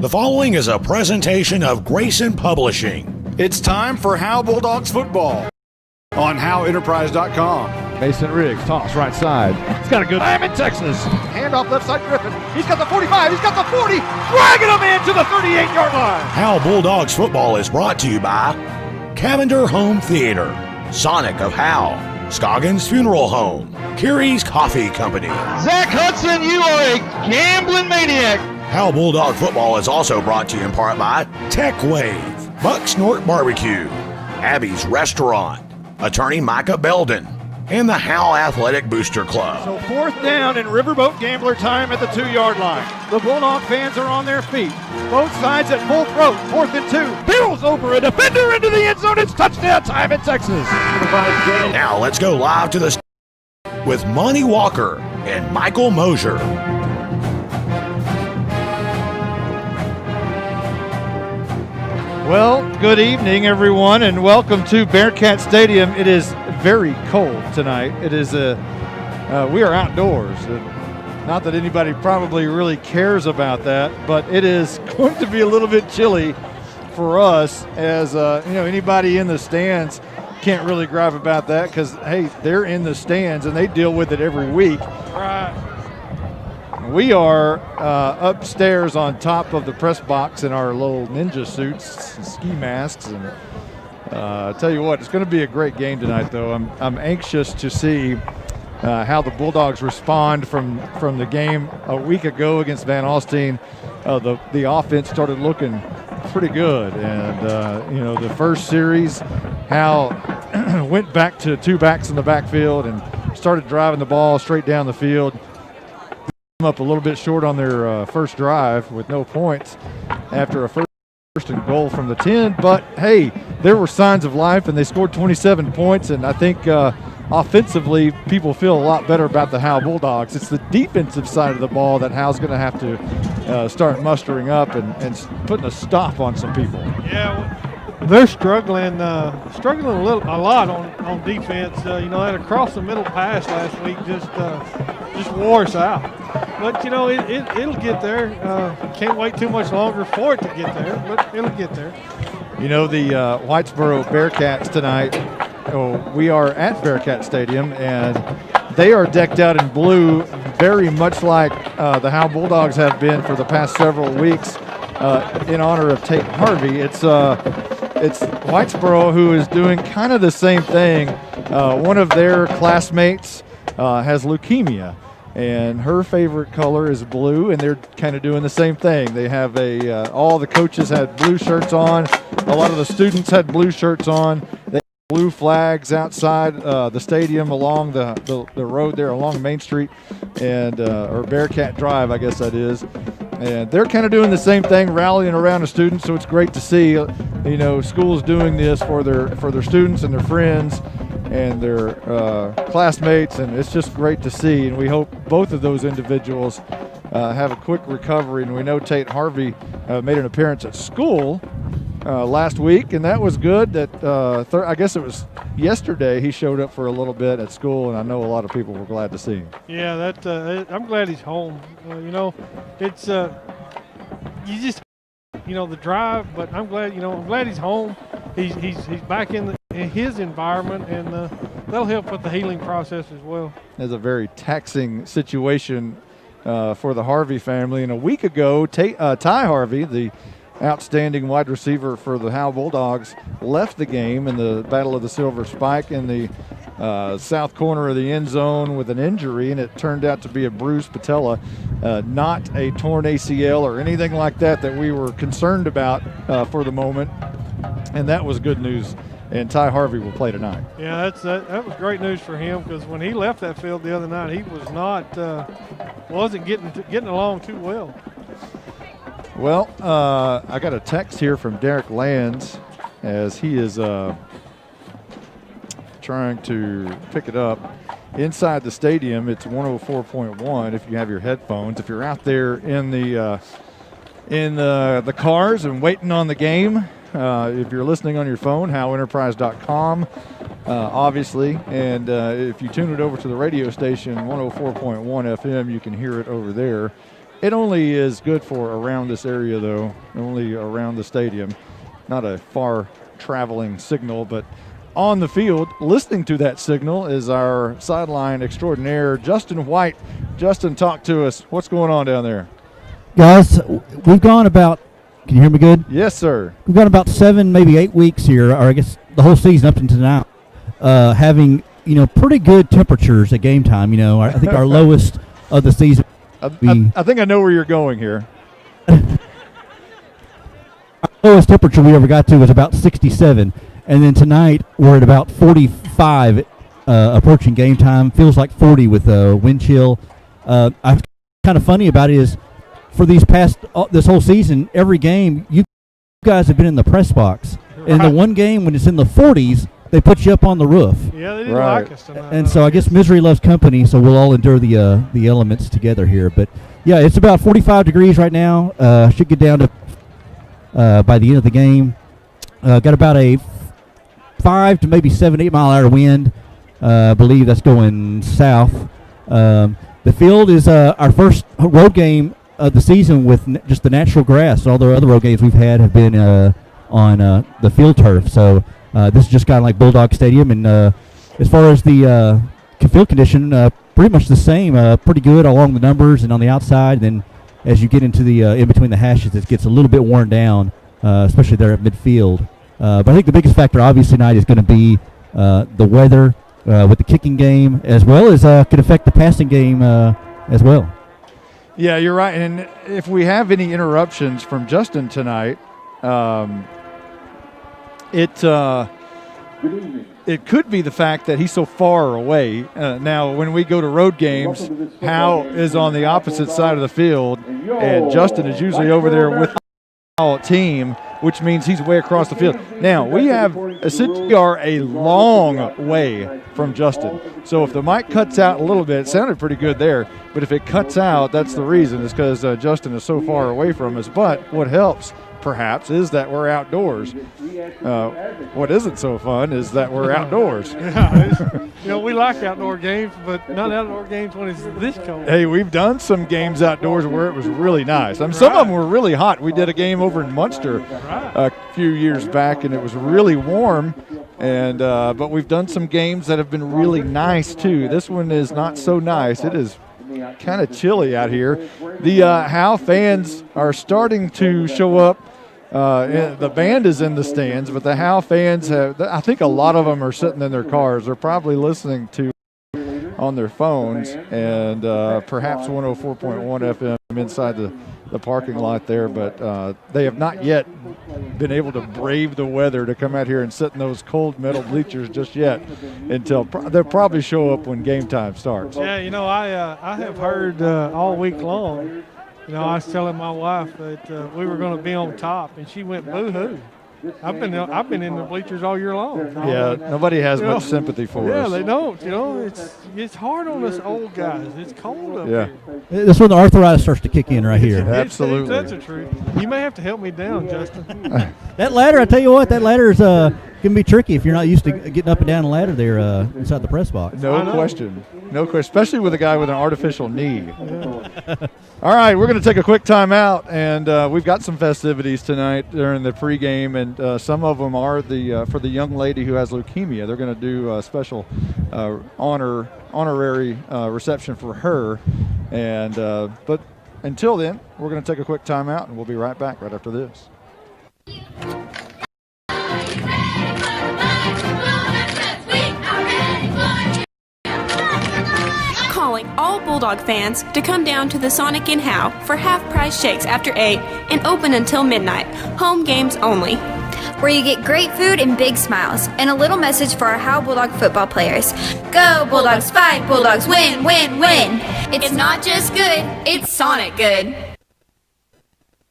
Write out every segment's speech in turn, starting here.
The following is a presentation of Grayson Publishing. It's time for Howe Bulldogs football on HoweEnterprise.com. Mason Riggs, toss right side. He's got a good time in Texas. Handoff left side Griffin. He's got the 45. He's got the 40. Dragging him into the 38-yard line. Howe Bulldogs football is brought to you by Cavender Home Theater, Sonic of Howe, Scoggins Funeral Home, Kiri's Coffee Company. Zach Hudson, you are a gambling maniac. Howe Bulldog football is also brought to you in part by Tech Wave, Buck Snort Barbecue, Abby's Restaurant, Attorney Micah Belden, and the Howe Athletic Booster Club. So fourth down and Riverboat Gambler time at the 2-yard line. The Bulldog fans are on their feet. Both sides at full throat. 4th and 2. Barrels over a defender into the end zone. It's touchdown time in Texas. Now let's go live to the with Monty Walker and Michael Mosier. Well, good evening, everyone, and welcome to Bearcat Stadium. It is very cold tonight. It is we are outdoors. Not that anybody probably really cares about that, but it is going to be a little bit chilly for us, as anybody in the stands can't really gripe about that because, hey, they're in the stands and they deal with it every week. Right. We are upstairs on top of the press box in our little ninja suits, ski masks, and I tell you what, it's going to be a great game tonight. Though I'm anxious to see how the Bulldogs respond from the game a week ago against Van Alstyne. The offense started looking pretty good, and the first series, Howe went back to 2 backs in the backfield and started driving the ball straight down the field. Up a little bit short on their first drive with no points after a first and goal from the 10, but hey, there were signs of life and they scored 27 points, and I think offensively people feel a lot better about the Howe Bulldogs. It's the defensive side of the ball that Howe's going to have to start mustering up and putting a stop on some people. Yeah, they're struggling a lot on defense. That across the middle pass last week just wore us out. But it'll get there. Can't wait too much longer for it to get there, but it'll get there. The Whitesboro Bearcats tonight. We are at Bearcat Stadium, and they are decked out in blue, very much like the Howe Bulldogs have been for the past several weeks, in honor of Tate Harvey. It's Whitesboro who is doing kind of the same thing. One of their classmates has leukemia, and her favorite color is blue, and they're kind of doing the same thing. They have all the coaches had blue shirts on. A lot of the students had blue shirts on. They had blue flags outside the stadium along the road there along Main Street, and or Bearcat Drive, I guess that is. And they're kind of doing the same thing, rallying around the students. So it's great to see, schools doing this for their students and their friends and their classmates, and it's just great to see. And we hope both of those individuals have a quick recovery. And we know Tate Harvey made an appearance at school last week, and that was good. That I guess it was yesterday he showed up for a little bit at school, and I know a lot of people were glad to see him. Yeah, I'm glad he's home. It's you just the drive, but I'm glad he's home. He's back in his environment, and that'll help with the healing process as well. It's a very taxing situation for the Harvey family. And a week ago, Ty Harvey, the outstanding wide receiver for the Howe Bulldogs, left the game in the Battle of the Silver Spike in the south corner of the end zone with an injury, and it turned out to be a bruised patella, not a torn ACL or anything like that we were concerned about for the moment. And that was good news. And Ty Harvey will play tonight. Yeah, that was great news for him, because when he left that field the other night, he was wasn't getting along too well. Well, I got a text here from Derek Lands as he is trying to pick it up. Inside the stadium, it's 104.1 if you have your headphones. If you're out there in the cars and waiting on the game, if you're listening on your phone, HoweEnterprise.com, obviously. And if you tune it over to the radio station, 104.1 FM, you can hear it over there. It only is good for around this area, though, only around the stadium. Not a far traveling signal, but on the field, listening to that signal, is our sideline extraordinaire, Justin White. Justin, talk to us. What's going on down there? Guys, we've gone about, can you hear me good? Yes, sir. We've gone about 7, maybe 8 weeks here, or I guess the whole season up until now, having, pretty good temperatures at game time. I think our lowest of the season. I think I know where you're going here. Our lowest temperature we ever got to was about 67. And then tonight we're at about 45 approaching game time. Feels like 40 with wind chill. I'm kind of funny about it is for these past this whole season, every game you guys have been in the press box. Right. And the one game when it's in the 40s, they put you up on the roof. Yeah, they didn't like us tonight. And so I guess misery loves company, so we'll all endure the elements together here. But yeah, it's about 45 degrees right now. Should get down to by the end of the game. Got about a 5 to maybe 7, 8 mile an hour wind. I believe that's going south. The field is our first road game of the season with just the natural grass. All the other road games we've had have been on the field turf. So this is just kind of like Bulldog Stadium. And as far as the field condition, pretty much the same. Pretty good along the numbers and on the outside. Then as you get into the in between the hashes, it gets a little bit worn down, especially there at midfield. But I think the biggest factor, obviously, tonight is going to be the weather with the kicking game, as well as could affect the passing game as well. Yeah, you're right. And if we have any interruptions from Justin tonight, it could be the fact that he's so far away. Now, when we go to road games, Howe is on the opposite side of the field, and Justin is usually over there with our team, which means he's way across the field. Now, we are a long way from Justin. So if the mic cuts out a little bit, it sounded pretty good there, but if it cuts out, that's the reason, is because Justin is so far away from us. But what helps, perhaps, is that we're outdoors. What isn't so fun is that we're outdoors. Yeah, we like outdoor games, but not outdoor games when it's this cold. Hey, we've done some games outdoors where it was really nice. I mean, some of them were really hot. We did a game over in Munster a few years back, and it was really warm. And but we've done some games that have been really nice too. This one is not so nice. It is kind of chilly out here. The Howe fans are starting to show up. The band is in the stands, but the Howe fans I think a lot of them are sitting in their cars. They're probably listening to on their phones, and perhaps 104.1 FM inside the parking lot there, but they have not yet been able to brave the weather to come out here and sit in those cold metal bleachers just yet, until they'll probably show up when game time starts. Yeah, I have heard all week long, I was telling my wife that we were going to be on top, and she went boo-hoo. I've been in the bleachers all year long. Yeah, nobody has much sympathy for us. Yeah, they don't. It's hard on us old guys. It's cold up here. That's when the arthritis starts to kick in right here. Absolutely. That's the truth. You may have to help me down, Justin. That ladder, I tell you what, that ladder is can be tricky if you're not used to getting up and down a ladder there inside the press box. No question, especially with a guy with an artificial knee. Yeah. All right, we're going to take a quick timeout, and we've got some festivities tonight during the pregame, and some of them are for the young lady who has leukemia. They're going to do a special honorary reception for her, and but until then, we're going to take a quick timeout, and we'll be right back right after this. Calling all Bulldog fans to come down to the Sonic in Howe for half-price shakes after 8 and open until midnight. Home games only. Where you get great food and big smiles, and a little message for our Howe Bulldog football players. Go Bulldogs, fight Bulldogs, win, win, win. It's not just good, it's Sonic good.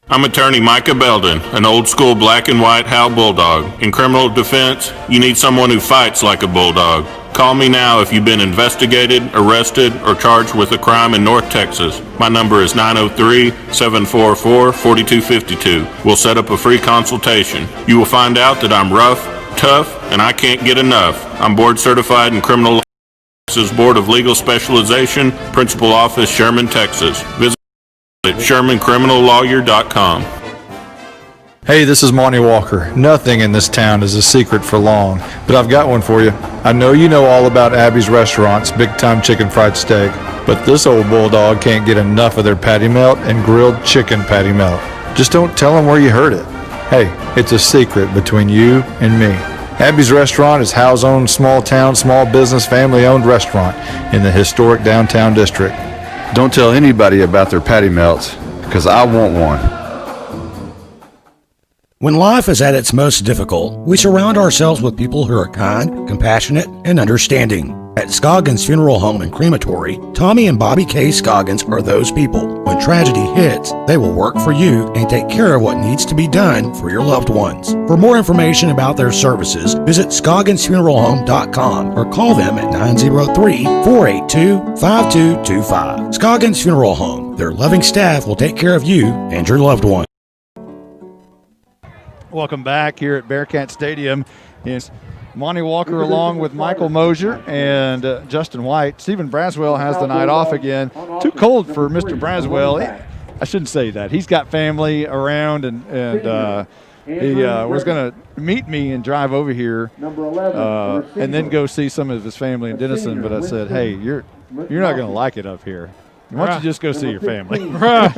I'm attorney Micah Belden, an old-school black and white Howe Bulldog. In criminal defense, you need someone who fights like a Bulldog. Call me now if you've been investigated, arrested, or charged with a crime in North Texas. My number is 903-744-4252. We'll set up a free consultation. You will find out that I'm rough, tough, and I can't get enough. I'm board certified in criminal law, Texas Board of Legal Specialization, Principal Office, Sherman, Texas. Visit at ShermanCriminalLawyer.com. Hey, this is Monty Walker. Nothing in this town is a secret for long, but I've got one for you. I know you know all about Abby's Restaurant's big-time chicken fried steak, but this old bulldog can't get enough of their patty melt and grilled chicken patty melt. Just don't tell him where you heard it. Hey, it's a secret between you and me. Abby's Restaurant is Howe's own small-town, small business, family-owned restaurant in the historic downtown district. Don't tell anybody about their patty melts, because I want one. When life is at its most difficult, we surround ourselves with people who are kind, compassionate, and understanding. At Scoggins Funeral Home and Crematory, Tommy and Bobby K. Scoggins are those people. When tragedy hits, they will work for you and take care of what needs to be done for your loved ones. For more information about their services, visit ScogginsFuneralHome.com or call them at 903-482-5225. Scoggins Funeral Home. Their loving staff will take care of you and your loved one. Welcome back here at Bearcat Stadium. Is Monty Walker along with Michael Mosier and Justin White. Stephen Braswell has the night off again. Too cold for Mr. Braswell. I shouldn't say that. He's got family around, and he was going to meet me and drive over here and then go see some of his family in Denison. But I said, hey, you're not going to like it up here. Why don't you just go see your family? Right.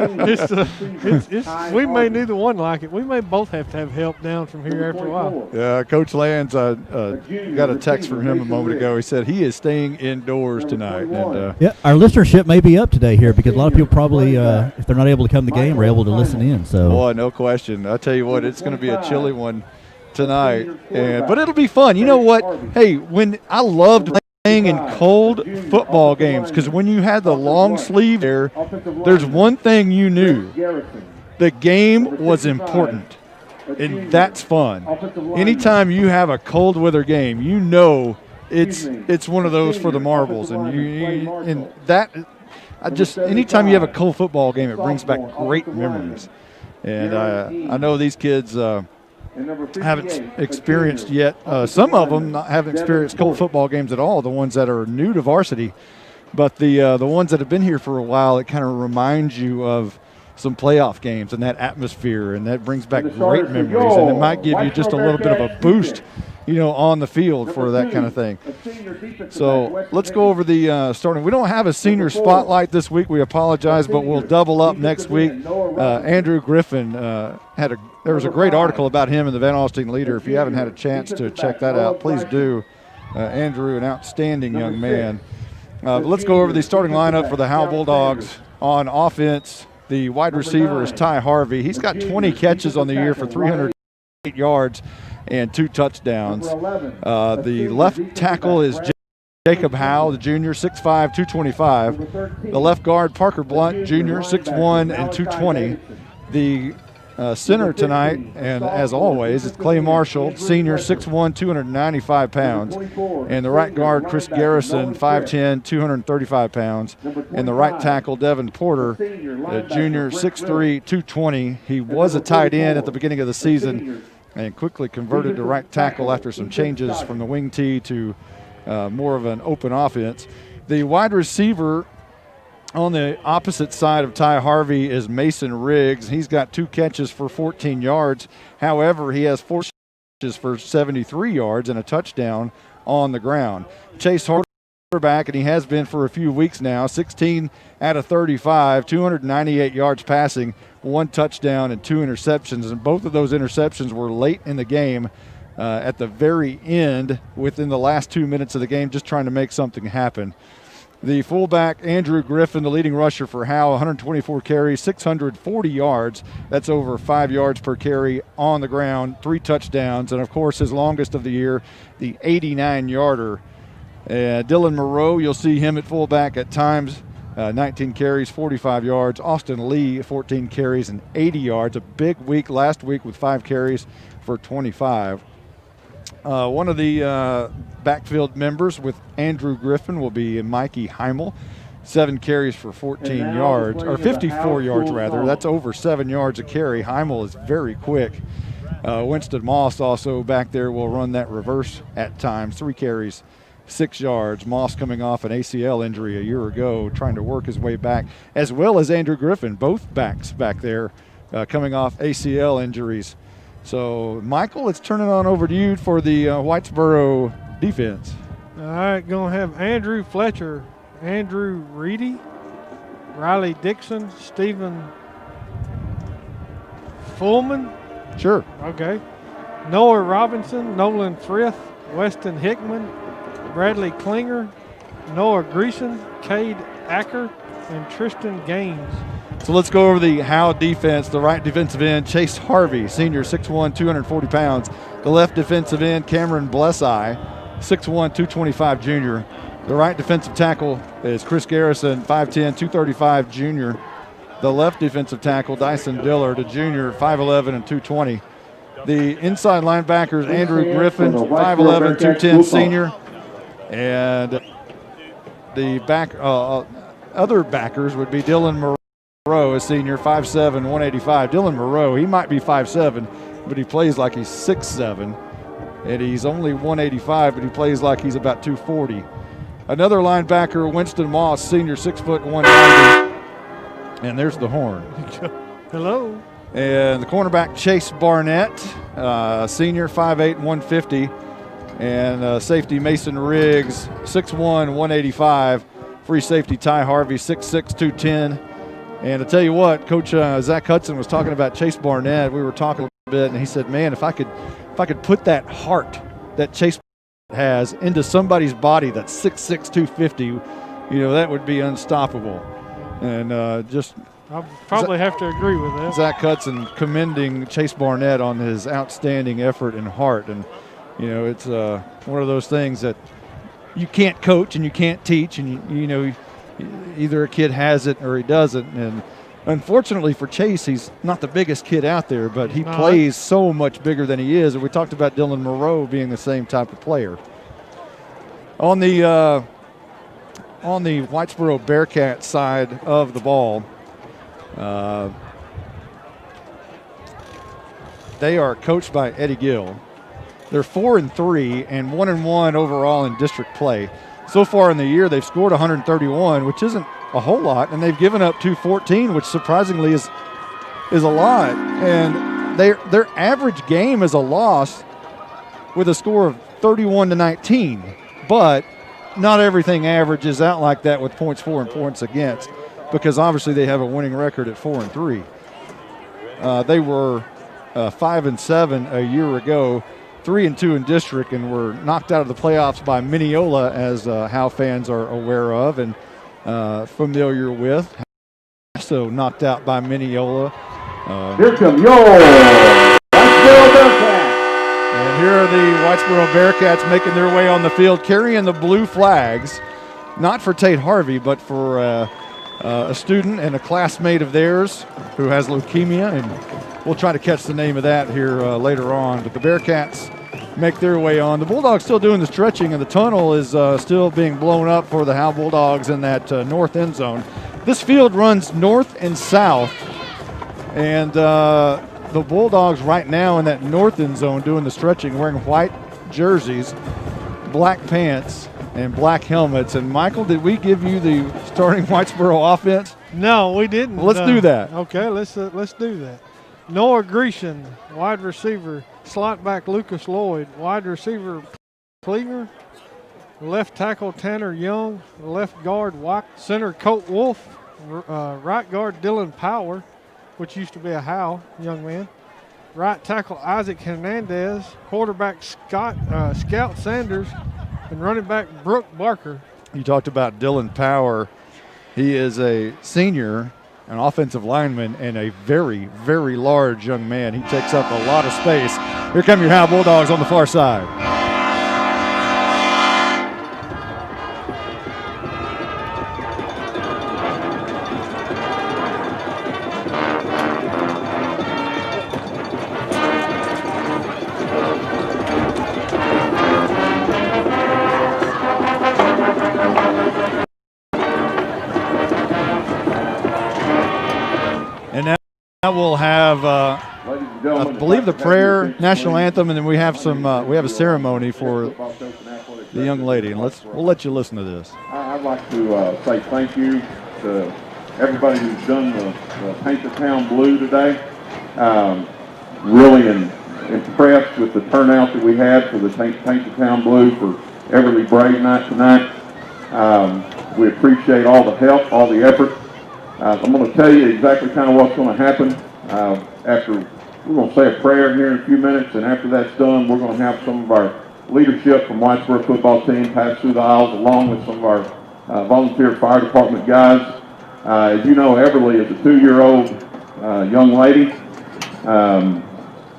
We may neither one like it. We may both have to have help down from here after a while. Yeah, Coach Lands, got a text from him a moment ago. He said he is staying indoors tonight. And, yeah, our listenership may be up today here because a lot of people probably, if they're not able to come to the game, are able to listen in. So, boy, no question. I tell you what, it's going to be a chilly one tonight, but it'll be fun. You know what? Hey, when I loved playing in cold football games, because when you had the long sleeve there's one thing you knew: the game was important, and that's fun. Anytime you have a cold weather game, you know it's one of those for the marbles, and anytime you have a cold football game, it brings back great memories. And I know these kids haven't experienced yet. Some of them haven't experienced cold football games at all, the ones that are new to varsity. But the ones that have been here for a while, it kind of reminds you of some playoff games and that atmosphere, and that brings back great memories. And it might give you just a little bit of a boost, on the field for that kind of thing. So let's go over the starting. We don't have a senior spotlight this week. We apologize, but we'll double up next week. Andrew Griffin there was a great article about him in the Van Alstyne Leader. If you haven't had a chance to check that out, please do. Andrew, an outstanding young man. But let's go over the starting lineup for the Howe Bulldogs. On offense, the wide receiver is Ty Harvey. He's got 20 catches on the year for 308 yards and 2 touchdowns. The left tackle is Jacob Howe, the junior, 6'5", 225. The left guard, Parker Blunt, junior, 6'1", and 220. The center tonight, and as always, is Clay Marshall, senior, 6'1", 295 pounds. And the right guard, Chris Garrison, 5'10", 235 pounds. And the right tackle, Devin Porter, junior, 6'3", 220. He was a tight end at the beginning of the season and quickly converted to right tackle after some changes from the wing tee to more of an open offense. The wide receiver on the opposite side of Ty Harvey is Mason Riggs. He's got 2 catches for 14 yards. However, he has 4 catches for 73 yards and a touchdown on the ground. Chase Harder back, and he has been for a few weeks now, 16 out of 35, 298 yards passing, 1 touchdown and 2 interceptions. And both of those interceptions were late in the game at the very end within the last 2 minutes of the game, just trying to make something happen. The fullback, Andrew Griffin, the leading rusher for Howe, 124 carries, 640 yards. That's over 5 yards per carry on the ground, 3 touchdowns, and, of course, his longest of the year, the 89-yarder. Dylan Moreau, you'll see him at fullback at times, 19 carries, 45 yards. Austin Lee, 14 carries and 80 yards. A big week last week with 5 carries for 25. One of the backfield members with Andrew Griffin will be Mikey Heimel, 7 carries for 14 yards, or 54 yards rather. That's over 7 yards a carry. Heimel is very quick. Winston Moss also back there will run that reverse at times, 3 carries 6 yards. Moss coming off an ACL injury a year ago, trying to work his way back, as well as Andrew Griffin, both backs back there coming off ACL injuries. So, Michael, it's turning on over to you for the Whitesboro defense. All right, going to have Andrew Fletcher, Andrew Reedy, Riley Dixon, Stephen Fullman. Sure. Okay. Noah Robinson, Nolan Frith, Weston Hickman, Bradley Klinger, Noah Greason, Cade Acker, and Tristan Gaines. So let's go over the Howe defense. The right defensive end, Chase Harvey, senior, 6'1", 240 pounds. The left defensive end, Cameron Blesseye, 6'1", 225 junior. The right defensive tackle is Chris Garrison, 5'10", 235 junior. The left defensive tackle, Dyson Dillard, a junior, 5'11", and 220. The inside linebackers, Andrew Griffin, 5'11", 210 senior. And the other backers would be Dylan Moreau, a senior, 5'7", 185. Dylan Moreau, he might be 5'7", but he plays like he's 6'7". And he's only 185, but he plays like he's about 240. Another linebacker, Winston Moss, senior, 6 foot 190. And there's the horn. Hello. And the cornerback, Chase Barnett, senior, 5'8", 150. And safety, Mason Riggs, 6'1", 185. Free safety, Ty Harvey, 6'6", 210. And to tell you what, Coach Zach Hudson was talking about Chase Barnett. We were talking a bit, and he said, man, if I could put that heart that Chase has into somebody's body that's 6'6", 250, that would be unstoppable. And I'll probably have to agree with that. Zach Hudson commending Chase Barnett on his outstanding effort and heart. And, it's one of those things that you can't coach and you can't teach, and, either a kid has it or he doesn't. And unfortunately for Chase, he's not the biggest kid out there, but he plays so much bigger than he is. And we talked about Dylan Moreau being the same type of player. On the Whitesboro Bearcats side of the ball, they are coached by Eddie Gill. They're 4-3 and 1-1 overall in district play. So far in the year, they've scored 131, which isn't a whole lot, and they've given up 214, which surprisingly is a lot. And their average game is a loss with a score of 31-19, but not everything averages out like that with points for and points against, because obviously they have a winning record at 4-3. They were 5-7 a year ago, 3-2 in district, and were knocked out of the playoffs by Mineola, as Howe fans are aware of and familiar with. So knocked out by Mineola. Here come your Whitesboro Bearcats. And here are the Whitesboro Bearcats making their way on the field, carrying the blue flags, not for Tate Harvey, but for a student and a classmate of theirs who has leukemia, and we'll try to catch the name of that here later on. But the Bearcats make their way on. The Bulldogs still doing the stretching, and the tunnel is still being blown up for the Howe Bulldogs in that north end zone. This field runs north and south, and the Bulldogs right now in that north end zone doing the stretching, wearing white jerseys, black pants, and black helmets. And Michael, did we give you the starting Whitesboro offense? No, we didn't. Well, let's do that. Okay, let's do that. Noah Greason, wide receiver. Slot back Lucas Lloyd, wide receiver Klinger, left tackle Tanner Young, left guard Wack, center Colt Wolf, right guard Dylan Power, which used to be a Howe young man, right tackle Isaac Hernandez, quarterback Scout Sanders, and running back Brooke Barker. You talked about Dylan Power. He is a senior, an offensive lineman, and a very, very large young man. He takes up a lot of space. Here come your Howe Bulldogs on the far side. And now we'll have, I believe, the prayer, national anthem, and then we have some. We have a ceremony for the young lady, and we'll let you listen to this. I'd like to say thank you to everybody who's done the Paint the Town Blue today. Really impressed with the turnout that we had for the Paint the Town Blue for Everly Brave Night tonight. We appreciate all the help, all the effort. I'm going to tell you exactly kind of what's going to happen. We're going to say a prayer here in a few minutes, and after that's done, we're going to have some of our leadership from Whitesboro football team pass through the aisles along with some of our volunteer fire department guys. As you know, Everly is a 2-year-old young lady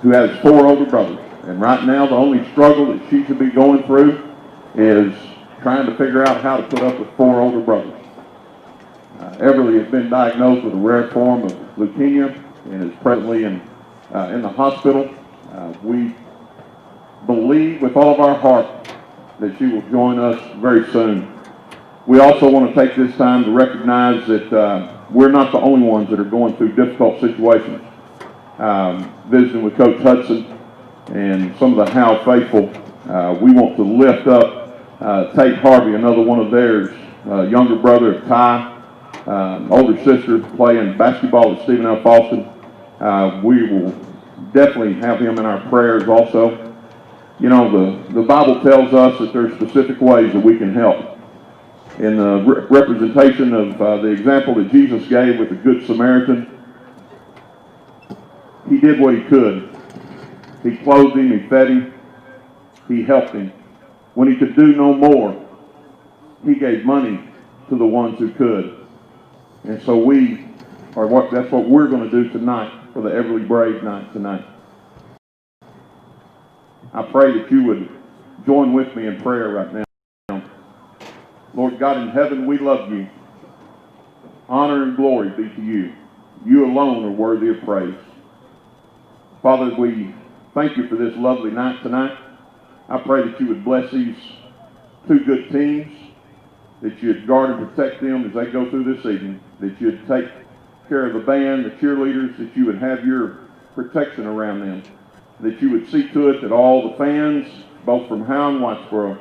who has 4 older brothers. And right now, the only struggle that she should be going through is trying to figure out how to put up with 4 older brothers. Everly has been diagnosed with a rare form of leukemia and is presently in the hospital. We believe with all of our heart that she will join us very soon. We also want to take this time to recognize that we're not the only ones that are going through difficult situations. Visiting with Coach Hudson and some of the Howe faithful, we want to lift up Tate Harvey, another one of theirs, younger brother of Ty, older sister playing basketball at Stephen F. Austin. We will definitely have him in our prayers also. You know, the Bible tells us that there's specific ways that we can help. In the representation of the example that Jesus gave with the Good Samaritan, he did what he could. He clothed him, he fed him, he helped him. When he could do no more, he gave money to the ones who could. And so that's what we're going to do tonight for the Everly Brave Night tonight. I pray that you would join with me in prayer right now. Lord God in heaven, we love you. Honor and glory be to you. You alone are worthy of praise. Father, we thank you for this lovely night tonight. I pray that you would bless these 2 good teams, that you'd guard and protect them as they go through this evening, that you'd take care of the band, the cheerleaders, that you would have your protection around them, that you would see to it that all the fans, both from Howe and Whitesboro,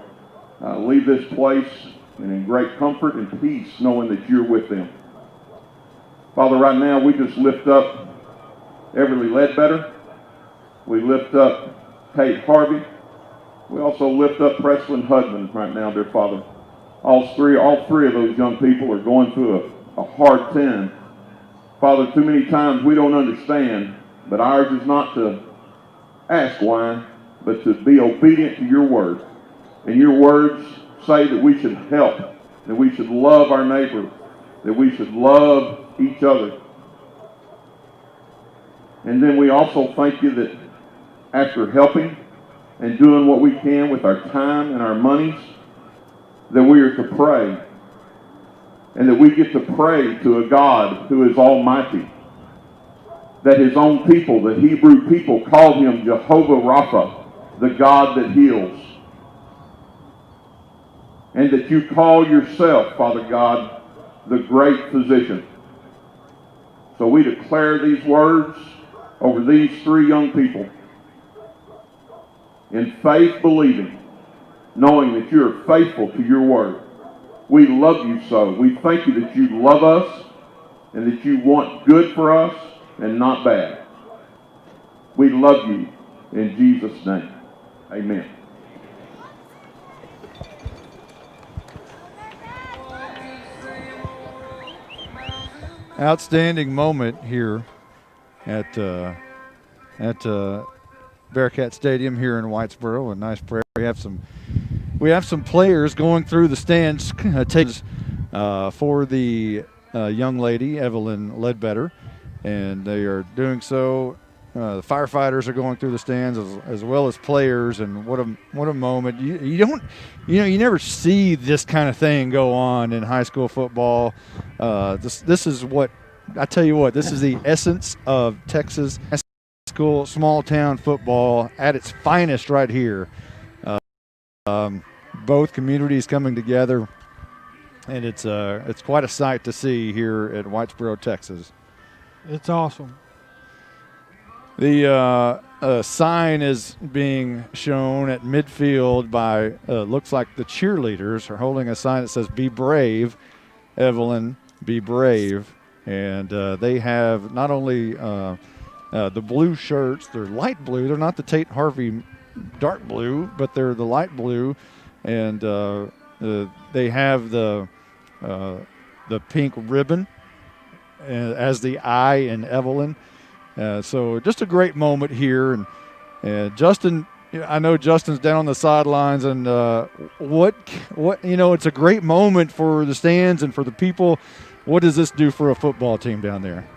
leave this place in great comfort and peace, knowing that you're with them. Father, right now we just lift up Everly Ledbetter. We lift up Tate Harvey. We also lift up Preslin Hudman right now, dear Father. All three of those young people are going through a hard time. Father, too many times we don't understand, but ours is not to ask why, but to be obedient to your word. And your words say that we should help, that we should love our neighbor, that we should love each other. And then we also thank you that after helping and doing what we can with our time and our monies, that we are to pray, and that we get to pray to a God who is almighty, that his own people, the Hebrew people, called him Jehovah Rapha, the God that heals, and that you call yourself, Father God, the great physician. So we declare these words over these 3 young people in faith, believing, knowing that you are faithful to your word. We love you so. We thank you that you love us and that you want good for us and not bad. We love you in Jesus' name. Amen. Outstanding moment here at Bearcat Stadium here in Whitesboro. A nice prayer. We have some players going through the stands for the young lady, Evelyn Ledbetter, and they are doing so. The firefighters are going through the stands as well as players, and what a moment. You never see this kind of thing go on in high school football. This is what I tell you what. This is the essence of Texas high school small town football at its finest right here. Both communities coming together, and it's quite a sight to see here at Whitesboro, Texas. It's awesome. The sign is being shown at midfield by, looks like the cheerleaders are holding a sign that says, "Be brave, Evelyn, be brave." And they have not only the blue shirts, they're light blue. They're not the Tate Harvey dark blue, but they're the light blue. And they have the pink ribbon as the I in Evelyn. So just a great moment here. And Justin, I know Justin's down on the sidelines, and it's a great moment for the stands and for the people. What does this do for a football team down there?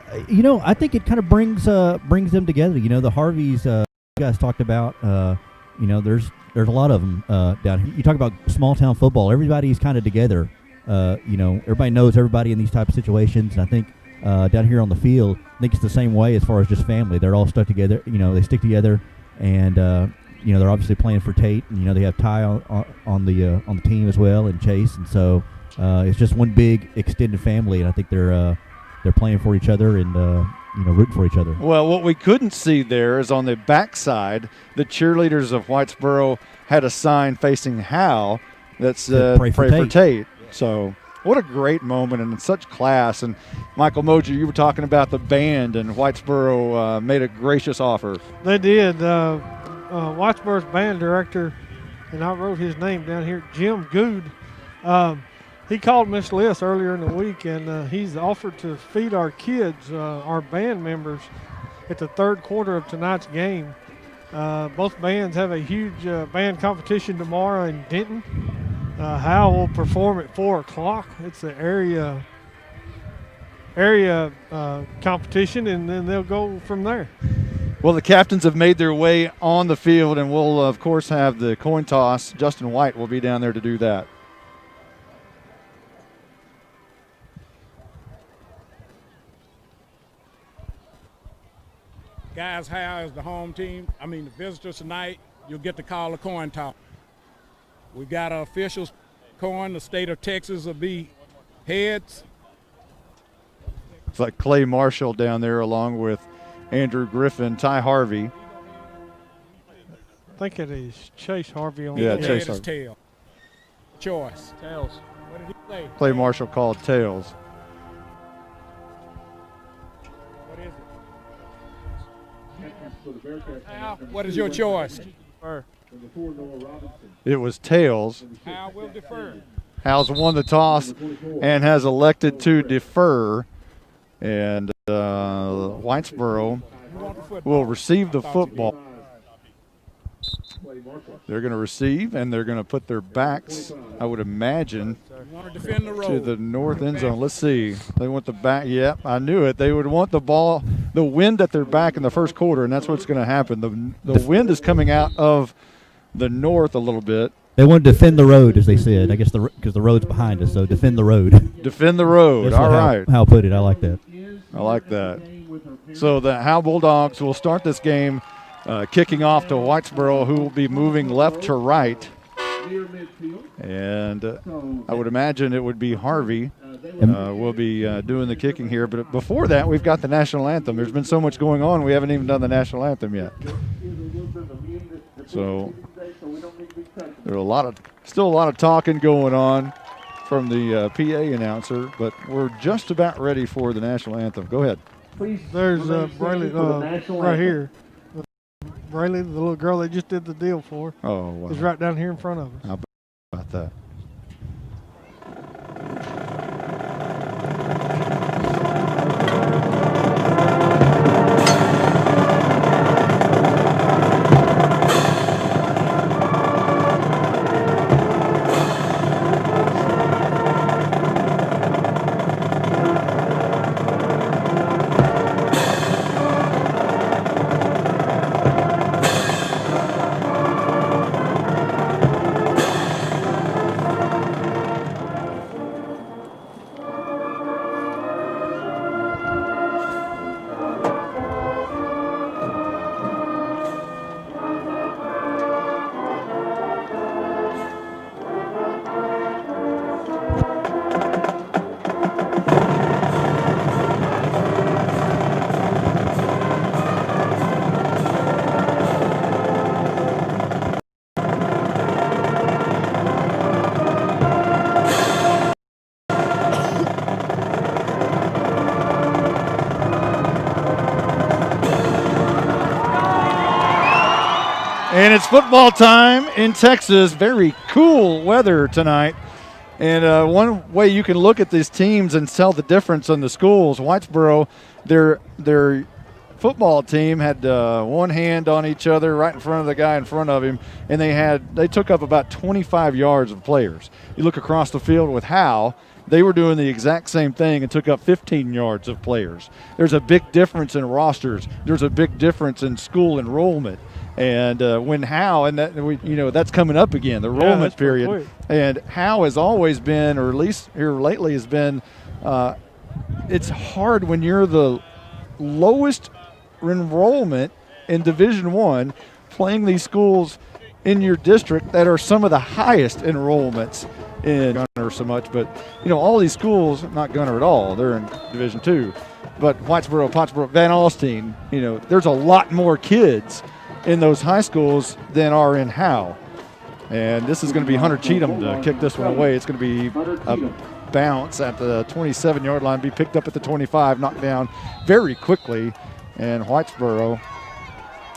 I think it kind of brings them together. The Harveys you guys talked about. There's a lot of them down here. You talk about small town football. Everybody's kind of together. Everybody knows everybody in these type of situations, and I think down here on the field, I think it's the same way as far as just family. They're all stuck together. They stick together, and they're obviously playing for Tate, and they have Ty on the team as well, and Chase, and so it's just one big extended family, and I think they're playing for each other and rooting for each other. Well, what we couldn't see there is on the backside, the cheerleaders of Whitesboro had a sign facing Howe that said "Pray for Tate." So. What a great moment and such class. And Michael Mojer, you were talking about the band, and Whitesboro made a gracious offer. They did. Whitesboro's band director, and I wrote his name down here, Jim Good. He called Miss Liss earlier in the week, and he's offered to feed our kids, our band members, at the third quarter of tonight's game. Both bands have a huge band competition tomorrow in Denton. Howe will perform at 4 o'clock. It's the area competition, and then they'll go from there. Well, the captains have made their way on the field, and we'll, of course, have the coin toss. Justin White will be down there to do that. Guys, Howe is the home team. The visitors tonight, you'll get to call a coin toss. We've got our officials coin. The state of Texas will be heads. It's like Clay Marshall down there along with Andrew Griffin, Ty Harvey. I think it is Chase Harvey on the Chase Harvey. Tail. Choice. Tails. What did he say? Clay Marshall called tails. What is it? Al, what is your choice? It was tails. Hal will defer. Hal's won the toss and has elected to defer. And Whitesboro will receive the football. They're going to receive, and they're going to put their backs, I would imagine, to the north end zone. Let's see. They want the back. Yep, I knew it. They would want the ball, the wind at their back in the first quarter, and that's what's going to happen. The wind is coming out of the north a little bit. They want to defend the road, as they said. I guess because the road's behind us, so defend the road. Defend the road. All right. How put it. I like that. I like that. So the Howe Bulldogs will start this game kicking off to Whitesboro, who will be moving left to right. And I would imagine it would be Harvey will be doing the kicking here. But before that, we've got the national anthem. There's been so much going on, we haven't even done the national anthem yet. So there's still a lot of talking going on from the PA announcer, but we're just about ready for the national anthem. Go ahead. There's Brayley right here. Brayley, the little girl they just did the deal for, is right down here in front of us. How about that? And it's football time in Texas. Very cool weather tonight. And one way you can look at these teams and tell the difference in the schools, Whitesboro, their football team had one hand on each other right in front of the guy in front of him, and they took up about 25 yards of players. You look across the field with Howe, they were doing the exact same thing and took up 15 yards of players. There's a big difference in rosters. There's a big difference in school enrollment. And when Howe, and that's coming up again, the enrollment period. And Howe has always been, or at least here lately has been, it's hard when you're the lowest enrollment in Division I playing these schools in your district that are some of the highest enrollments in Gunner so much. But, all these schools, not Gunner at all, they're in Division II. But Whitesboro, Pottsboro, Van Alstyne, there's a lot more kids in those high schools than are in Howe. And this is going to be Hunter Cheatham to kick this one away. It's going to be a bounce at the 27-yard line, be picked up at the 25, knocked down very quickly. And Whitesboro,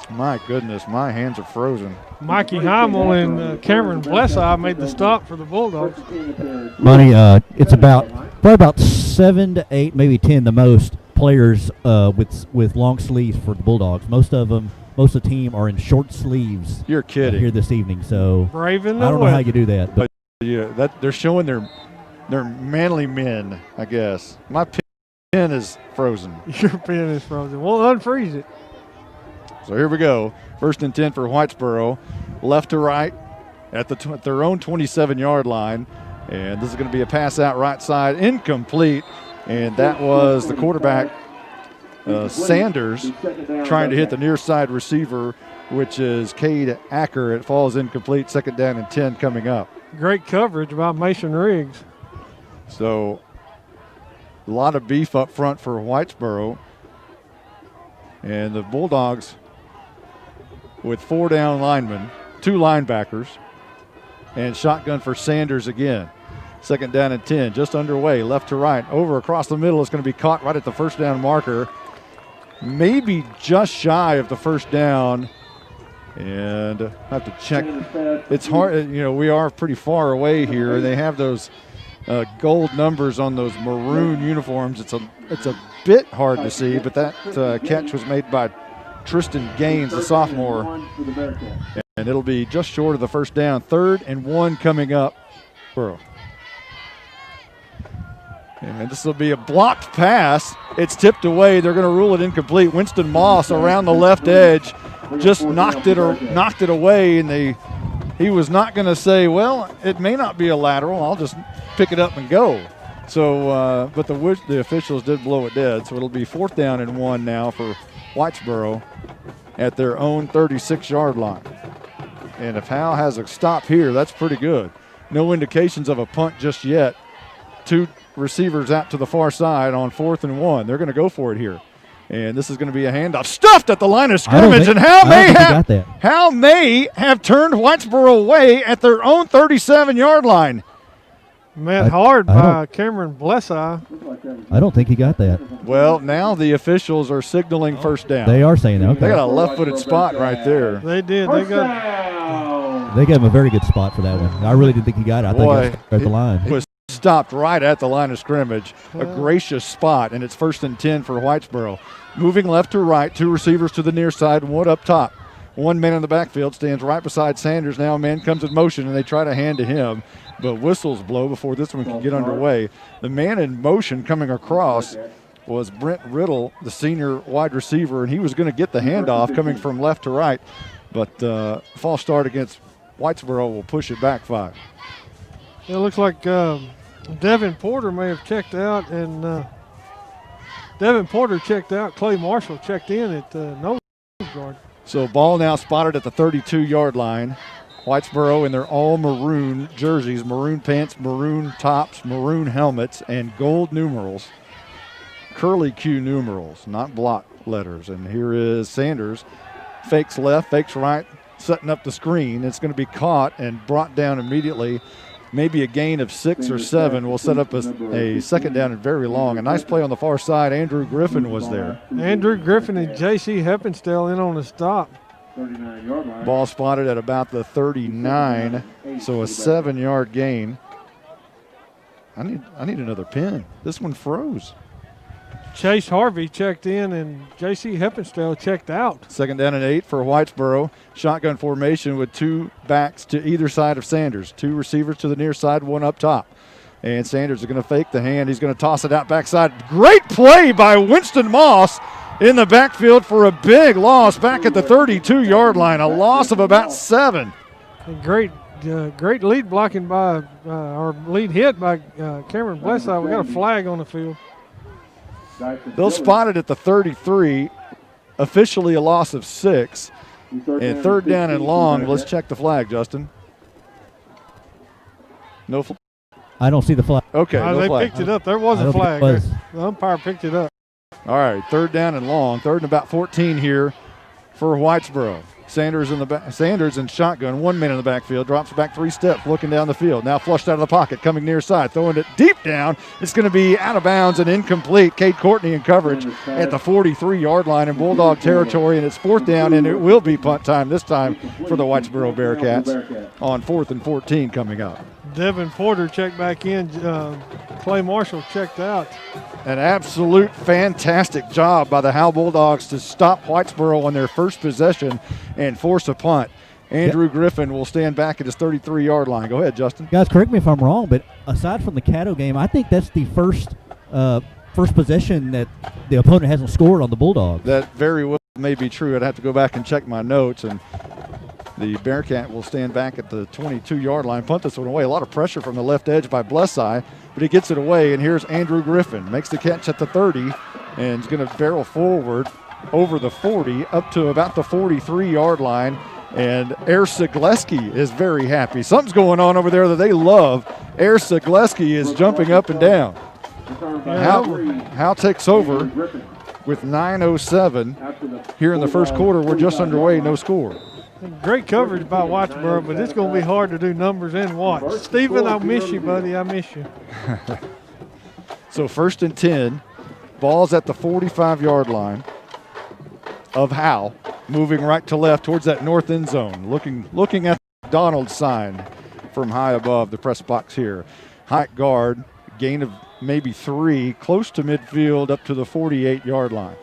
my goodness, my hands are frozen. Mikey Heimel and Cameron Blesseye made the stop for the Bulldogs. Money, it's probably about 7 to 8, maybe 10 the most players with long sleeves for the Bulldogs. Most of the team are in short sleeves. You're kidding. Here this evening, so Braving I don't know how you do that. But yeah, they're showing they're manly men, I guess. My pen is frozen. Your pen is frozen. Well, unfreeze it. So here we go. 1st and 10 for Whitesboro. Left to right at their own 27-yard line. And this is going to be a pass out right side, incomplete. And that was the quarterback, Sanders, trying to hit the near side receiver, which is Cade Acker. It falls incomplete. 2nd down and 10 coming up. Great coverage by Mason Riggs. So a lot of beef up front for Whitesboro. And the Bulldogs with 4 down linemen, 2 linebackers, and shotgun for Sanders again. 2nd down and 10, just underway, left to right, over across the middle. It's going to be caught right at the 1st down marker, maybe just shy of the 1st down. And I have to check. It's hard, we are pretty far away here. They have those gold numbers on those maroon uniforms. It's a bit hard to see, but that catch was made by Tristan Gaines, the sophomore, and it'll be just short of the 1st down. 3rd and 1 coming up. And this will be a blocked pass. It's tipped away. They're going to rule it incomplete. Winston Moss around the left edge just knocked it away, and he was not going to say, well, it may not be a lateral. I'll just pick it up and go. So, but the officials did blow it dead. So it'll be 4th down and 1 now for Whitesboro at their own 36-yard line. And if Howe has a stop here, that's pretty good. No indications of a punt just yet. 2 receivers out to the far side on 4th and 1. They're going to go for it here. And this is going to be a handoff. Stuffed at the line of scrimmage. And Howe may have turned Whitesboro away at their own 37-yard line. Met hard by Cameron Blesseye. I don't think he got that. Well, now the officials are signaling 1st down. They are saying that. Okay. They got a left-footed spot right there. They did. They gave him a very good spot for that one. I really didn't think he got it. I think it was at the line. It was stopped right at the line of scrimmage. A gracious spot, and it's 1st and 10 for Whitesboro. Moving left to right, 2 receivers to the near side, 1 up top. 1 man in the backfield stands right beside Sanders. Now a man comes in motion, and they try to hand to him. But whistles blow before this one can get underway. The man in motion coming across was Brent Riddle, the senior wide receiver, and he was going to get the handoff coming from left to right. But false start against Whitesboro will push it back 5. It looks like Devin Porter may have checked out, and Devin Porter checked out. Clay Marshall checked in at nose guard. So ball now spotted at the 32-yard line. Whitesboro in their all maroon jerseys, maroon pants, maroon tops, maroon helmets, and gold numerals. Curly Q numerals, not block letters. And here is Sanders. Fakes left, fakes right, setting up the screen. It's going to be caught and brought down immediately. Maybe a gain of 6 or 7 will set up a 2nd down and very long. A nice play on the far side. Andrew Griffin was there. Andrew Griffin and J.C. Heppenstall in on the stop. 39-yard line. Ball spotted at about the 39, so a 7-yard gain. I need another pin. This one froze. Chase Harvey checked in and J.C. Heppenstall checked out. 2nd down and 8 for Whitesboro. Shotgun formation with 2 backs to either side of Sanders. 2 receivers to the near side, 1 up top. And Sanders is going to fake the hand. He's going to toss it out backside. Great play by Winston Moss in the backfield for a big loss back at the 32-yard line. A loss of about 7. And great lead blocking by, or lead hit by Cameron Blessow. We got a flag on the field. They'll spot it at the 33, officially a loss of 6. And 3rd down and long. Let's check the flag, Justin. No flag. I don't see the flag. Okay, no they flag. picked it up. There was a flag. The umpire picked it up. All right, 3rd down and long. 3rd and about 14 here for Whitesboro. Sanders in shotgun, 1 man in the backfield, drops back 3 steps, looking down the field. Now flushed out of the pocket, coming near side, throwing it deep down. It's going to be out of bounds and incomplete. Cade Courtney in coverage at the 43-yard line in Bulldog territory, and it's 4th down, and it will be punt time this time for the Whitesboro Bearcats on 4th and 14 coming up. Devin Porter checked back in. Clay Marshall checked out. An absolute fantastic job by the Howe Bulldogs to stop Whitesboro on their first possession and force a punt. Andrew Griffin will stand back at his 33-yard line. Go ahead, Justin. Guys, correct me if I'm wrong, but aside from the Caddo game, I think that's the first possession that the opponent hasn't scored on the Bulldogs. That very well may be true. I'd have to go back and check my notes. And the Bearcat will stand back at the 22-yard line, punt this one away. A lot of pressure from the left edge by Blessow, but he gets it away, and here's Andrew Griffin. Makes the catch at the 30, and is going to barrel forward over the 40 up to about the 43-yard line, and Air Sigleski is very happy. Something's going on over there that they love. Air Sigleski is jumping up and down. Howe takes over with 9:07 here in the first quarter. We're just underway, no score. Great coverage by Whitesboro, but it's going to be hard to do numbers and watch. Stephen, I miss you, buddy. I miss you. So 1st and 10. Ball's at the 45-yard line of Howe, moving right to left towards that north end zone, looking at the McDonald's sign from high above the press box here. High guard, gain of maybe 3, close to midfield up to the 48-yard line.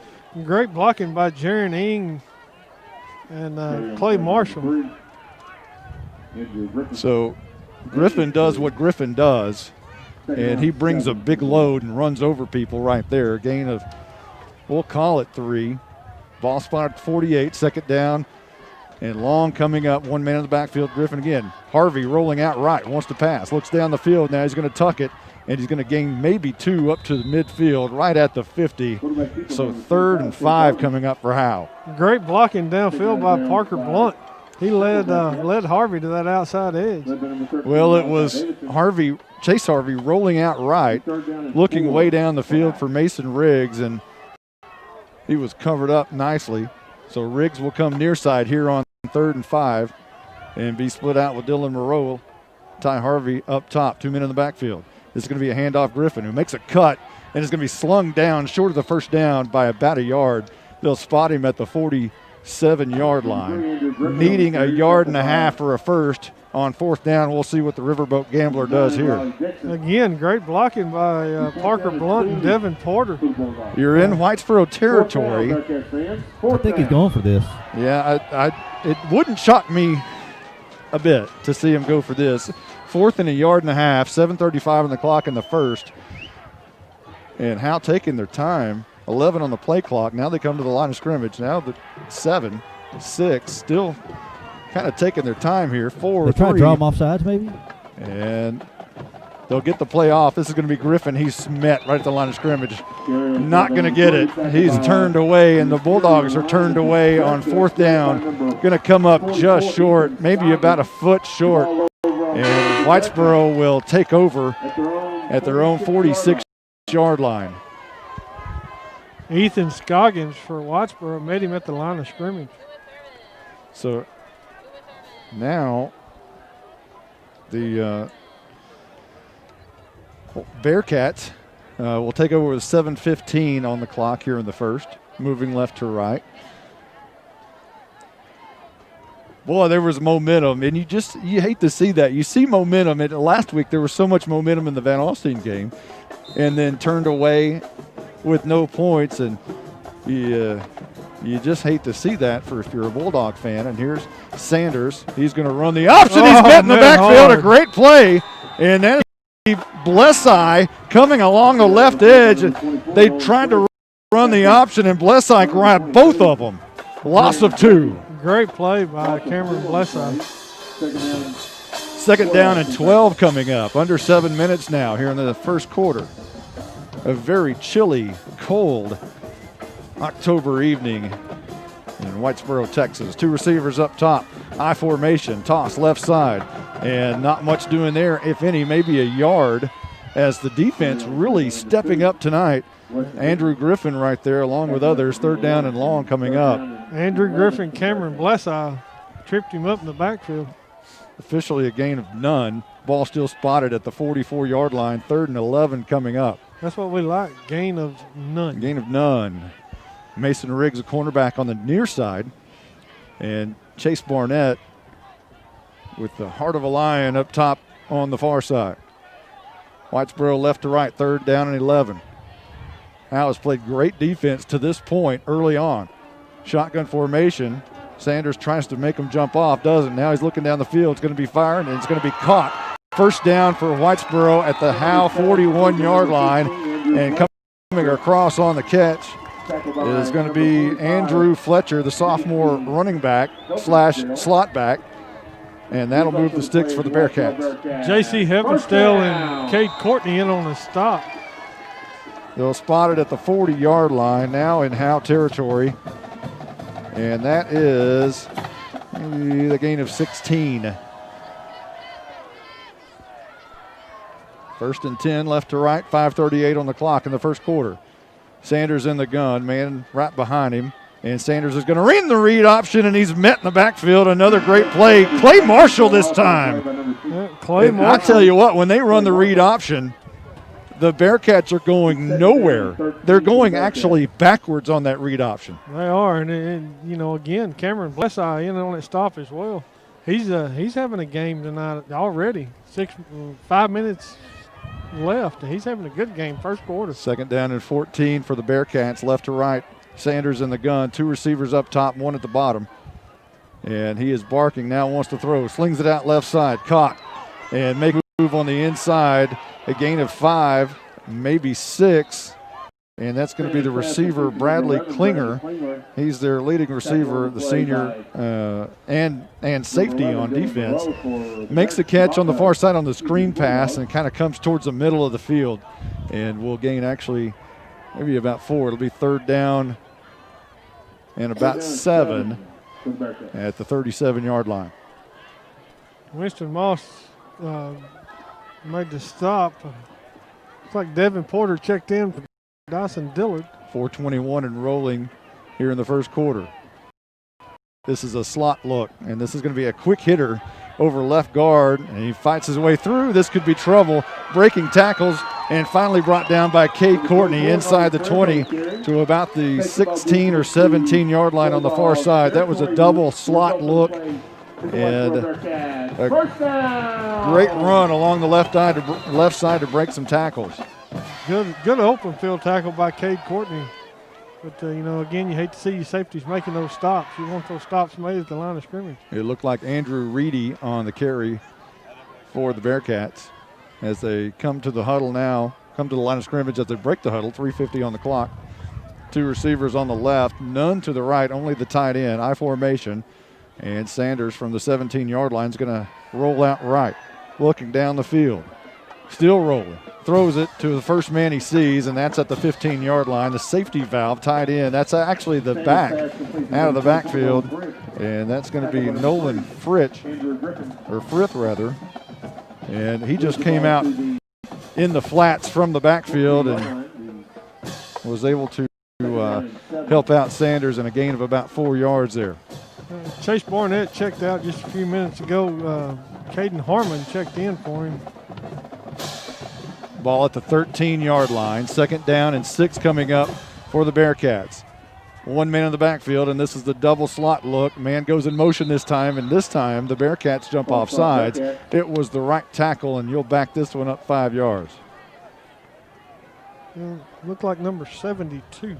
Great blocking by Jaron Ing and Clay Marshall. So Griffin does what Griffin does, and he brings a big load and runs over people right there. Gain of, we'll call it 3. Ball spotted 48, 2nd down, and long coming up. 1 man in the backfield. Griffin again. Harvey rolling out right, wants to pass, looks down the field. Now he's going to tuck it, and he's going to gain maybe 2 up to the midfield, right at the 50. So 3rd and 5 coming up for Howe. Great blocking downfield by Parker Blunt. He led Harvey to that outside edge. Well, it was Chase Harvey rolling out right, looking way down the field for Mason Riggs, and he was covered up nicely. So Riggs will come near side here on 3rd and 5 and be split out with Dylan Moreau. Ty Harvey up top, 2 men in the backfield. This is going to be a handoff. Griffin, who makes a cut, and is going to be slung down short of the 1st down by about a yard. They'll spot him at the 47-yard line, needing a yard and a half for a first on 4th down. We'll see what the Riverboat Gambler does here. Again, great blocking by Parker Blunt and Devin Porter. You're in Whitesboro territory. I think he's going for this. Yeah, it wouldn't shock me a bit to see him go for this. 4th and a yard and a half, 7:35 on the clock in the first. And Howe taking their time, 11 on the play clock. Now they come to the line of scrimmage. Now the 7, 6, still kind of taking their time here. 4, they try to draw him off sides maybe? And they'll get the play off. This is going to be Griffin. He's met right at the line of scrimmage. Not going to get it. He's turned away, and the Bulldogs are turned away on 4th down. Going to come up just short, maybe about a foot short. And Whitesboro will take over at their own 46-yard line. Ethan Scoggins for Whitesboro met him at the line of scrimmage. So now the Bearcats will take over with 7:15 on the clock here in the first, moving left to right. Boy, there was momentum, and you hate to see that. You see momentum, and last week there was so much momentum in the Van Alstyne game, and then turned away with no points, and you just hate to see that if you're a Bulldog fan. And here's Sanders. He's going to run the option. He's met in the backfield. A great play, and that is Blesseye coming along the left edge. They tried to run the option, and Blesseye grabbed both of them. Loss of 2. Great play by Cameron Blesseye. Second down and 12 coming up. Under 7 minutes now here in the first quarter. A very chilly, cold October evening in Whitesboro, Texas. 2 receivers up top. I formation, toss left side. And not much doing there, if any, maybe a yard, as the defense really stepping up tonight. Andrew Griffin right there along with others. Third down and long coming up. Andrew Griffin, Cameron Blesseye tripped him up in the backfield. Officially a gain of none. Ball still spotted at the 44-yard line. 3rd and 11 coming up. That's what we like, gain of none. Gain of none. Mason Riggs, a cornerback on the near side. And Chase Barnett with the heart of a lion up top on the far side. Whitesboro left to right, 3rd down and 11. Howe has played great defense to this point early on. Shotgun formation. Sanders tries to make him jump off, doesn't. Now he's looking down the field. It's going to be fired, and it's going to be caught. First down for Whitesboro at the Howe 41-yard line. And coming across on the catch is going to be Andrew Fletcher, the sophomore running back / slot back. And that'll move the sticks for the Bearcats. J.C. Heppenstall and Cade Courtney in on the stop. They'll spot it at the 40-yard line, now in Howe territory. And that is the gain of 16. 1st and 10, left to right, 5:38 on the clock in the first quarter. Sanders in the gun, man right behind him. And Sanders is going to read the read option, and he's met in the backfield. Another great play. Clay Marshall this time. Clay Marshall. I'll tell you what, when they run the read option, the Bearcats are going nowhere. They're going actually backwards on that read option. They are, and you know, again, Cameron Blesseye in on that stop as well. He's having a game tonight already. 5 minutes left, and he's having a good game first quarter. 2nd down and 14 for the Bearcats, left to right. Sanders in the gun, 2 receivers up top, 1 at the bottom. And he is barking now, wants to throw. Slings it out left side, caught. And make a move on the inside. A gain of 5, maybe 6. And that's going to be the receiver, Bradley Klinger. He's their leading receiver, the senior, and safety on defense. Makes the catch on the far side on the screen pass and kind of comes towards the middle of the field. And will gain actually maybe about 4. It'll be 3rd down and about 7 at the 37-yard line. Winston Moss made the stop. Looks like Devin Porter checked in for Dyson Dillard. 4:21 and rolling here in the first quarter. This is a slot look, and this is going to be a quick hitter over left guard, and he fights his way through. This could be trouble. Breaking tackles, and finally brought down by Cade Courtney inside the 20 to about the 16 or 17-yard line on the far side. That was a double slot look, and a great run along the left side to break some tackles. Good open field tackle by Cade Courtney. But, you know, again, you hate to see your safeties making those stops. You want those stops made at the line of scrimmage. It looked like Andrew Reedy on the carry for the Bearcats as they come to the huddle now, come to the line of scrimmage as they break the huddle, 3:50 on the clock. 2 receivers on the left, none to the right, only the tight end, I formation. And Sanders from the 17-yard line is going to roll out right, looking down the field. Still rolling. Throws it to the first man he sees, and that's at the 15-yard line. The safety valve tied in. That's actually the back out of the backfield, and that's going to be Nolan Frith rather. And he just came out in the flats from the backfield and was able to help out Sanders in a gain of about 4 yards there. Chase Barnett checked out just a few minutes ago. Caden Harmon checked in for him. Ball at the 13-yard line. 2nd down and 6 coming up for the Bearcats. One man in the backfield, and this is the double slot look. Man goes in motion this time, and this time the Bearcats jump off sides. It was the right tackle, and you'll back this one up 5 yards. Looked like number 72.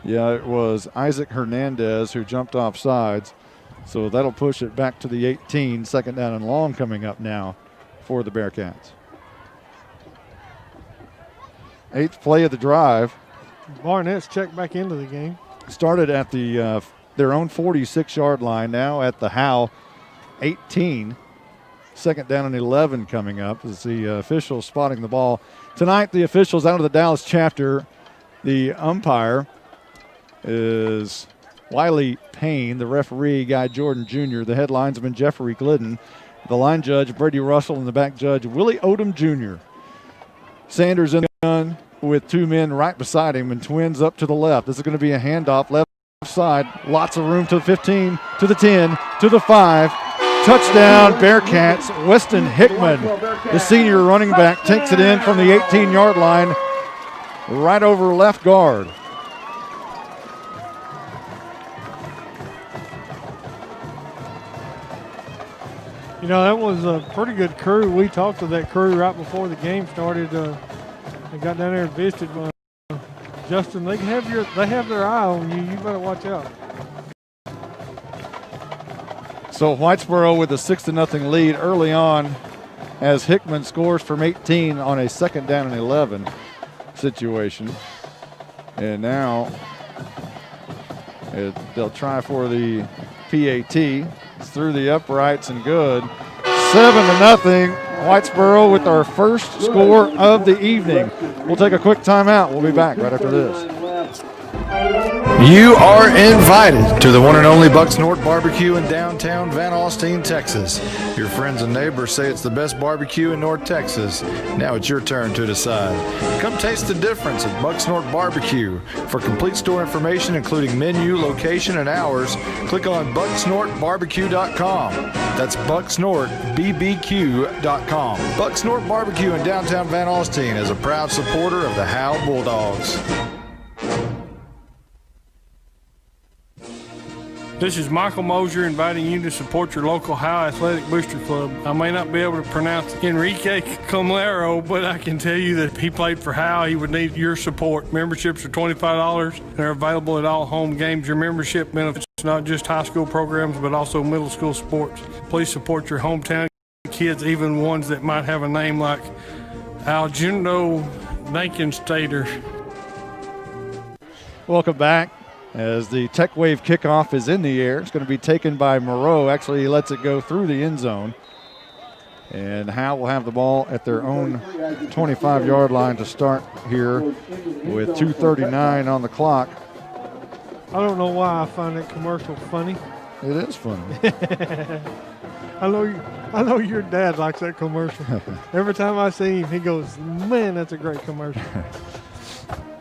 Yeah, it was Isaac Hernandez who jumped off sides. So that'll push it back to the 18. Second down and long coming up now for the Bearcats. 8th play of the drive. Barnett's checked back into the game. Started at the their own 46-yard line, now at the Howe 18. Second down and 11 coming up as the officials spotting the ball. Tonight, the officials out of the Dallas chapter, the umpire is Wiley Payne, the referee, Guy Jordan Jr., the head linesman, Jeffrey Glidden, the line judge, Brady Russell, and the back judge, Willie Odom Jr. Sanders in the gun with 2 men right beside him and twins up to the left. This is going to be a handoff left side. Lots of room to the 15, to the 10, to the 5. Touchdown, Bearcats. Weston Hickman, the senior running back, takes it in from the 18-yard line right over left guard. You know, that was a pretty good crew. We talked to that crew right before the game started. They got down there and visited. Justin, they have their eye on you. You better watch out. So Whitesboro with a 6-0 lead early on as Hickman scores from 18 on a second down and 11 situation. And now they'll try for the PAT. It's through the uprights and good. 7-0. Whitesboro with our first score of the evening. We'll take a quick timeout. We'll be back right after this. You are invited to the one and only Bucks North Barbecue in downtown Van Alstyne, Texas. Your friends and neighbors say it's the best barbecue in North Texas. Now it's your turn to decide. Come taste the difference at Bucks North Barbecue. For complete store information, including menu, location, and hours, click on bucksnorthbarbecue.com. That's bucksnorthbbq.com. Bucks North Barbecue in downtown Van Alstyne is a proud supporter of the Howe Bulldogs. This is Michael Mosier inviting you to support your local Howe Athletic Booster Club. I may not be able to pronounce Enrique Camilero, but I can tell you that if he played for Howe, he would need your support. Memberships are $25. They're available at all home games. Your membership benefits not just high school programs, but also middle school sports. Please support your hometown kids, even ones that might have a name like Aljundo Dankenstater. Welcome back. As the Tech Wave kickoff is in the air, it's going to be taken by Moreau. Actually, he lets it go through the end zone. And Howe will have the ball at their own 25-yard line to start here with 2:39 on the clock. I don't know why I find that commercial funny. It is funny. I know your dad likes that commercial. Every time I see him, he goes, man, that's a great commercial.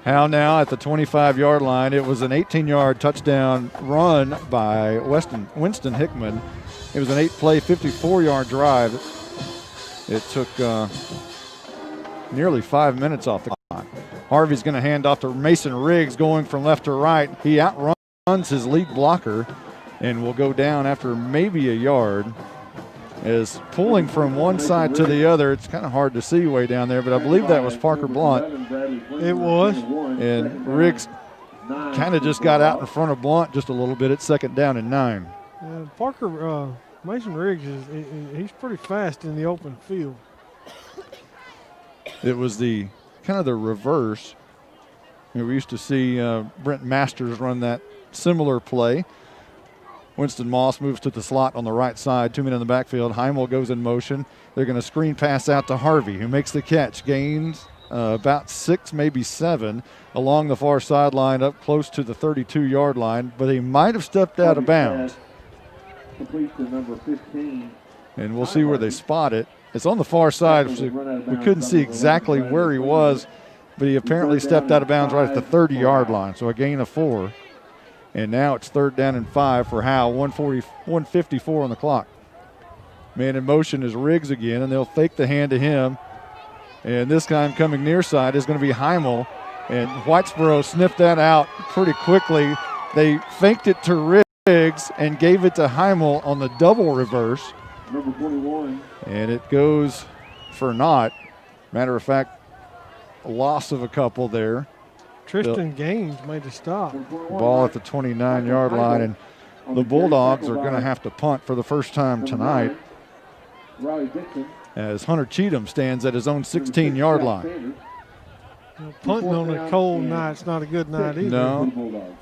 Howe now at the 25-yard line. It was an 18-yard touchdown run by Winston Hickman. It was an 8-play, 54-yard drive. It took nearly 5 minutes off the clock. Harvey's going to hand off to Mason Riggs going from left to right. He outruns his lead blocker and will go down after maybe a yard. Is pulling from one side to the other. It's kind of hard to see way down there, but I believe that was Parker Blunt. It was. And Riggs kind of just got out in front of Blunt just a little bit. It's second down and 9. Mason Riggs, he's pretty fast in the open field. It was the kind of the reverse. We used to see Brent Masters run that similar play. Winston Moss moves to the slot on the right side. 2 men in the backfield. Heimel goes in motion. They're going to screen pass out to Harvey, who makes the catch. Gains about 6, maybe 7, along the far sideline up close to the 32-yard line, but he might have stepped out of bounds. Complete to number 15. And we'll see where they spot it. It's on the far side, so we couldn't see exactly where he was, but he apparently stepped out of bounds right at the 30-yard line, so a gain of 4. And now it's third down and 5 for Howe, 1:54 on the clock. Man in motion is Riggs again, and they'll fake the hand to him. And this time coming near side is going to be Heimel. And Whitesboro sniffed that out pretty quickly. They faked it to Riggs and gave it to Heimel on the double reverse. Number 21. And it goes for naught. Matter of fact, a loss of a couple there. Tristan Gaines made a stop. Ball at the 29-yard line, and the Bulldogs are going to have to punt for the first time tonight as Hunter Cheatham stands at his own 16-yard line. Punting on a cold night's not a good night either. No.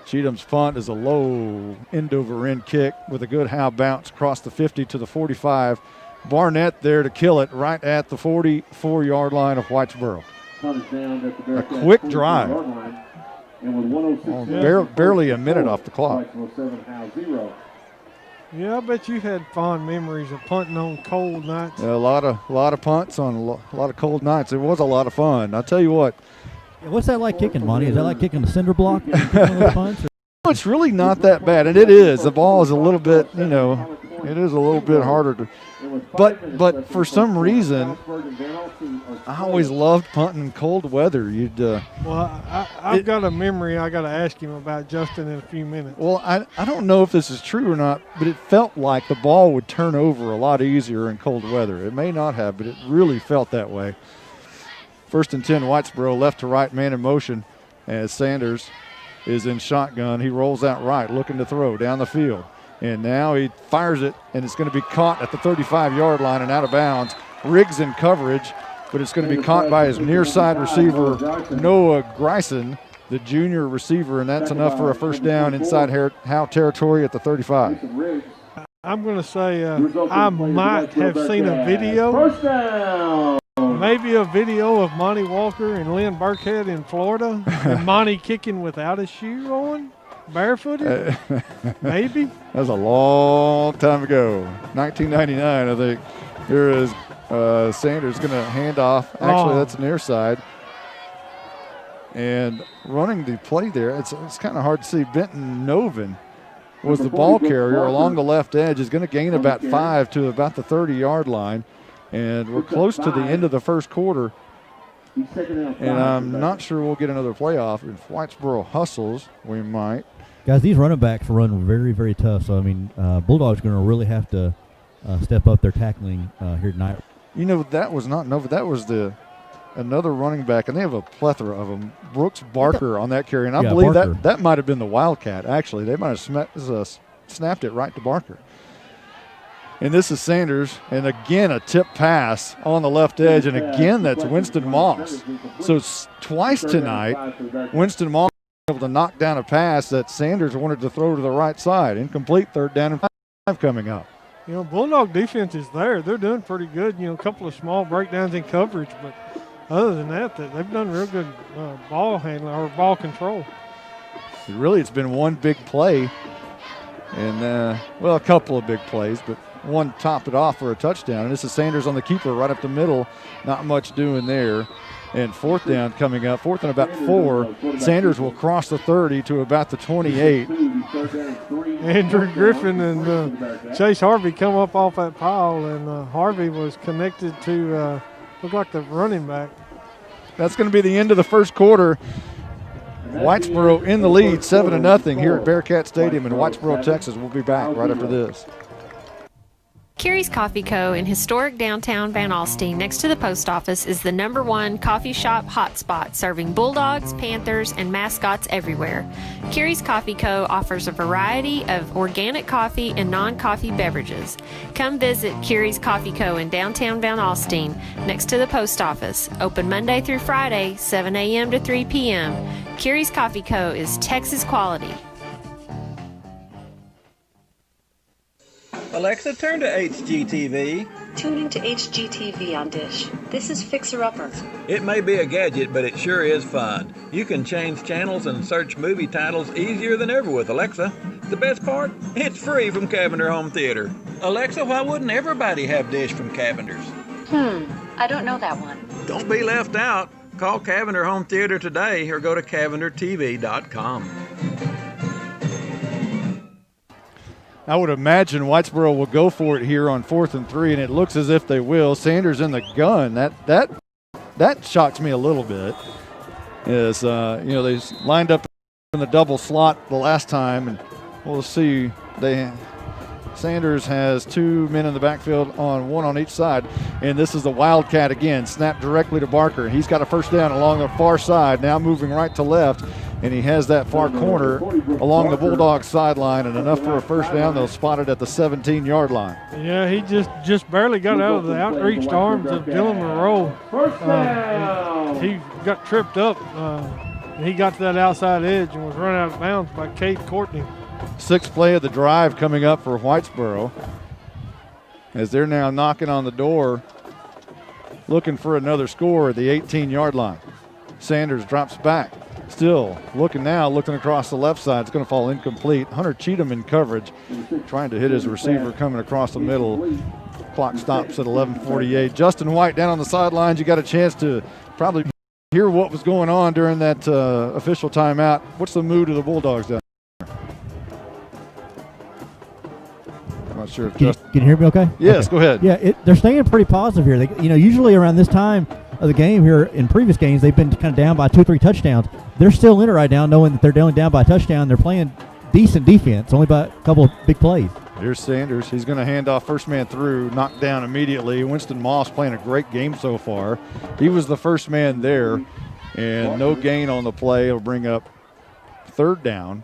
Cheatham's punt is a low end-over-end kick with a good Howe bounce across the 50 to the 45. Barnett there to kill it right at the 44-yard line of Whitesboro. A quick drive. Barely a minute off the clock. Yeah, I bet you had fond memories of punting on cold nights. A lot of punts on a lot of cold nights. It was a lot of fun. I'll tell you what. What's that like kicking, Monty? Is that like kicking a cinder block? Punts, it's really not that bad, and it is. The ball is a little bit, it is a little bit harder to. But for some reason, I always loved punting in cold weather. I've got a memory I got to ask him about Justin in a few minutes. Well, I don't know if this is true or not, but it felt like the ball would turn over a lot easier in cold weather. It may not have, but it really felt that way. 1st and 10, Whitesboro, left to right, man in motion as Sanders is in shotgun. He rolls out right, looking to throw down the field. And now he fires it, and it's going to be caught at the 35-yard line and out of bounds. Riggs in coverage, but it's going to be caught by his near side receiver, Noah Greisen, the junior receiver, and that's enough for a first down inside Howe territory at the 35. I'm going to say I might have seen a video. First down. Maybe a video of Monty Walker and Lynn Burkhead in Florida, and Monty kicking without a shoe on. Barefooted? Maybe. That was a long time ago. 1999, I think. Here is Sanders going to hand off. Actually, that's near side. And running the play there, it's kind of hard to see. Benton Novin was the ball carrier along the left edge, is going to gain about 5 to about the 30-yard line. And we're close to the end of the first quarter. And I'm not sure we'll get another playoff. If Whitesboro hustles, we might. Guys, these running backs run very, very tough. So, I mean, Bulldogs are going to really have to step up their tackling here tonight. That was not Nova. That was another running back, and they have a plethora of them. Brooks Barker on that carry, and I believe that might have been the Wildcat, actually. They might have snapped it right to Barker. And this is Sanders, and again a tip pass on the left edge, and again that's Winston Moss. So twice tonight, Winston Moss was able to knock down a pass that Sanders wanted to throw to the right side. Incomplete, 3rd down and 5 coming up. Bulldog defense is there. They're doing pretty good. A couple of small breakdowns in coverage, but other than that, they've done real good ball handling or ball control. Really, it's been one big play, and a couple of big plays, but one topped it off for a touchdown. And this is Sanders on the keeper right up the middle. Not much doing there. And 4th down coming up. 4th and about 4. Sanders will cross the 30 to about the 28. Andrew Griffin and Chase Harvey come up off that pile, and Harvey was connected to look like the running back. That's going to be the end of the first quarter. Whitesboro in the lead, 7-0 here at Bearcat Stadium in Whitesboro, Texas. We'll be back right after this. Carrie's Coffee Co. in historic downtown Van Alstyne next to the post office is the #1 coffee shop hotspot serving Bulldogs, Panthers, and mascots everywhere. Carrie's Coffee Co. offers a variety of organic coffee and non-coffee beverages. Come visit Carrie's Coffee Co. in downtown Van Alstyne next to the post office. Open Monday through Friday, 7 a.m. to 3 p.m. Carrie's Coffee Co. is Texas quality. Alexa, turn to HGTV. Tune into HGTV on Dish. This is Fixer Upper. It may be a gadget, but it sure is fun. You can change channels and search movie titles easier than ever with Alexa. The best part? It's free from Cavender Home Theater. Alexa, why wouldn't everybody have Dish from Cavender's? I don't know that one. Don't be left out. Call Cavender Home Theater today or go to CavenderTV.com. I would imagine Whitesboro will go for it here on 4th and 3, and it looks as if they will. Sanders in the gun. That shocks me a little bit. Is they lined up in the double slot the last time, and we'll see. Sanders has 2 men in the backfield, one on each side, and this is the Wildcat again. Snap directly to Barker. He's got a first down along the far side, now moving right to left, and he has that far corner along the Bulldogs sideline, and enough for a first down. They'll spot it at the 17-yard line. Yeah, he just barely got out of the outreached arms of Dylan Monroe. He got tripped up. He got to that outside edge and was run out of bounds by Cade Courtney. Sixth play of the drive coming up for Whitesboro, as they're now knocking on the door looking for another score at the 18-yard line. Sanders drops back, still looking across the left side. It's going to fall incomplete. Hunter Cheatham in coverage, trying to hit his receiver coming across the middle. Clock stops at 11:48. Justin White down on the sidelines. You got a chance to probably hear what was going on during that official timeout. What's the mood of the Bulldogs down? Not sure if can you hear me okay? Yes, okay. Go ahead. Yeah, they're staying pretty positive here. Usually around this time of the game here in previous games, they've been kind of down by 2-3 touchdowns. They're still in it right now, knowing that they're only down by a touchdown. They're playing decent defense, only by a couple of big plays. Here's Sanders. He's going to hand off first man through, knocked down immediately. Winston Moss playing a great game so far. He was the first man there, and no gain on the play. It'll bring up third down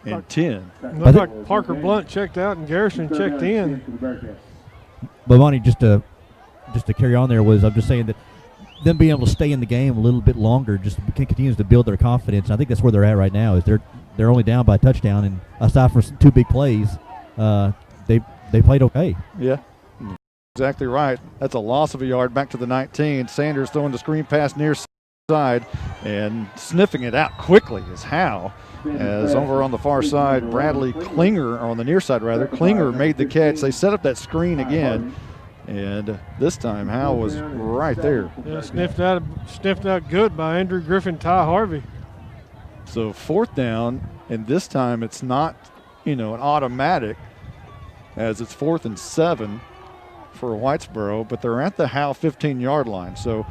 and 10. Looks like Parker Blunt checked out and Garrison checked in. But Monty, just to carry on there, I'm just saying that them being able to stay in the game a little bit longer just continues to build their confidence. And I think that's where they're at right now. Is they're only down by a touchdown, and aside from 2 big plays, they played okay. Yeah, exactly right. That's a loss of a yard back to the 19. Sanders throwing the screen pass near side and sniffing it out quickly is Howe. As over on the far side, Bradley Klinger, or on the near side rather, Klinger made the catch. They set up that screen again, and this time Howe was right there. Yeah, sniffed out good by Andrew Griffin, Ty Harvey. So fourth down, and this time it's not, an automatic, as it's 4th and 7 for Whitesboro, but they're at the Howe 15-yard line. So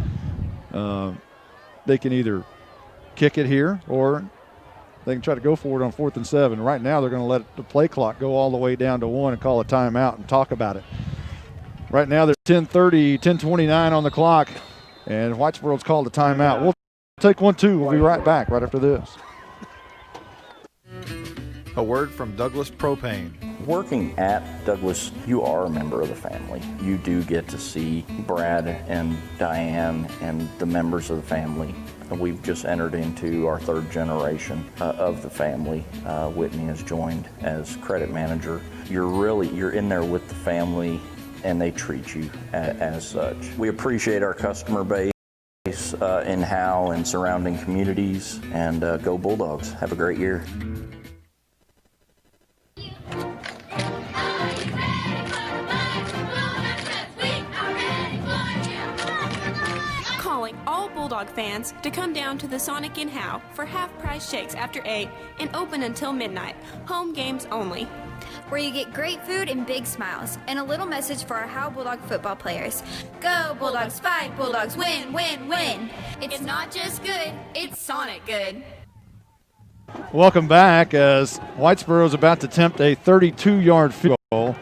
they can either kick it here or they can try to go for it on 4th and 7. Right now they're going to let the play clock go all the way down to 1 and call a timeout and talk about it. Right now there's 10:29 on the clock, and Whitesboro's called a timeout. We'll take 1-2. We'll be right back right after this. A word from Douglas Propane. Working at Douglas, you are a member of the family. You do get to see Brad and Diane and the members of the family. We've just entered into our 3rd generation of the family. Whitney has joined as credit manager. You're in there with the family, and they treat you as such. We appreciate our customer base in Howe and surrounding communities, and go Bulldogs. Have a great year. All Bulldog fans to come down to the Sonic in Howe for half-price shakes after 8 and open until midnight. Home games only. Where you get great food and big smiles, and a little message for our Howe Bulldog football players. Go Bulldogs, fight Bulldogs, win, win, win. It's not just good, it's Sonic good. Welcome back, as Whitesboro is about to attempt a 32-yard field goal,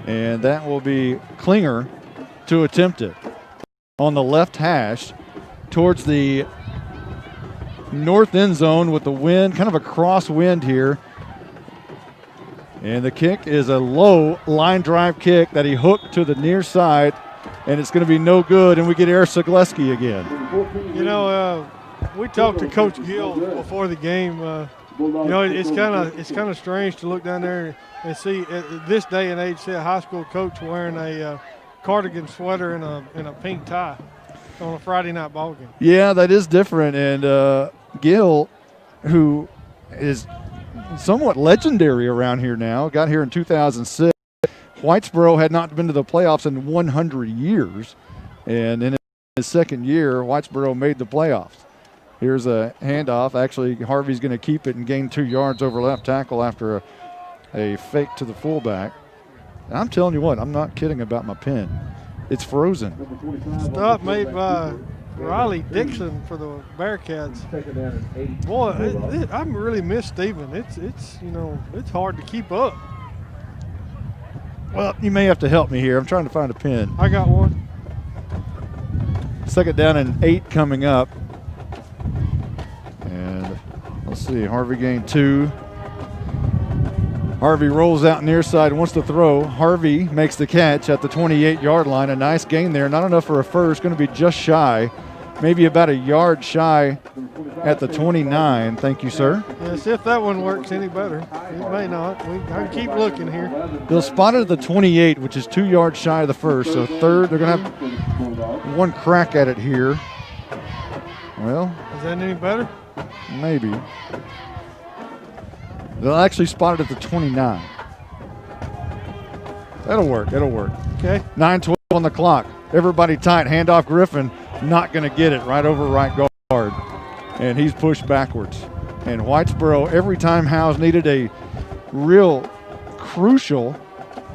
and that will be Klinger to attempt it on the left hash towards the north end zone with the wind, kind of a crosswind here. And the kick is a low line drive kick that he hooked to the near side, and it's going to be no good, and we get Eric Zagleski again. We talked to Coach Gill before the game. It's kind of strange to look down there and see at this day and age, see a high school coach wearing a cardigan sweater and a pink tie on a Friday night ball game. Yeah, that is different. And Gill, who is somewhat legendary around here now, got here in 2006. Whitesboro had not been to the playoffs in 100 years. And in his second year, Whitesboro made the playoffs. Here's a handoff. Actually, Harvey's going to keep it and gain 2 yards over left tackle after a fake to the fullback. And I'm telling you what, I'm not kidding about my pen. It's frozen. Stop made by Riley Dixon for the Bearcats. Boy, I really miss Steven. It's hard to keep up. Well, you may have to help me here. I'm trying to find a pin. I got one. 2nd down and 8 coming up. And let's see, Harvey gained 2. Harvey rolls out near side, wants to throw. Harvey makes the catch at the 28-yard line. A nice gain there. Not enough for a first. Going to be just shy. Maybe about a yard shy at the 29. Thank you, sir. Yeah, see if that one works any better. It may not. I can keep looking here. They'll spot it at the 28, which is 2 yards shy of the first. So third, they're going to have one crack at it here. Well. Is that any better? Maybe. They'll actually spot it at the 29. That'll work. That'll work. Okay. 9:12 on the clock. Everybody tight. Handoff Griffin. Not going to get it. Right over right guard. And he's pushed backwards. And Whitesboro, every time Howe's needed a real crucial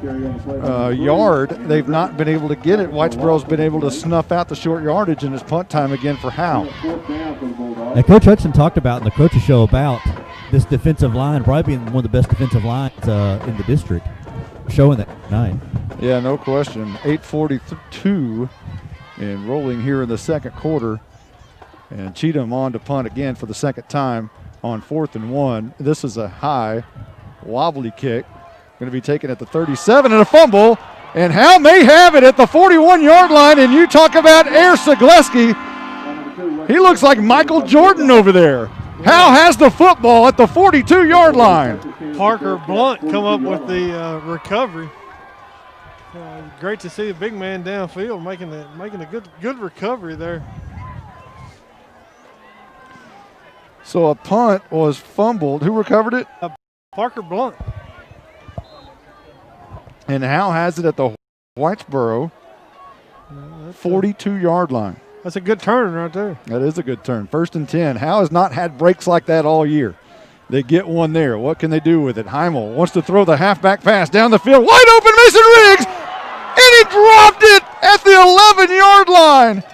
yard, they've not been able to get it. Whitesboro's been able to snuff out the short yardage, and it's punt time again for Howe. And Coach Hudson talked about in the coaches show about this defensive line probably being one of the best defensive lines in the district, showing that tonight. Yeah, no question. 8:42 and rolling here in the second quarter. And Cheatham on to punt again for the second time on 4th and 1. This is a high, wobbly kick. Going to be taken at the 37 and a fumble. And Howe may have it at the 41-yard line. And you talk about Air Sagleski. He looks like Michael Jordan over there. Howe has the football at the 42-yard line. Parker Blunt come up with the recovery. Great to see a big man downfield making a good recovery there. So a punt was fumbled. Who recovered it? Parker Blunt. And Howe has it at the Whitesboro 42-yard line. That's a good turn right there. That is a good turn. 1st and 10. Howe has not had breaks like that all year. They get one there. What can they do with it? Heimel wants to throw the halfback pass down the field. Wide open, Mason Riggs! And he dropped it at the 11-yard line.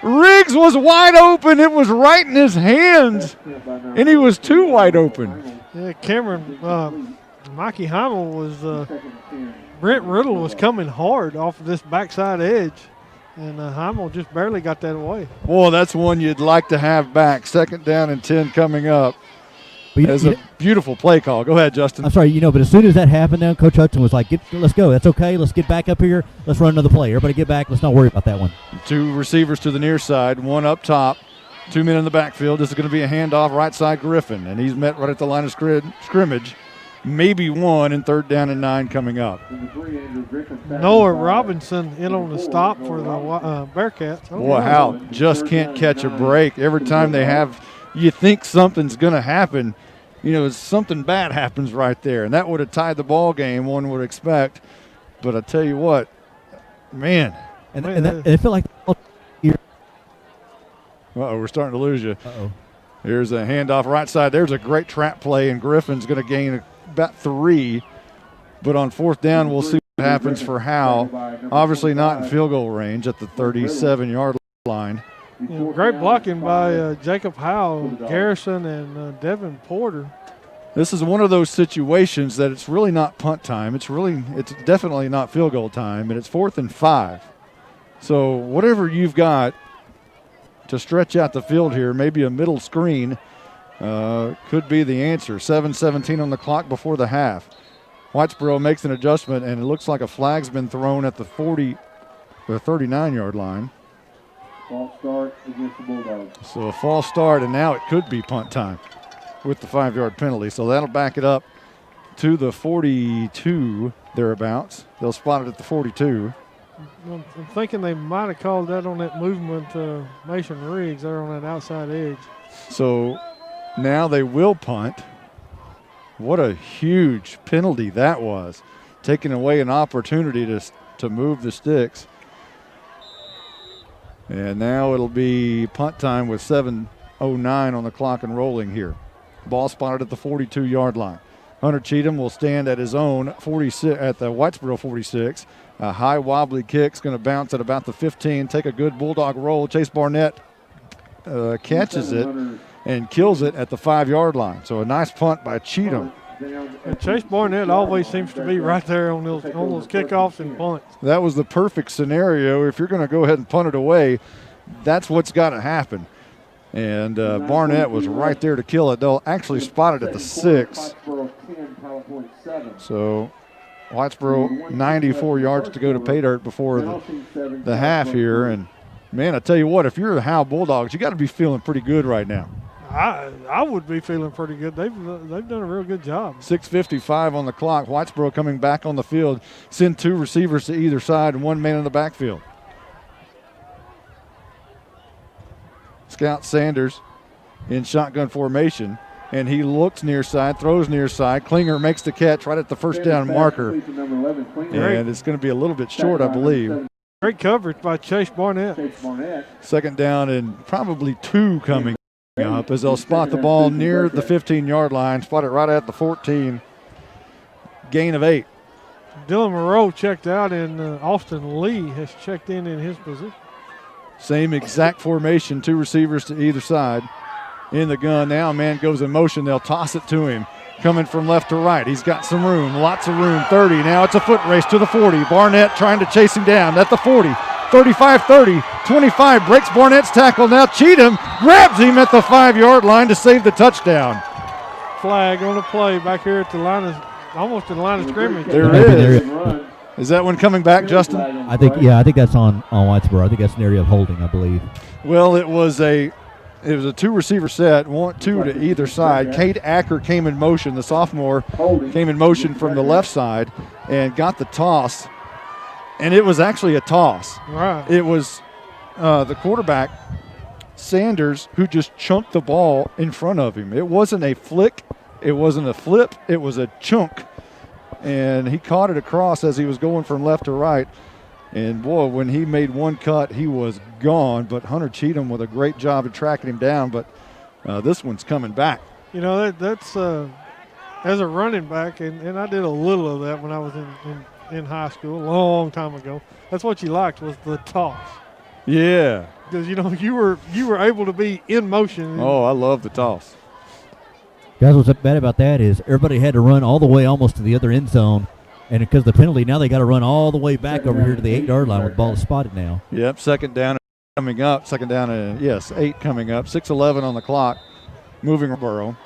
Riggs was wide open. It was right in his hands. And he was too wide open. Yeah, Cameron, Mikey Heimel was, Brent Riddle was coming hard off of this backside edge. And Heimel just barely got that away. Boy, that's one you'd like to have back. 2nd down and 10 coming up. As a beautiful play call. Go ahead, Justin. I'm sorry, but as soon as that happened, then Coach Hudson was like, let's go. That's okay. Let's get back up here. Let's run another play. Everybody get back. Let's not worry about that one. 2 receivers to the near side, 1 up top, 2 men in the backfield. This is going to be a handoff right side Griffin, and he's met right at the line of scrimmage. Maybe 1 and 3rd down and 9 coming up. Noah Robinson in on the stop for the Bearcats. Boy, Howe just can't catch a break. Every time they have, you think something's going to happen. Something bad happens right there, and that would have tied the ball game, one would expect. But I tell you what, man. And it felt like here. Uh-oh, we're starting to lose you. Uh-oh. Here's a handoff right side. There's a great trap play, and Griffin's going to gain about 3. But on 4th down, we'll see what happens for Howe. Obviously not in field goal range at the 37-yard line. Great blocking by Jacob Howe, Garrison, and Devin Porter. This is one of those situations that it's really not punt time. It's definitely not field goal time, and it's 4th and 5. So whatever you've got to stretch out the field here, maybe a middle screen could be the answer. 7:17 on the clock before the half. Whitesboro makes an adjustment, and it looks like a flag's been thrown at the 39-yard line. False start against the Bulldogs. So a false start, and now it could be punt time with the 5-yard penalty. So that'll back it up to the 42 thereabouts. They'll spot it at the 42. I'm thinking they might have called that on that movement, Mason Riggs there on that outside edge. So now they will punt. What a huge penalty that was, taking away an opportunity to move the sticks. And now it'll be punt time with 7:09 on the clock and rolling here. Ball spotted at the 42-yard line. Hunter Cheatham will stand at his own 46 at the Whitesboro 46. A high wobbly kick's going to bounce at about the 15. Take a good Bulldog roll. Chase Barnett catches it and kills it at the 5-yard line. So a nice punt by Cheatham. And Chase Barnett always seems to be right there on those kickoffs and punts. That was the perfect scenario. If you're going to go ahead and punt it away, that's what's got to happen. And Barnett was right there to kill it. They'll actually spot it at the 6. So Whitesboro 94 yards to go to pay dirt before the half here. And, man, I tell you what, if you're the Howe Bulldogs, you got to be feeling pretty good right now. I would be feeling pretty good. They've done a real good job. 6:55 on the clock. Whitesboro coming back on the field. Send 2 receivers to either side and 1 man in the backfield. Scout Sanders in shotgun formation, and he looks near side, throws near side. Klinger makes the catch right at the first down marker, and it's going to be a little bit short, I believe. Great coverage by Chase Barnett. Second down and probably 2 coming up as they'll spot the ball near the 15-yard line, spot it right at the 14. Gain of 8. Dylan Moreau checked out, and Austin Lee has checked in his position. Same exact formation, 2 receivers to either side. In the gun now, man goes in motion. They'll toss it to him. Coming from left to right. He's got some room, lots of room. 30. Now it's a foot race to the 40. Barnett trying to chase him down at the 40. 35-30, 25, breaks Barnett's tackle. Now Cheatham grabs him at the 5-yard line to save the touchdown. Flag on the play back here at the line of, almost to the line of scrimmage. There it is. Is that one coming back, Justin? I think that's on Whitesboro. I think that's an area of holding, I believe. Well, it was a 2-receiver set, 2 to either side. Cade Acker came in motion, the sophomore came in motion from the left side and got the toss. And it was actually a toss. Right. It was the quarterback, Sanders, who just chunked the ball in front of him. It wasn't a flick. It wasn't a flip. It was a chunk. And he caught it across as he was going from left to right. And, boy, when he made one cut, he was gone. But Hunter Cheatham with a great job of tracking him down. But this one's coming back. You know, that's as a running back, and I did a little of that when I was in high school a long time ago. That's what you liked, was the toss. Yeah. Because, you know, you were able to be in motion. Oh, I love the toss. Guys, what's bad about that is everybody had to run all the way almost to the other end zone, and because of the penalty, now they got to run all the way back over here to the 8-yard line with the ball spotted now. Yep, second down coming up. 8 coming up. 6:11 on the clock. Moving Borough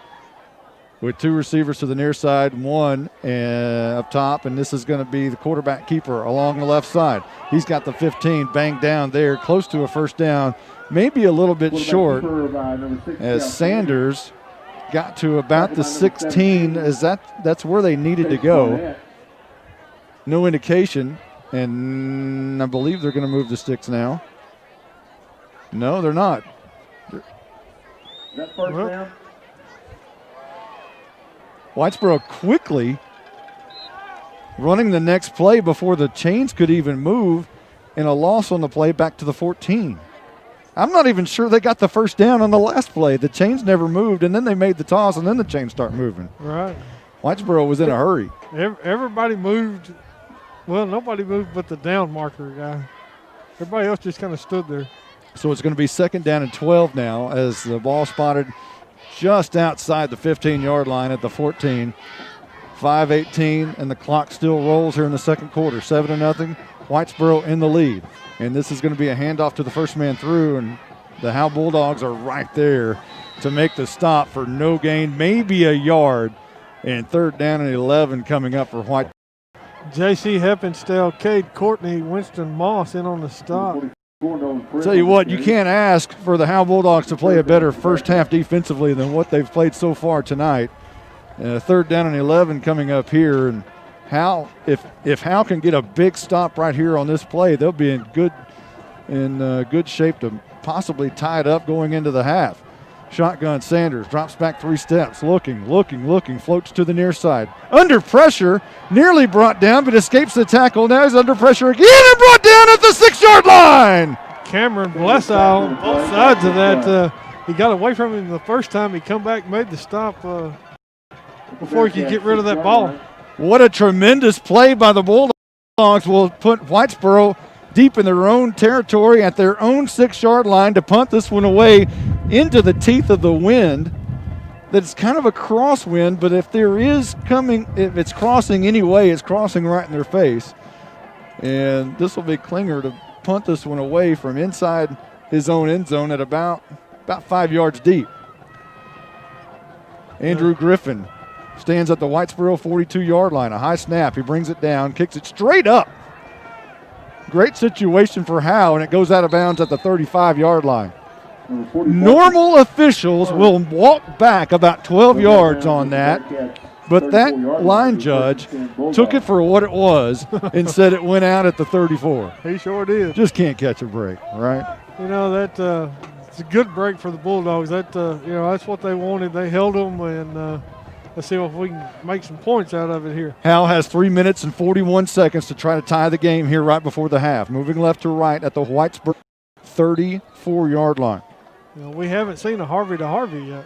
with 2 receivers to the near side, 1 up top, and this is going to be the quarterback keeper along the left side. He's got the 15 banged down there, close to a first down, maybe a little bit short, as Sanders got to about the 16, as that's where they needed to go. No indication, and I believe they're going to move the sticks now. No, they're not. That first down? Whitesboro quickly running the next play before the chains could even move, and a loss on the play back to the 14. I'm not even sure they got the first down on the last play. The chains never moved, and then they made the toss, and then the chains start moving. Right. Whitesboro was in a hurry. Everybody moved. Well, nobody moved but the down marker guy. Everybody else just kind of stood there. So it's going to be 2nd down and 12 now as the ball spotted just outside the 15-yard line at the 14. 5:18, and the clock still rolls here in the second quarter. 7-0, Whitesboro in the lead. And this is going to be a handoff to the first man through, and the Howe Bulldogs are right there to make the stop for no gain, maybe a yard. And 3rd down and 11 coming up for White. J.C. Heppenstall, Cade Courtney, Winston Moss in on the stop. Tell you what, you can't ask for the Howe Bulldogs to play a better first half defensively than what they've played so far tonight. 3rd down and 11 coming up here, and Howe, if Howe can get a big stop right here on this play, they'll be in good shape to possibly tie it up going into the half. Shotgun Sanders drops back 3 steps, looking, floats to the near side. Under pressure, nearly brought down, but escapes the tackle. Now he's under pressure again and brought down at the 6-yard line. Cameron Blessow on both sides of that. He got away from him the first time. He come back, made the stop before he could get rid of that ball. What a tremendous play by the Bulldogs will put Whitesboro deep in their own territory at their own 6-yard line to punt this one away into the teeth of the wind. That's kind of a crosswind, but if it's crossing anyway, it's crossing right in their face. And this will be Klinger to punt this one away from inside his own end zone at about 5 yards deep. Andrew Griffin stands at the Whitesboro 42-yard line. A high snap. He brings it down, kicks it straight up. Great situation for Howe, and it goes out of bounds at the 35-yard line. Normal officials will walk back about 12 yards on that, but that line judge took it for what it was and said it went out at the 34. He sure did. Just can't catch a break, right? You know, that it's a good break for the Bulldogs. That that's what they wanted. They held them, and let's see if we can make some points out of it here. Howe has 3 minutes and 41 seconds to try to tie the game here right before the half. Moving left to right at the Whitesboro 34-yard line. You know, we haven't seen a Harvey to Harvey yet.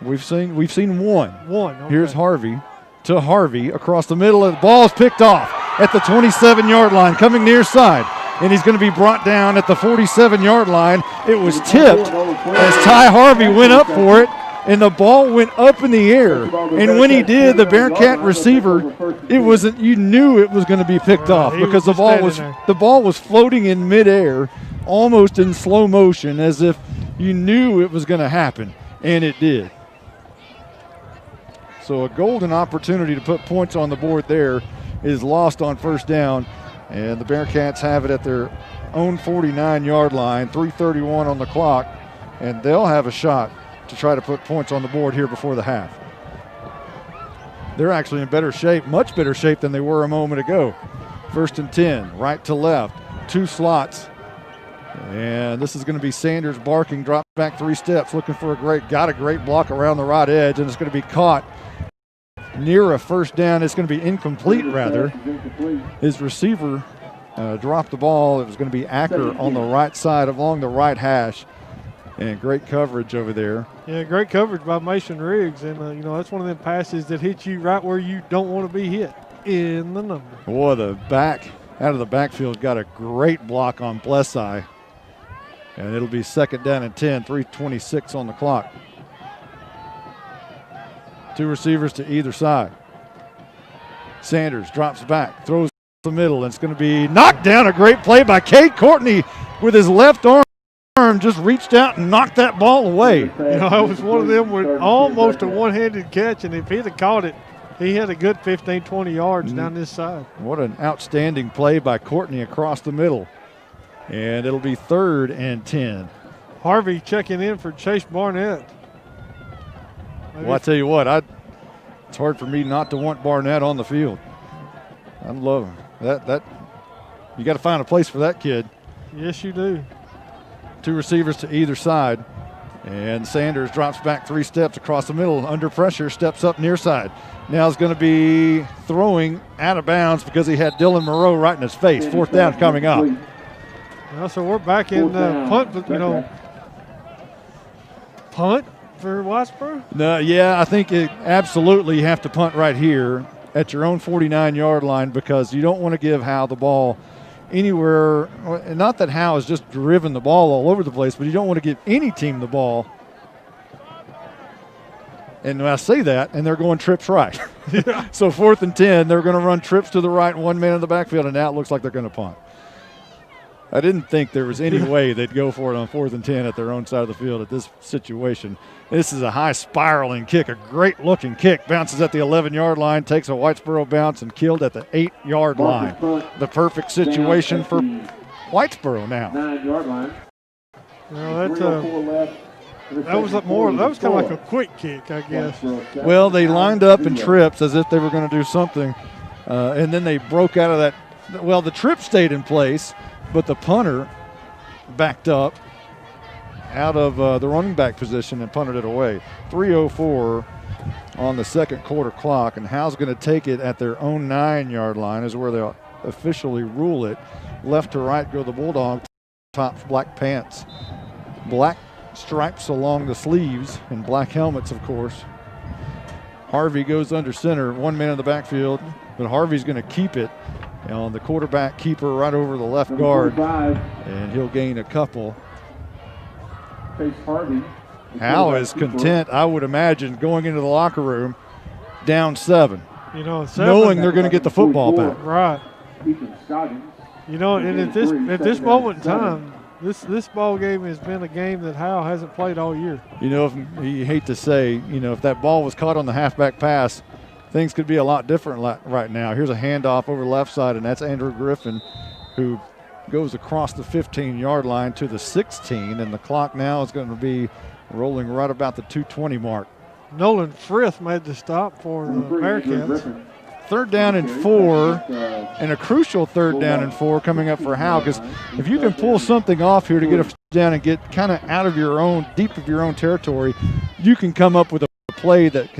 We've seen one. Okay. Here's Harvey to Harvey across the middle. The ball is picked off at the 27-yard line, coming near side. And he's going to be brought down at the 47-yard line. It was tipped as Ty Harvey went up for it, and the ball went up in the air. And when he did, the Bearcat receiver, you knew it was going to be picked off because the ball was floating in midair, almost in slow motion, as if you knew it was going to happen, and it did. So a golden opportunity to put points on the board there is lost on first down, and the Bearcats have it at their own 49-yard line, 3:31 on the clock, and they'll have a shot to try to put points on the board here before the half. They're actually in better shape, much better shape than they were a moment ago. 1st and 10, right to left, 2 slots. And this is going to be Sanders barking, drops back 3 steps, looking for got a great block around the right edge, and it's going to be caught near a first down. It's going to be incomplete, rather. His receiver dropped the ball. It was going to be Acker on the right side along the right hash. And great coverage over there. Yeah, great coverage by Mason Riggs. And, that's one of them passes that hits you right where you don't want to be hit, in the number. Boy, the back out of the backfield got a great block on Blesseye. And it'll be 2nd down and 10, 3:26 on the clock. 2 receivers to either side. Sanders drops back, throws the middle, and it's going to be knocked down. A great play by Cade Courtney with his left arm. Just reached out and knocked that ball away. It was one of them with almost a one-handed catch, and if he'd have caught it, he had a good 15, 20 yards down this side. What an outstanding play by Courtney across the middle. And it'll be 3rd and 10. Harvey checking in for Chase Barnett. Well, I tell you what, it's hard for me not to want Barnett on the field. I love him. That you got to find a place for that kid. Yes, you do. 2 receivers to either side. And Sanders drops back 3 steps across the middle. Under pressure, steps up near side. Now is going to be throwing out of bounds because he had Dylan Moreau right in his face. 4th down coming up. Well, so we're back in punt, punt for Whitesboro? No, yeah, I think absolutely you have to punt right here at your own 49-yard line because you don't want to give Howe the ball anywhere. Not that Howe has just driven the ball all over the place, but you don't want to give any team the ball. And when I say that, and they're going trips right. So 4th and 10, they're going to run trips to the right, 1 man in the backfield, and now it looks like they're going to punt. I didn't think there was any way they'd go for it on 4th and 10 at their own side of the field at this situation. This is a high spiraling kick, a great-looking kick. Bounces at the 11-yard line, takes a Whitesboro bounce, and killed at the 8-yard line. The perfect situation for Whitesboro now. 9-yard line. That was kind of like a quick kick, I guess. Well, they lined up in trips as if they were going to do something, and then they broke out of that. Well, the trip stayed in place, but the punter backed up out of the running back position and punted it away. 3:04 on the 2nd quarter clock, and Howe's going to take it at their own 9-yard line is where they'll officially rule it. Left to right go the Bulldogs, tops black pants, black stripes along the sleeves, and black helmets, of course. Harvey goes under center, 1 man in the backfield, but Harvey's going to keep it on the quarterback keeper right over the left guard, and he'll gain a couple. Chase Harvey. Howe is content, I would imagine, going into the locker room down 7. You know, knowing they're going to get the football back. Right. You know, and at this moment in time, this ball game has been a game that Howe hasn't played all year. You know, if you hate to say, you know, if that ball was caught on the halfback pass, things could be a lot different right now. Here's a handoff over the left side, and that's Andrew Griffin, who goes across the 15-yard line to the 16, and the clock now is going to be rolling right about the 2:20 mark. Nolan Frith made the stop for the Bearcats. 3rd down and 4, and a crucial 3rd down and 4 coming up for Howe, because if you can pull something off here to get a down and get kind of out of your own, deep of your own territory, you can come up with a play that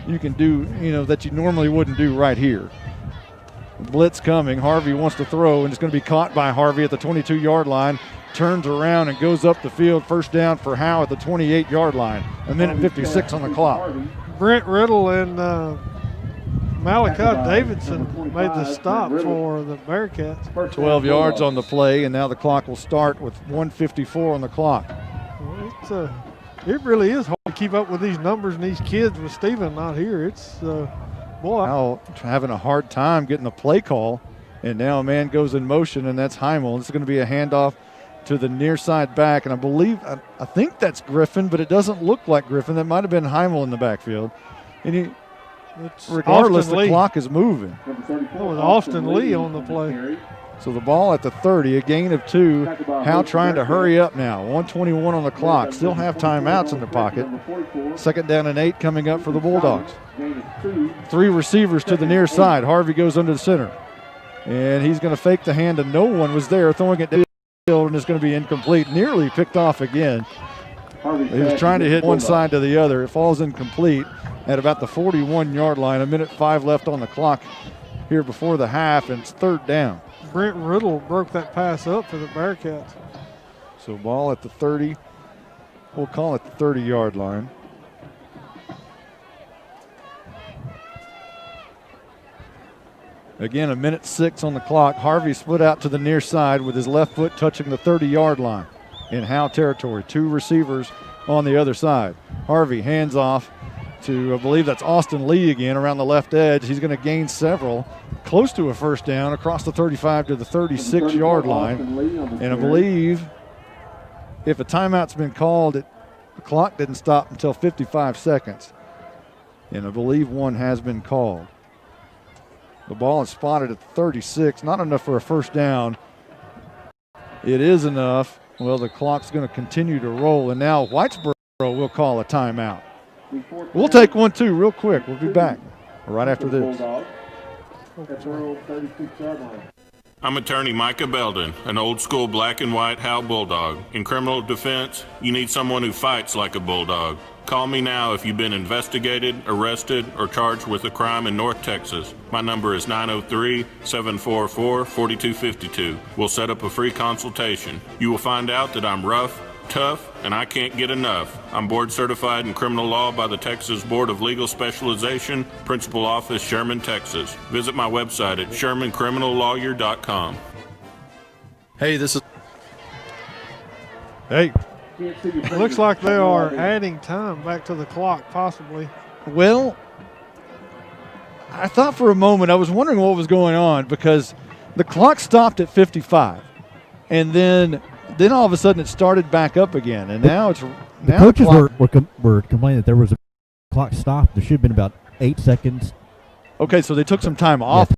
you can do, you know, that you normally wouldn't do right here. Blitz coming. Harvey wants to throw, and it's going to be caught by Harvey at the 22-yard line. Turns around and goes up the field. 1st down for Howe at the 28-yard line. 1:56 on the clock. Brent Riddle and Malachi Davidson made the stop for the Bearcats. 12 yards on the play, and now the clock will start with 1:54 on the clock. Well, it really is hard to keep up with these numbers and these kids with Steven not here. It's boy. Now having a hard time getting the play call, and now a man goes in motion, and that's Heimel. This is going to be a handoff to the near side back, and I think that's Griffin, but it doesn't look like Griffin. That might have been Heimel in the backfield. And regardless, the clock is moving. It was Austin Lee on the play. So the ball at the 30, a gain of 2. Howe trying to hurry up now. 1:21 on the clock. Still have timeouts in the pocket. 2nd down and 8 coming up for the Bulldogs. 3 receivers to the near side. Harvey goes under the center. And he's going to fake the hand, and no one was there, throwing it down, and it's going to be incomplete. Nearly picked off again. He was trying to hit one side to the other. It falls incomplete at about the 41-yard line. 1:05 left on the clock here before the half, and it's 3rd down. Brent Riddle broke that pass up for the Bearcats. So ball at the 30. We'll call it the 30-yard line. Again, 1:06 on the clock. Harvey split out to the near side with his left foot touching the 30-yard line in Howe territory. 2 receivers on the other side. Harvey hands off to, I believe that's Austin Lee again around the left edge. He's going to gain several, close to a 1st down across the 35 to the 36-yard line. And I believe if a timeout's been called, the clock didn't stop until 55 seconds. And I believe one has been called. The ball is spotted at 36, not enough for a 1st down. It is enough. Well, the clock's going to continue to roll, and now Whitesboro will call a timeout. We'll take one, too, real quick. We'll be back right after this. I'm attorney Micah Belden, an old-school black and white Howe Bulldog. In criminal defense, you need someone who fights like a bulldog. Call me now if you've been investigated, arrested, or charged with a crime in North Texas. My number is 903-744-4252. We'll set up a free consultation. You will find out that I'm rough, tough, and I can't get enough. I'm board certified in criminal law by the Texas Board of Legal Specialization, Principal Office, Sherman, Texas. Visit my website at shermancriminallawyer.com. Hey, this is... Hey. It looks like they are adding time back to the clock, possibly. Well, I thought for a moment, I was wondering what was going on, because the clock stopped at 55. And then all of a sudden it started back up again. And now it's the coaches were complaining that there was a clock stop. There should have been about 8 seconds. Okay, so they took some time off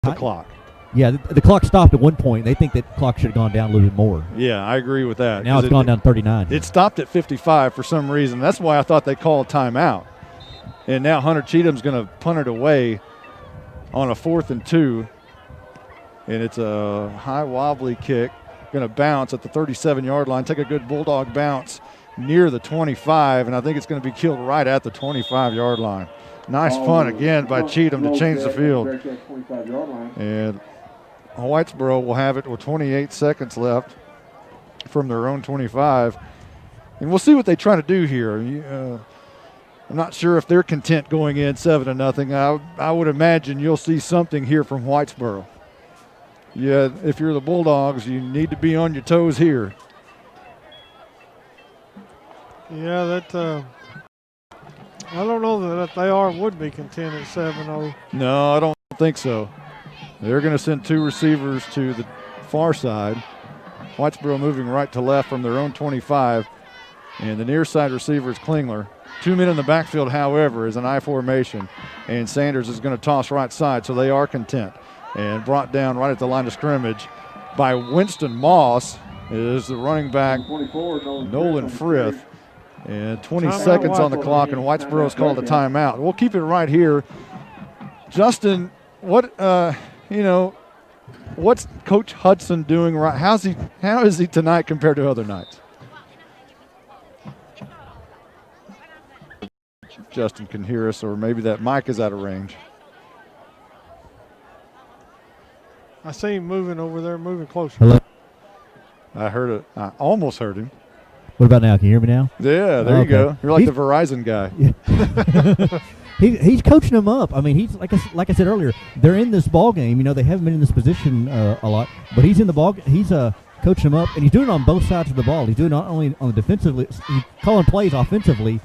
the clock. Yeah, the clock stopped at one point. They think that clock should have gone down a little bit more. Yeah, I agree with that. Now it's gone down 39. It stopped at 55 for some reason. That's why I thought they called timeout. And now Hunter Cheatham's going to punt it away on a 4th and 2. And it's a high wobbly kick. Going to bounce at the 37-yard line. Take a good Bulldog bounce near the 25. And I think it's going to be killed right at the 25-yard line. Nice punt again by Cheatham to change the field. And Whitesboro will have it with 28 seconds left from their own 25. And we'll see what they try to do here. I'm not sure if they're content going in 7-0. I would imagine you'll see something here from Whitesboro. Yeah, if you're the Bulldogs, you need to be on your toes here. Yeah, that I don't know that they would be content at 7-0. No, I don't think so. They're going to send 2 receivers to the far side. Whitesboro moving right to left from their own 25. And the near side receiver is Klingler. 2 men in the backfield, however, is an I formation. And Sanders is going to toss right side, so they are content. And brought down right at the line of scrimmage by Winston Moss is the running back, Nolan Frith. And 20 seconds on the clock, and Whitesboro's called a timeout. We'll keep it right here. Justin, what's Coach Hudson doing right? How is he tonight compared to other nights? Justin can hear us, or maybe that mic is out of range. I see him moving over there, moving closer. Hello. I heard it. I almost heard him. What about now? Can you hear me now? Yeah, there you go. You're like the Verizon guy. Yeah. He's coaching them up. I mean, he's like I said earlier, they're in this ball game. You know, they haven't been in this position a lot, but he's in the ball. He's coaching them up, and he's doing it on both sides of the ball. He's doing it not only on the defensively, he's calling plays offensively,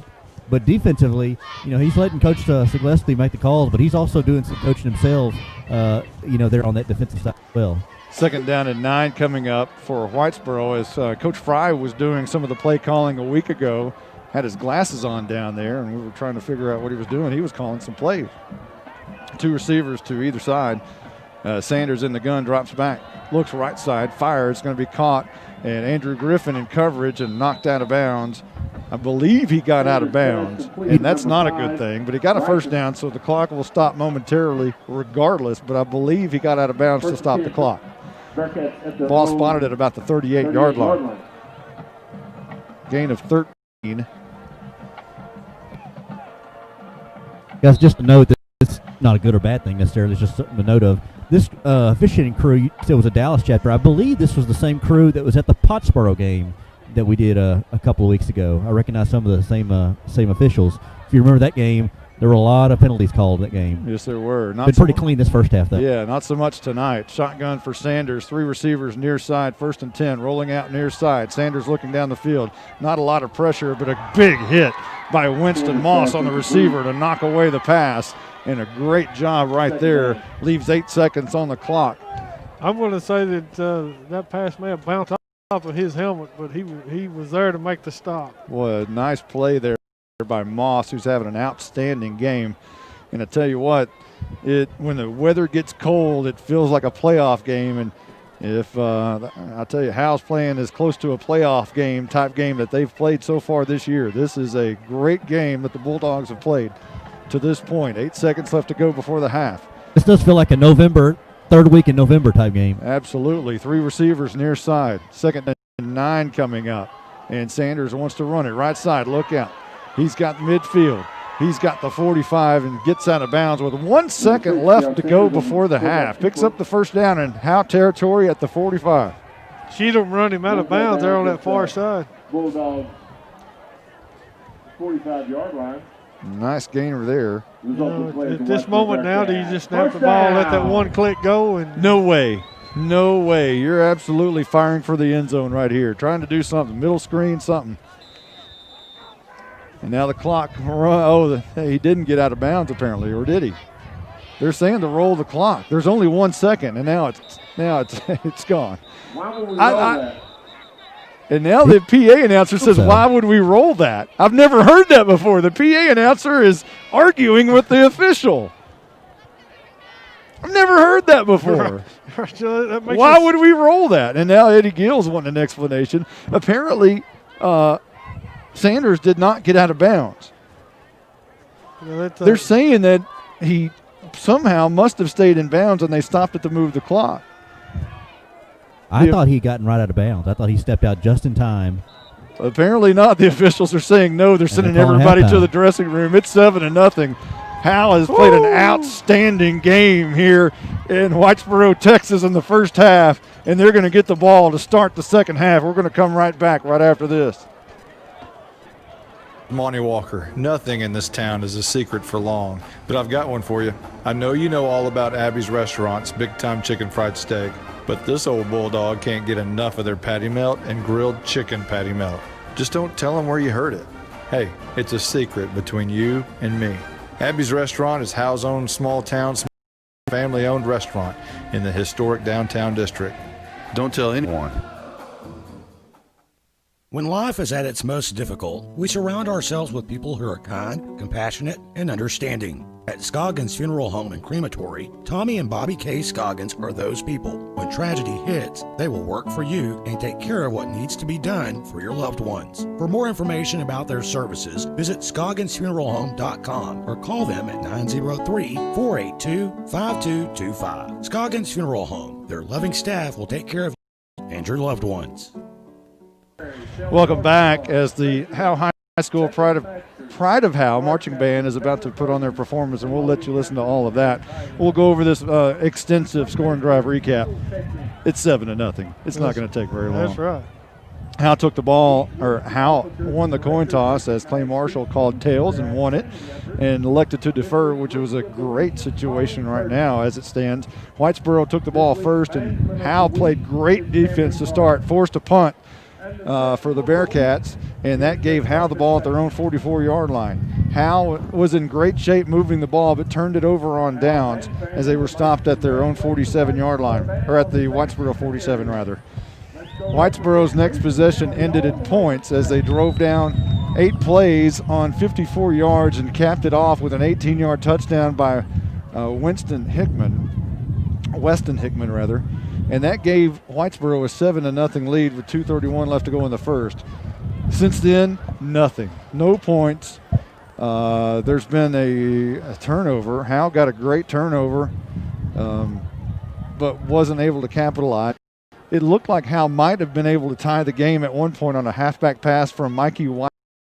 but defensively, you know, he's letting Coach Siglesky make the calls, but he's also doing some coaching himself. They're on that defensive side as well. 2nd down and 9 coming up for Whitesboro as Coach Fry was doing some of the play calling a week ago. Had his glasses on down there, and we were trying to figure out what he was doing. He was calling some plays. 2 receivers to either side. Sanders in the gun, drops back, looks right side, fires, going to be caught, and Andrew Griffin in coverage and knocked out of bounds. I believe he got out of bounds, and that's not a good thing, but he got a first down, so the clock will stop momentarily regardless, but I believe he got out of bounds to stop the clock. Ball spotted at about the 38-yard line. Gain of 13. Guys, just to note that it's not a good or bad thing necessarily. It's just something to note of. This officiating crew, you said was a Dallas chapter. I believe this was the same crew that was at the Pottsboro game that we did a couple of weeks ago. I recognize some of the same officials. If you remember that game, there were a lot of penalties called that game. Yes, there were. Been pretty clean this first half, though. Yeah, not so much tonight. Shotgun for Sanders. 3 receivers near side, 1st and 10, rolling out near side. Sanders looking down the field. Not a lot of pressure, but a big hit by Winston Moss on the receiver to knock away the pass. And a great job right there. Leaves 8 seconds on the clock. I'm going to say that that pass may have bounced off of his helmet, but he was there to make the stop. What a nice play there by Moss, who's having an outstanding game. And I tell you what, when the weather gets cold, it feels like a playoff game. And if I tell you, Howe's playing as close to a playoff game type game that they've played so far this year. This is a great game that the Bulldogs have played to this point. 8 seconds left to go before the half. This does feel like a third week in November type game. Absolutely. 3 receivers near side. 2nd and 9 coming up. And Sanders wants to run it right side. Look out. He's got midfield. He's got the 45 and gets out of bounds with 1 second left to go before the half. Picks up the first down in Howe territory at the 45. Cheatham run him out of bounds there on that far side. Bulldogs, 45-yard line. Nice gainer there. At this moment now, do you just snap the ball, let that one click go? And No way. No way. You're absolutely firing for the end zone right here. Trying to do something. Middle screen, something. And now the clock. He didn't get out of bounds apparently, or did he? They're saying to roll the clock. There's only 1 second, and now it's gone. Why would we roll that? And now the PA announcer says, why would we roll that? I've never heard that before. The PA announcer is arguing with the official. I've never heard that before. Why would we roll that? And now Eddie Gill's wanting an explanation. Apparently, Sanders did not get out of bounds. They're saying that he somehow must have stayed in bounds and they stopped it to move the clock. I thought he had gotten right out of bounds. I thought he stepped out just in time. Apparently not. The officials are saying no. They're sending everybody to the dressing room. It's 7-0. Howe has played an outstanding game here in Whitesboro, Texas in the first half, and they're going to get the ball to start the second half. We're going to come right back right after this. Monty Walker, nothing in this town is a secret for long, but I've got one for you. I know you know all about Abby's Restaurant's Big Time Chicken Fried Steak, but this old bulldog can't get enough of their patty melt and grilled chicken patty melt. Just don't tell them where you heard it. Hey, it's a secret between you and me. Abby's Restaurant is Howe's own small-town, family-owned restaurant in the historic downtown district. Don't tell anyone. When life is at its most difficult, we surround ourselves with people who are kind, compassionate, and understanding. At Scoggins Funeral Home and Crematory, Tommy and Bobby K. Scoggins are those people. When tragedy hits, they will work for you and take care of what needs to be done for your loved ones. For more information about their services, visit ScogginsFuneralHome.com or call them at 903-482-5225. Scoggins Funeral Home. Their loving staff will take care of you and your loved ones. Welcome back as the Howe High School Pride of Howe marching band is about to put on their performance, and we'll let you listen to all of that. We'll go over this extensive score and drive recap. It's 7-0. It's not going to take very long. That's right. Howe took the ball, or Howe won the coin toss as Clay Marshall called tails and won it and elected to defer, which was a great situation right now as it stands. Whitesboro took the ball first, and Howe played great defense to start, forced a punt for the Bearcats, and that gave Howe the ball at their own 44-yard line. Howe was in great shape moving the ball, but turned it over on downs as they were stopped at their own 47-yard line, or at the Whitesboro 47, rather. Whitesboro's next possession ended in points as they drove down 8 plays on 54 yards and capped it off with an 18-yard touchdown by Weston Hickman, and that gave Whitesboro a 7-0 lead with 2:31 left to go in the first. Since then, nothing. No points. There's been a turnover. Howe got a great turnover, but wasn't able to capitalize. It looked like Howe might have been able to tie the game at one point on a halfback pass from Mikey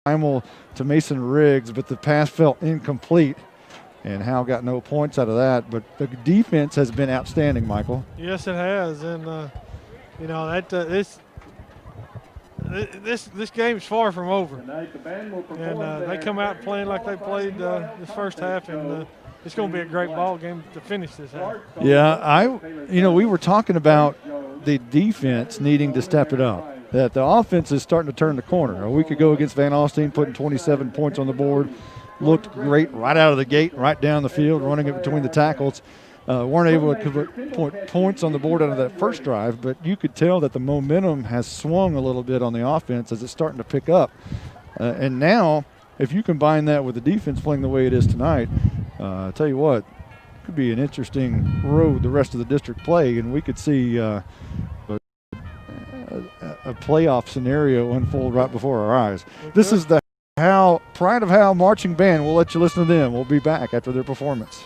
Weimel to Mason Riggs, but the pass fell incomplete, and Howe got no points out of that. But the defense has been outstanding, Michael. Yes, it has, and you know that this game's far from over. And they come out playing like they played this first half, and it's going to be a great ball game to finish this half. Yeah, we were talking about the defense needing to step it up. That the offense is starting to turn the corner. A week ago against Van Alstyne, putting 27 points on the board. Looked great right out of the gate, right down the field, running it between the tackles. Weren't able to put points on the board out of that first drive, but you could tell that the momentum has swung a little bit on the offense as it's starting to pick up. And now, if you combine that with the defense playing the way it is tonight, I'll tell you what, it could be an interesting road the rest of the district play, and we could see a playoff scenario unfold right before our eyes. This is the Pride of Howe marching band. We'll let you listen to them. We'll be back after their performance.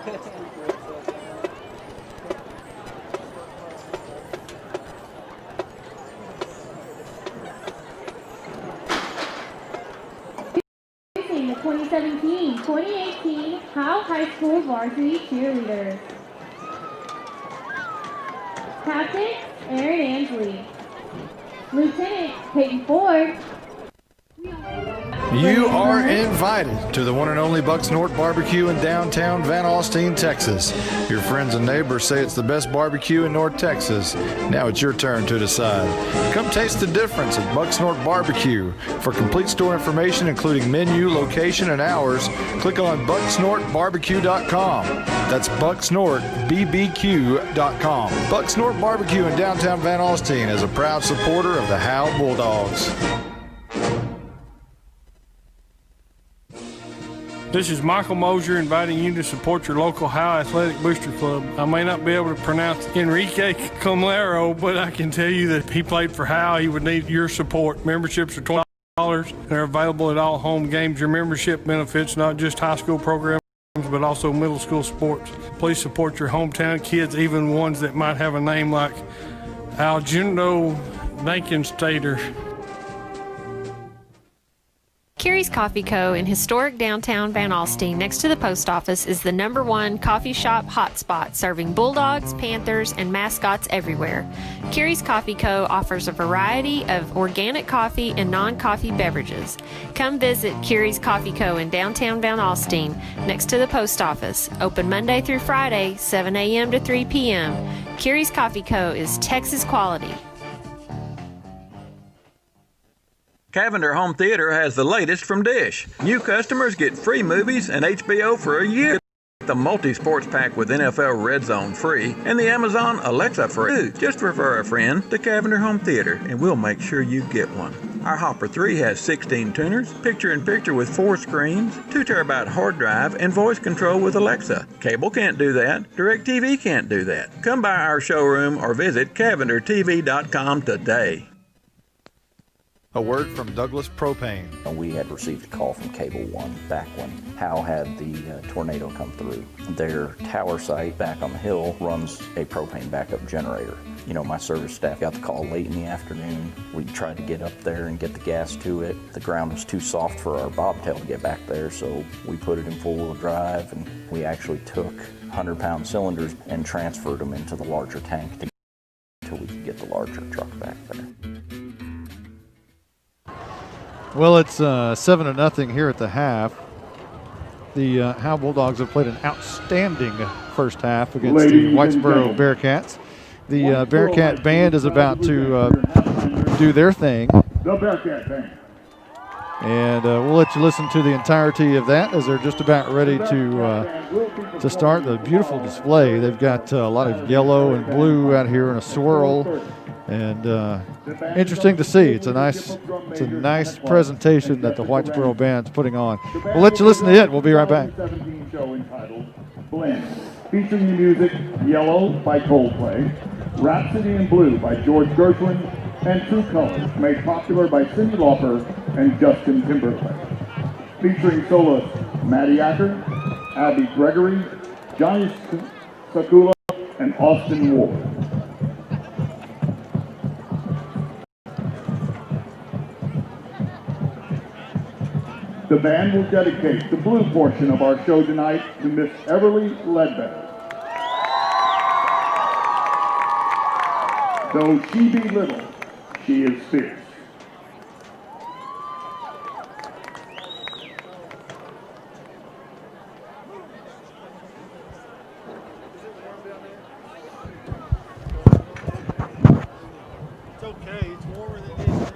The 2017-2018 Howe High School Varsity Cheerleaders. Captain Aaron Ansley. Lieutenant Peyton Ford. You are invited to the one and only Bucks North Barbecue in downtown Van Alstyne, Texas. Your friends and neighbors say it's the best barbecue in North Texas. Now it's your turn to decide. Come taste the difference at Bucks North Barbecue. For complete store information, including menu, location, and hours, click on bucksnorthbarbecue.com. That's bucksnorthbbq.com. Bucks North Barbecue in downtown Van Alstyne is a proud supporter of the Howe Bulldogs. This is Michael Mosier inviting you to support your local Howe Athletic Booster Club. I may not be able to pronounce Enrique Comlero, but I can tell you that he played for Howe. He would need your support. Memberships are $20 and are available at all home games. Your membership benefits not just high school programs, but also middle school sports. Please support your hometown kids, even ones that might have a name like Aljundo Dankenstater. Carrie's Coffee Co. in historic downtown Van Alstyne, next to the post office, is the #1 coffee shop hotspot, serving Bulldogs, Panthers, and mascots everywhere. Carrie's Coffee Co. offers a variety of organic coffee and non-coffee beverages. Come visit Carrie's Coffee Co. in downtown Van Alstyne, next to the post office. Open Monday through Friday, 7 a.m. to 3 p.m. Carrie's Coffee Co. is Texas quality. Cavender Home Theater has the latest from Dish. New customers get free movies and HBO for a year. The multi-sports pack with NFL Red Zone free and the Amazon Alexa free. Just refer a friend to Cavender Home Theater and we'll make sure you get one. Our Hopper 3 has 16 tuners, picture-in-picture with 4 screens, 2 terabyte hard drive, and voice control with Alexa. Cable can't do that. DirecTV can't do that. Come by our showroom or visit CavenderTV.com today. A word from Douglas Propane. We had received a call from Cable One back when Howe had the tornado come through. Their tower site back on the hill runs a propane backup generator. You know, my service staff got the call late in the afternoon. We tried to get up there and get the gas to it. The ground was too soft for our bobtail to get back there, so we put it in four-wheel drive, and we actually took 100-pound cylinders and transferred them into the larger tank until we could get the larger truck back there. Well, it's 7-0 here at the half. The Howe Bulldogs have played an outstanding first half against the Whitesboro Bearcats. The Bearcat Band is about to do their thing. The Bearcat Band. And we'll let you listen to the entirety of that as they're just about ready to start the beautiful display. They've got a lot of yellow and blue out here in a swirl, and interesting to see. It's a nice presentation that the Whitesboro Band's putting on. We'll let you listen to it. We'll be right back. Show entitled Blend, featuring the music Yellow by Coldplay, Rhapsody in Blue by George Gershwin, and True Colors, made popular by Cyndi Lauper and Justin Timberlake. Featuring soloists Maddie Acker, Abby Gregory, Johnny Sakula, and Austin Ward. The band will dedicate the blue portion of our show tonight to Miss Everly Ledbetter. Though she be little, she is fierce. It's okay. It's warmer than it is.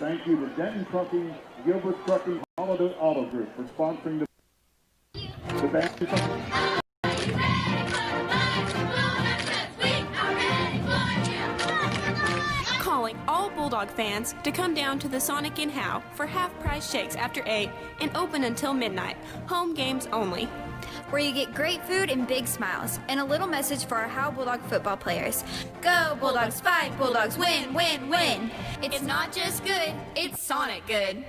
Thank you to Denton Trucking, Gilbert Trucking, Holiday Auto Group for sponsoring the band. Calling all Bulldog fans to come down to the Sonic in Howe for half-price shakes after 8 and open until midnight. Home games only. Where you get great food and big smiles, and a little message for our Howe Bulldog football players. Go Bulldogs, fight Bulldogs, win, win, win. It's not just good, it's Sonic good.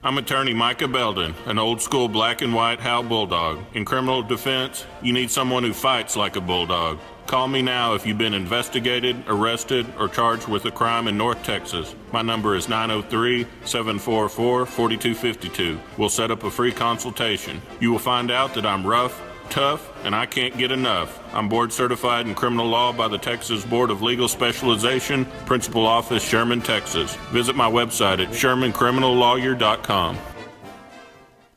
I'm attorney Micah Belden, an old school black and white Howe Bulldog. In criminal defense, you need someone who fights like a bulldog. Call me now if you've been investigated, arrested, or charged with a crime in North Texas. My number is 903-744-4252. We'll set up a free consultation. You will find out that I'm rough, tough, and I can't get enough. I'm board certified in criminal law by the Texas Board of Legal Specialization, Principal Office, Sherman, Texas. Visit my website at shermancriminallawyer.com.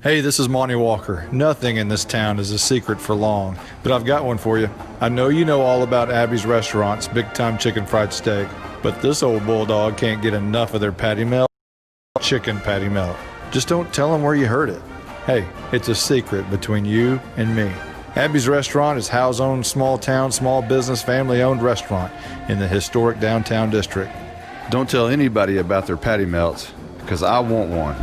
Hey, this is Monty Walker. Nothing in this town is a secret for long, but I've got one for you. I know you know all about Abby's Restaurant's Big Time Chicken Fried Steak, but this old bulldog can't get enough of their patty melt, chicken patty melt. Just don't tell him where you heard it. Hey, it's a secret between you and me. Abby's Restaurant is Howe's own small town, small business, family-owned restaurant in the historic downtown district. Don't tell anybody about their patty melts, because I want one.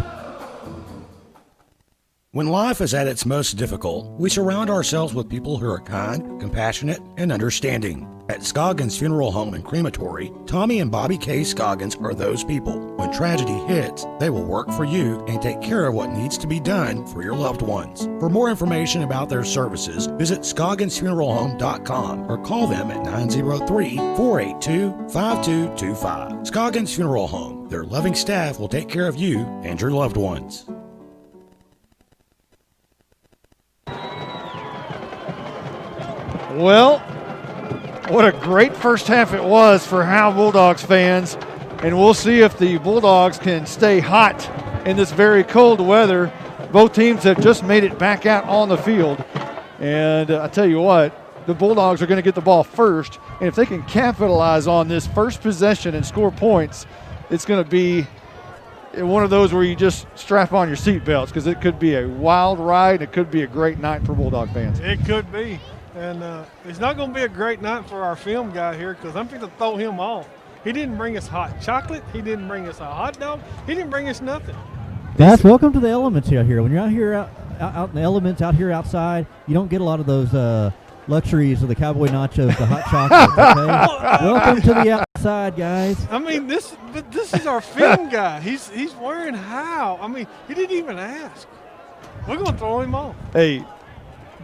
When life is at its most difficult, we surround ourselves with people who are kind, compassionate, and understanding. At Scoggins Funeral Home and Crematory, Tommy and Bobby K. Scoggins are those people. When tragedy hits, they will work for you and take care of what needs to be done for your loved ones. For more information about their services, visit ScogginsFuneralHome.com or call them at 903-482-5225. Scoggins Funeral Home. Their loving staff will take care of you and your loved ones. Well, what a great first half it was for Howe Bulldogs fans. And we'll see if the Bulldogs can stay hot in this very cold weather. Both teams have just made it back out on the field. And I tell you what, the Bulldogs are going to get the ball first. And if they can capitalize on this first possession and score points, it's going to be one of those where you just strap on your seatbelts, because it could be a wild ride. It could be a great night for Bulldog fans. It could be. And it's not going to be a great night for our film guy here, because I'm going to throw him off. He didn't bring us hot chocolate. He didn't bring us a hot dog. He didn't bring us nothing. Guys, welcome to the elements out here. When you're out here, out in the elements, out here outside, you don't get a lot of those luxuries of the cowboy nachos, the hot chocolate. Okay? Welcome to the outside, guys. I mean, this is our film guy. He's wearing Howe. I mean, he didn't even ask. We're going to throw him off. Hey,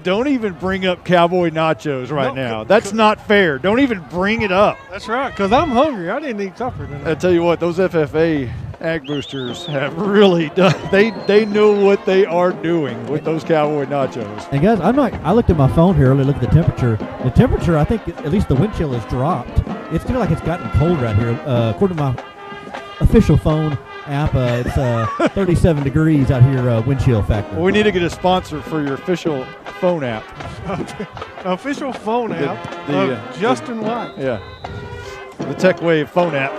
don't even bring up cowboy nachos right now. That's not fair. Don't even bring it up. That's right, because I'm hungry. I didn't eat supper tonight. I tell you what, those FFA Ag Boosters have really done. They know what they are doing with those cowboy nachos. And guys, I looked at my phone here earlier, looked at the temperature. The temperature, I think, at least the wind chill has dropped. It's feels like it's gotten cold right here. According to my official phone app, it's 37 degrees out here, wind chill factor. Well, we need to get a sponsor for your official phone app. Official phone app of Justin White. Yeah, the Tech Wave phone app.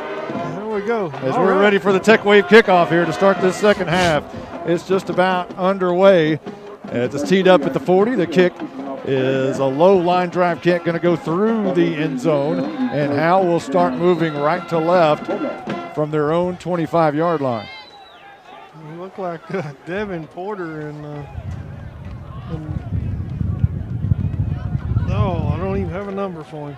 There we go. As we're ready for the Tech Wave kickoff here to start this second half. It's just about underway. It's teed up at the 40. The kick is a low line drive kick, going to go through the end zone, and Howe will start moving right to left from their own 25-yard line. You look like Devin Porter and no, I don't even have a number for him.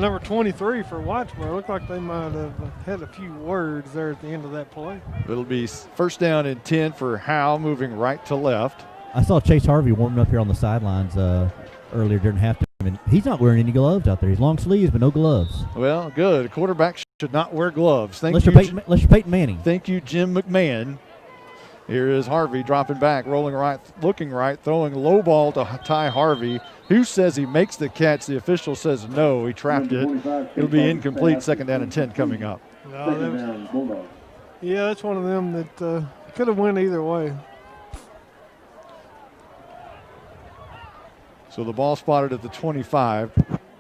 Number 23 for Whitesboro. Looked like they might have had a few words there at the end of that play. It'll be first down and 10 for Howe, moving right to left. I saw Chase Harvey warming up here on the sidelines earlier during halftime, and he's not wearing any gloves out there. He's long sleeves, but no gloves. Well, good. A quarterback should not wear gloves. Unless you're Peyton Manning. Thank you, Jim McMahon. Here is Harvey dropping back, rolling right, looking right, throwing low ball to Ty Harvey. Who says he makes the catch? The official says no, he trapped it. It'll be incomplete, second down and 10 coming up. No, yeah, that's one of them that could have went either way. So the ball spotted at the 25.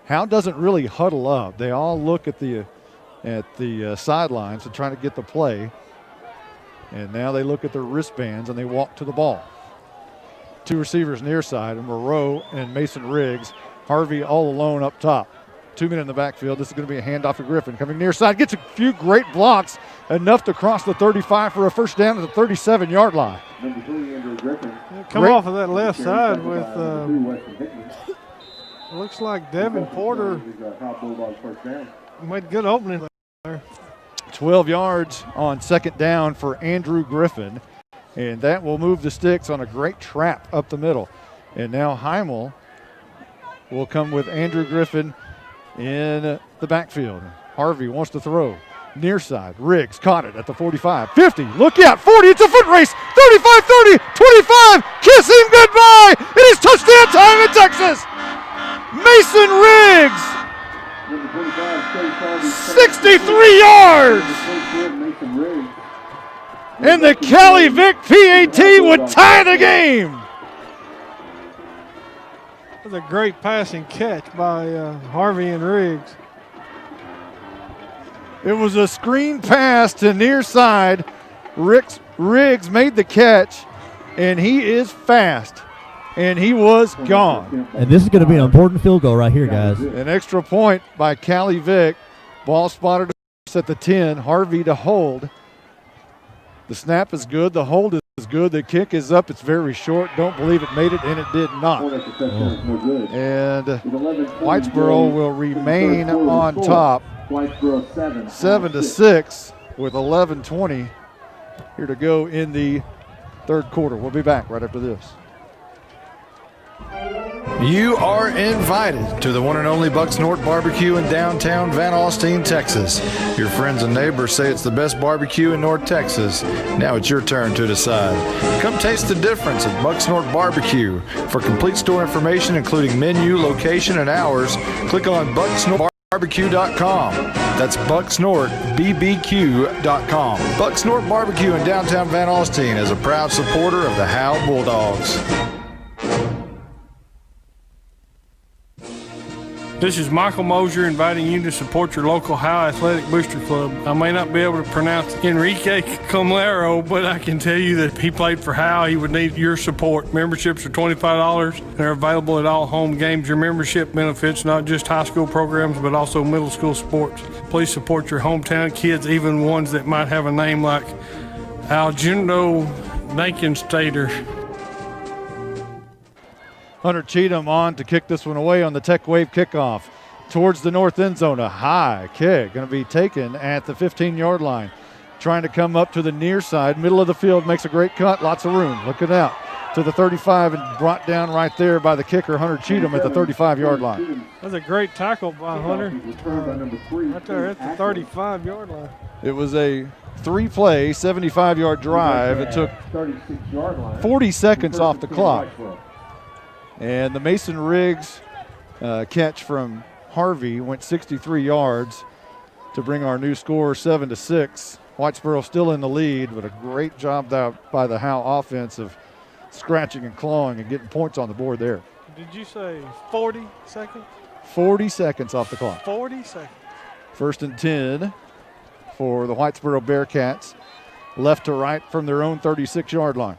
Howe doesn't really huddle up. They all look at the at the sidelines and trying to get the play. And now they look at their wristbands and they walk to the ball. 2 receivers near side, and Moreau and Mason Riggs. Harvey all alone up top. 2 men in the backfield. This is going to be a handoff to Griffin. Coming near side, gets a few great blocks, enough to cross the 35 for a first down at the 37-yard line. Number 3, Andrew Griffin. Come off of that left side with, looks like Devin Porter made a good opening there. 12 yards on second down for Andrew Griffin, and that will move the sticks on a great trap up the middle. And now Heimel will come with Andrew Griffin in the backfield. Harvey wants to throw. Near side, Riggs caught it at the 45, 50, look out, 40, it's a foot race, 35, 30, 25, kiss him goodbye, it is touchdown time in Texas. Mason Riggs, 63 yards, and the Cali Vic PAT would tie the game. That's a great passing catch by Harvey and Riggs. It was a screen pass to near side. Riggs made the catch, and he is fast, and he was gone. And this is going to be an important field goal right here, guys. An extra point by Cali Vic. Ball spotted at the 10. Harvey to hold. The snap is good. The hold is good. The kick is up. It's very short. Don't believe it made it, and it did not. And Whitesboro will remain on top. 7-6 with 11:20 here to go in the third quarter. We'll be back right after this. You are invited to the one and only Bucks North Barbecue in downtown Van Alstyne, Texas. Your friends and neighbors say it's the best barbecue in North Texas. Now it's your turn to decide. Come taste the difference at Bucks North Barbecue. For complete store information, including menu, location, and hours, click on bucksnorthbarbecue.com. That's bucksnorthbbq.com. Bucks North Barbecue in downtown Van Alstyne is a proud supporter of the Howe Bulldogs. This is Michael Mosier inviting you to support your local Howe Athletic Booster Club. I may not be able to pronounce Enrique Comlero, but I can tell you that if he played for Howe, he would need your support. Memberships are $25. They're available at all home games. Your membership benefits not just high school programs, but also middle school sports. Please support your hometown kids, even ones that might have a name like Aljundo Nakenstater. Hunter Cheatham on to kick this one away on the Tech Wave kickoff. Towards the north end zone, a high kick going to be taken at the 15-yard line. Trying to come up to the near side, middle of the field, makes a great cut, lots of room. Looking out to the 35 and brought down right there by the kicker, Hunter Cheatham, at the 35-yard line. That's a great tackle by Hunter. Right there at the 35-yard line. It was a 3-play, 75-yard drive. It took 40 seconds off the clock. And the Mason Riggs catch from Harvey went 63 yards to bring our new score 7-6. Whitesboro still in the lead, but a great job by the Howe offense of scratching and clawing and getting points on the board there. Did you say 40 seconds? 40 seconds off the clock. 40 seconds. First and 10 for the Whitesboro Bearcats, left to right from their own 36-yard line.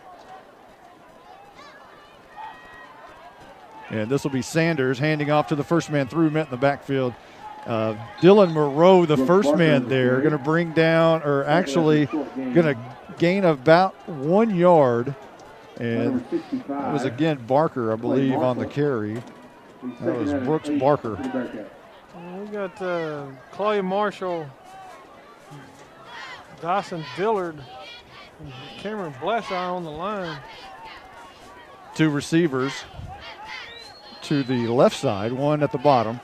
And this will be Sanders handing off to the first man through, met in the backfield. Dylan Moreau, the first man there, going to bring down, or actually going to gain about 1 yard. And it was again Barker, I believe, on the carry. That was Brooks Barker. We got Clay Marshall, Dyson Dillard, and Cameron Blesseye on the line. 2 receivers to the left side, 1 at the bottom,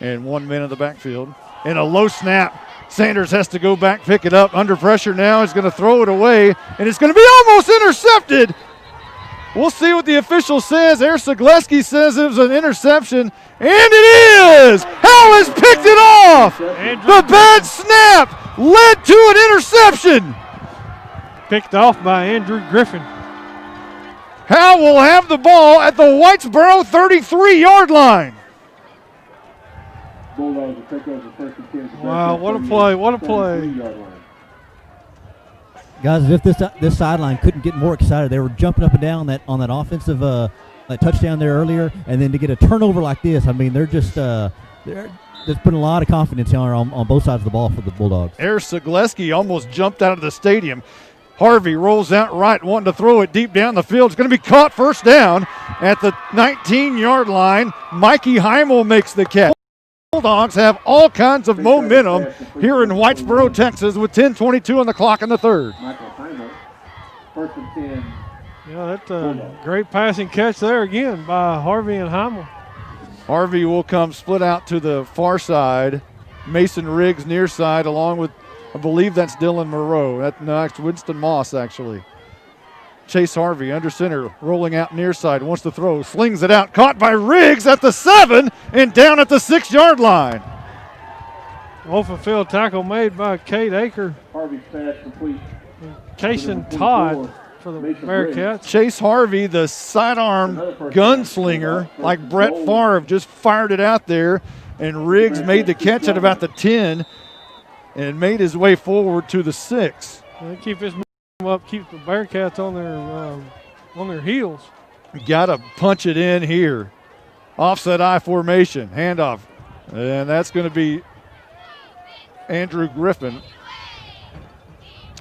and 1 man in the backfield. And a low snap. Sanders has to go back, pick it up. Under pressure now. He's going to throw it away, and it's going to be almost intercepted. We'll see what the official says. Eric Zagleski says it was an interception, and it is! Howe has picked it off! The bad snap led to an interception. Picked off by Andrew Griffin. Howe will have the ball at the Whitesboro 33-yard line. Bulldogs will take over first and 10. Wow, what a play, what a play. Guys, if this sideline couldn't get more excited, they were jumping up and down on that offensive touchdown there earlier, and then to get a turnover like this, I mean, they're just putting a lot of confidence here on both sides of the ball for the Bulldogs. Eric Zagleski almost jumped out of the stadium. Harvey rolls out right, wanting to throw it deep down the field. It's going to be caught first down at the 19-yard line. Mikey Heimel makes the catch. Bulldogs have all kinds of momentum here in Whitesboro, Texas, with 10:22 on the clock in the third. Michael Heimel, first and 10. Yeah, that's a great passing catch there again by Harvey and Heimel. Harvey will come split out to the far side. Mason Riggs near side, along with, I believe that's Dylan Moreau. That's Winston Moss, actually. Chase Harvey under center, rolling out near side, wants to throw, slings it out, caught by Riggs at the 7 and down at the 6-yard line. Open field tackle made by Cade Aker. Harvey's pass complete. Kason Todd for the Bearcats. Chase Harvey, the sidearm gunslinger, like Brett Favre, just fired it out there, and Riggs made the catch at about the 10 and made his way forward to the 6. They keep his up, keep the Bearcats on their heels. Got to punch it in here. Offset I formation, handoff, and that's going to be Andrew Griffin.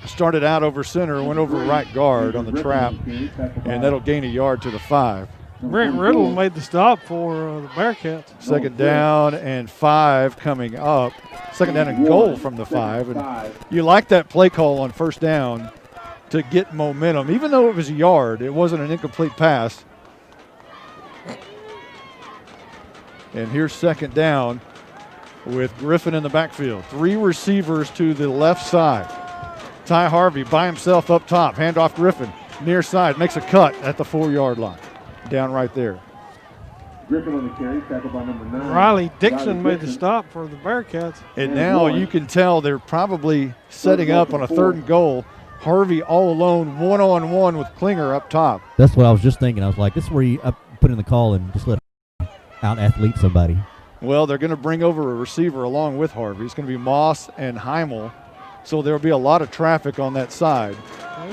Started out over center, went over right guard on the trap, and that'll gain a yard to the 5. Brent Riddle made the stop for the Bearcats. Second down and 5 coming up. Second down and goal from the 5. And you like that play call on first down to get momentum. Even though it was a yard, it wasn't an incomplete pass. And here's second down with Griffin in the backfield. 3 receivers to the left side. Ty Harvey by himself up top. Handoff Griffin. Near side. Makes a cut at the 4-yard line. Down right there. Griffin on the carry, tackled by number 9. Riley Dixon made the stop for the Bearcats. And now you can tell they're probably setting up on a 3rd and goal. Harvey all alone, one-on-one with Klinger up top. That's what I was just thinking. I was like, this is where you put in the call and just let out-athlete somebody. Well, they're going to bring over a receiver along with Harvey. It's going to be Moss and Heimel. So there will be a lot of traffic on that side.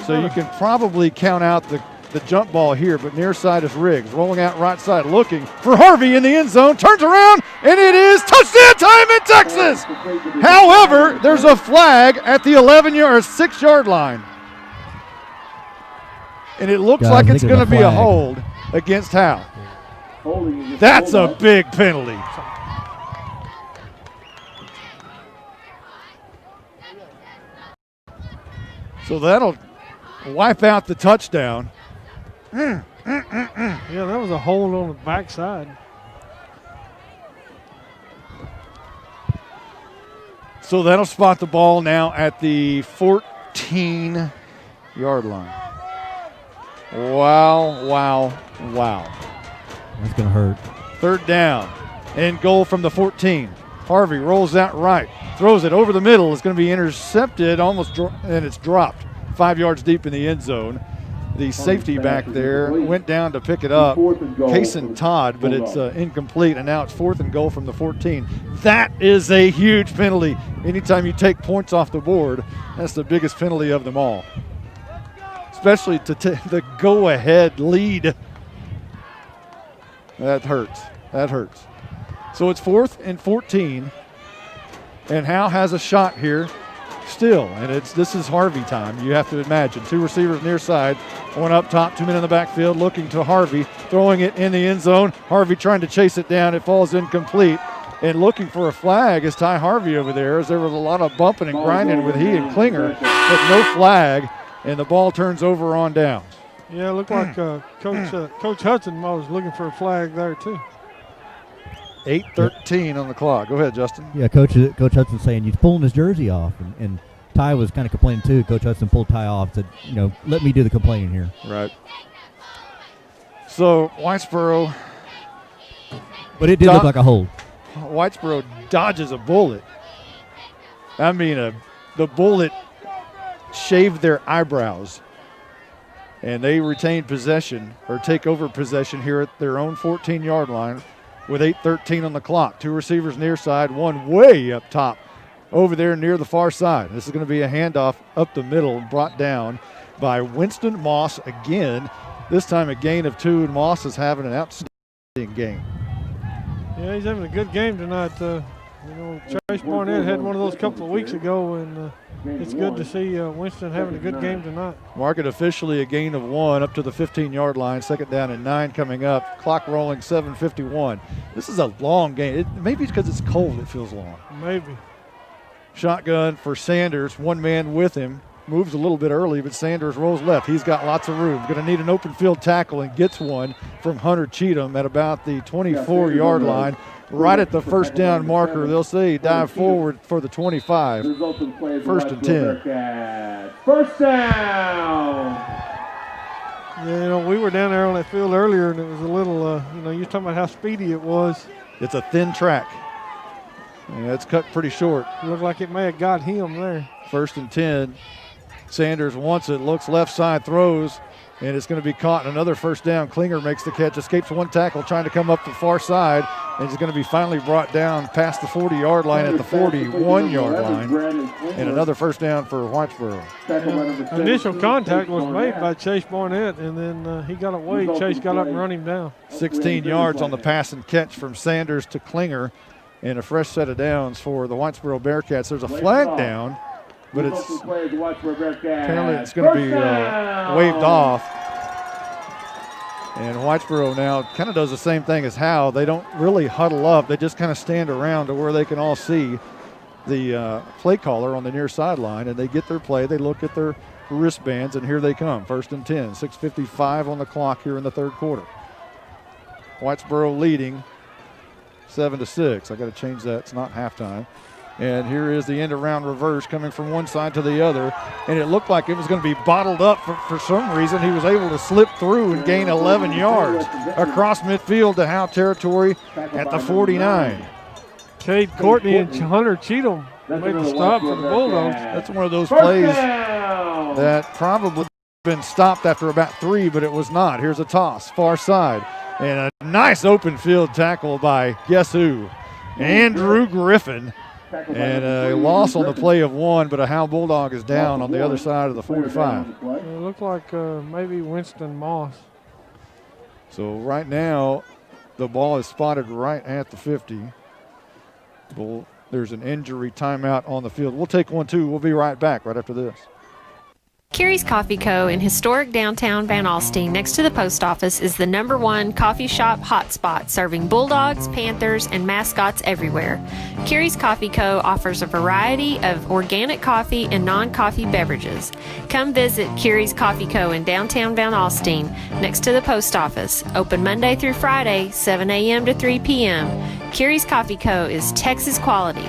So you can probably count out the jump ball here, but near side is Riggs. Rolling out right side, looking for Harvey in the end zone. Turns around, and it is touchdown time in Texas. However, there's a flag at the 6-yard line. And it looks like it's going to be a hold against Howe. That's a big penalty. So that'll wipe out the touchdown. Yeah, that was a hold on the backside. So that'll spot the ball now at the 14-yard line. Wow. That's going to hurt. Third down and goal from the 14. Harvey rolls out right, throws it over the middle. It's going to be intercepted and it's dropped 5 yards deep in the end zone. The safety back there went down to pick it up, Kason Todd, but it's incomplete, and now it's 4th and goal from the 14. That is a huge penalty. Anytime you take points off the board, that's the biggest penalty of them all, especially to the go-ahead lead. That hurts. So it's 4th and 14, and Howe has a shot here still, and this is Harvey time. You have to imagine 2 receivers near side, 1 up top, 2 men in the backfield, looking to Harvey, throwing it in the end zone. Harvey trying to chase it down. It falls incomplete, and looking for a flag is Ty Harvey over there, as there was a lot of bumping and grinding with he and Klinger, but no flag, and the ball turns over on downs. Yeah, it looked like Coach Hudson was looking for a flag there too. 8:13 on the clock. Go ahead, Justin. Yeah, Coach Hudson saying he's pulling his jersey off, and Ty was kind of complaining too. Coach Hudson pulled Ty off, said, let me do the complaining here. Right. So Whitesboro. But it did look like a hold. Whitesboro dodges a bullet. I mean, the bullet shaved their eyebrows. And they retain possession, or take over possession here at their own 14-yard line. with 8:13 on the clock. Two receivers near side, one way up top over there near the far side. This is going to be a handoff up the middle, brought down by Winston Moss again. This time a gain of 2, and Moss is having an outstanding game. Yeah, he's having a good game tonight. Chase Barnett had one of those a couple of weeks ago, and it's good to see Winston having a good game tonight. Mark it officially a gain of 1 up to the 15-yard line. 2nd down and 9 coming up. Clock rolling, 7:51. This is a long game. Maybe it's because it's cold it feels long. Maybe. Shotgun for Sanders. One man with him. Moves a little bit early, but Sanders rolls left. He's got lots of room. Going to need an open field tackle and gets one from Hunter Cheatham at about the 24-yard line. Right at the first down marker, they'll say dive forward for the 25. 1st and 10. First down. Yeah, we were down there on that field earlier, and it was a little, you're talking about how speedy it was. It's a thin track. Yeah, it's cut pretty short. It looked like it may have got him there. 1st and 10. Sanders wants it, looks left side, throws, and it's going to be caught. Another first down. Klinger makes the catch, escapes one tackle, trying to come up the far side, and he's going to be finally brought down past the 40-yard line at the 41-yard line, and another first down for Whitesboro. Initial contact was made by Chase Barnett, and then he got away. Chase got up and run him down. 16 yards on the pass and catch from Sanders to Klinger, and a fresh set of downs for the Whitesboro Bearcats. There's a flag down, but apparently it's going to be waved off. And Whitesboro now kind of does the same thing as Howe. They don't really huddle up. They just kind of stand around to where they can all see the play caller on the near sideline, and they get their play. They look at their wristbands, and here they come. 1st and 10, 6:55 on the clock here in the 3rd quarter. Whitesboro leading 7-6. I got to change that. It's not halftime. And here is the end-around reverse coming from one side to the other. And it looked like it was going to be bottled up for some reason. He was able to slip through and gain 11 yards across midfield to Howe territory at the 49. Cade Courtney and Hunter Cheatham made the stop for the Bulldogs. That's one of those plays that probably been stopped after about 3, but it was not. Here's a toss, far side. And a nice open field tackle by guess who? Andrew Griffin. And a loss on the play of 1, but a Howe Bulldog is down on the other side of the 45. It looked like maybe Winston Moss. So right now, the ball is spotted right at the 50. Well, there's an injury timeout on the field. We'll take one, too. We'll be right back right after this. Carrie's Coffee Co. in historic downtown Van Alstyne next to the post office is the #1 coffee shop hotspot serving Bulldogs, Panthers, and mascots everywhere. Carrie's Coffee Co. offers a variety of organic coffee and non-coffee beverages. Come visit Carrie's Coffee Co. in downtown Van Alstyne next to the post office. Open Monday through Friday, 7 a.m. to 3 p.m. Carrie's Coffee Co. is Texas quality.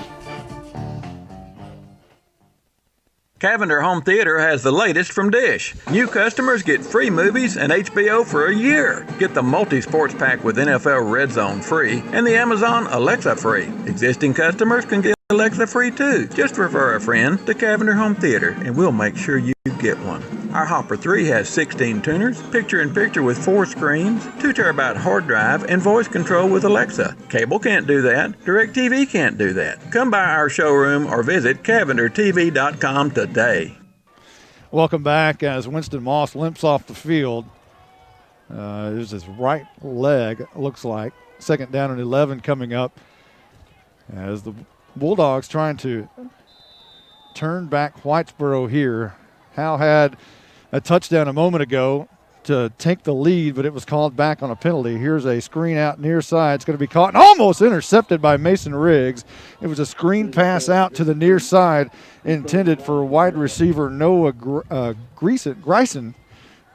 Cavender Home Theater has the latest from Dish. New customers get free movies and HBO for a year. Get the multi-sports pack with NFL Red Zone free and the Amazon Alexa free. Existing customers can get Alexa free too. Just refer a friend to Cavender Home Theater and we'll make sure you get one. Our Hopper 3 has 16 tuners, picture-in-picture with 4 screens, 2 terabyte hard drive, and voice control with Alexa. Cable can't do that. DirecTV can't do that. Come by our showroom or visit CavenderTV.com today. Welcome back as Winston Moss limps off the field. It was his right leg, looks like. 2nd down and 11 coming up as the Bulldogs trying to turn back Whitesboro here. Howe had a touchdown a moment ago to take the lead, but it was called back on a penalty. Here's a screen out near side. It's going to be caught and almost intercepted by Mason Riggs. It was a screen pass out to the near side intended for wide receiver Noah Greisen,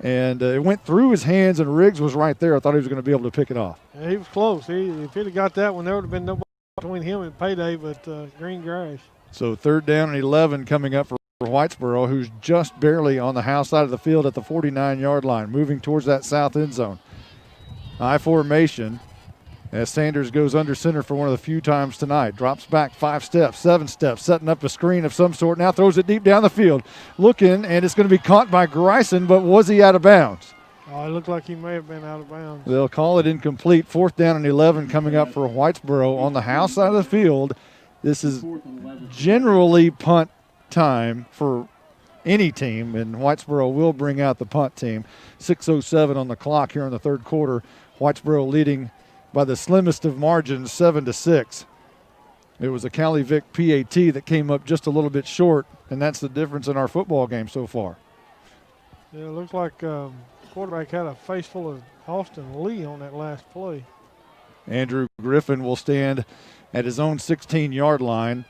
and it went through his hands, and Riggs was right there. I thought he was going to be able to pick it off. Yeah, he was close. If he'd have got that one, there would have been nobody between him and Payday but green grass. So 3rd down and 11 coming up for Whitesboro, who's just barely on the Howe side of the field at the 49-yard line, moving towards that south end zone. I formation as Sanders goes under center for one of the few times tonight. Drops back 5 steps, 7 steps, setting up a screen of some sort. Now throws it deep down the field. Looking, and it's going to be caught by Greisen, but was he out of bounds? Oh, it looked like he may have been out of bounds. They'll call it incomplete. 4th down and 11 coming up for Whitesboro on the Howe side of the field. This is generally punt time for any team, and Whitesboro will bring out the punt team. 6:07 on the clock here in the third quarter. Whitesboro leading by the slimmest of margins, 7-6. It was a Cali Vic PAT that came up just a little bit short, and that's the difference in our football game so far. Yeah, it looked like quarterback had a face full of Austin Lee on that last play. Andrew Griffin will stand at his own 16-yard line,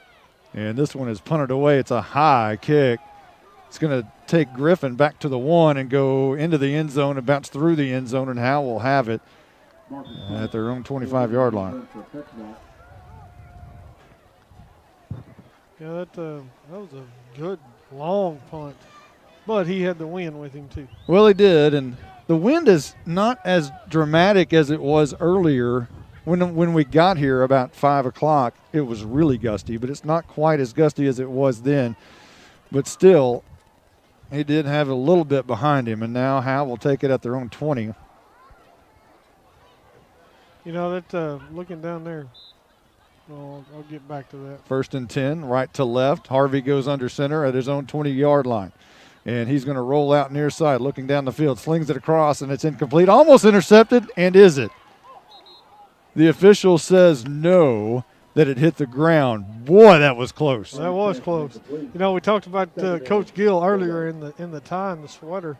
and this one is punted away. It's a high kick. It's going to take Griffin back to the 1 and go into the end zone and bounce through the end zone, and Howe will have it at their own 25-yard line. Yeah, that was a good long punt, but he had the wind with him too. Well, he did, and the wind is not as dramatic as it was earlier. When we got here about 5 o'clock, it was really gusty, but it's not quite as gusty as it was then. But still, he did have a little bit behind him, and now Howe will take it at their own 20. You know, that looking down there, I'll get back to that. 1st and 10, right to left. Harvey goes under center at his own 20-yard line. And he's going to roll out near side, looking down the field, slings it across, and it's incomplete. Almost intercepted, and is it? The official says no, that it hit the ground. Boy, that was close. That was close. You know, we talked about Coach Gill earlier in the tie and the sweater.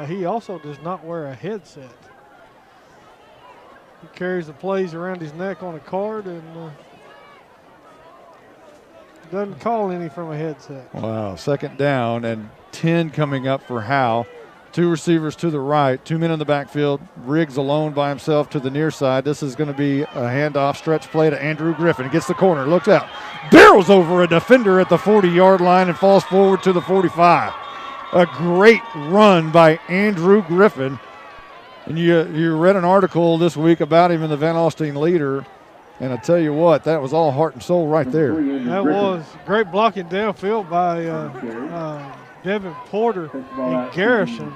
He also does not wear a headset. He carries the plays around his neck on a card and doesn't call any from a headset. Wow, 2nd down and 10 coming up for Howe. 2 receivers to the right, 2 men in the backfield. Riggs alone by himself to the near side. This is going to be a handoff stretch play to Andrew Griffin. Gets the corner, looks out, barrels over a defender at the 40-yard line and falls forward to the 45. A great run by Andrew Griffin. And you read an article this week about him in the Van Alstyne Leader, and I tell you what, that was all heart and soul right there. That was great blocking downfield by Devin Porter and Garrison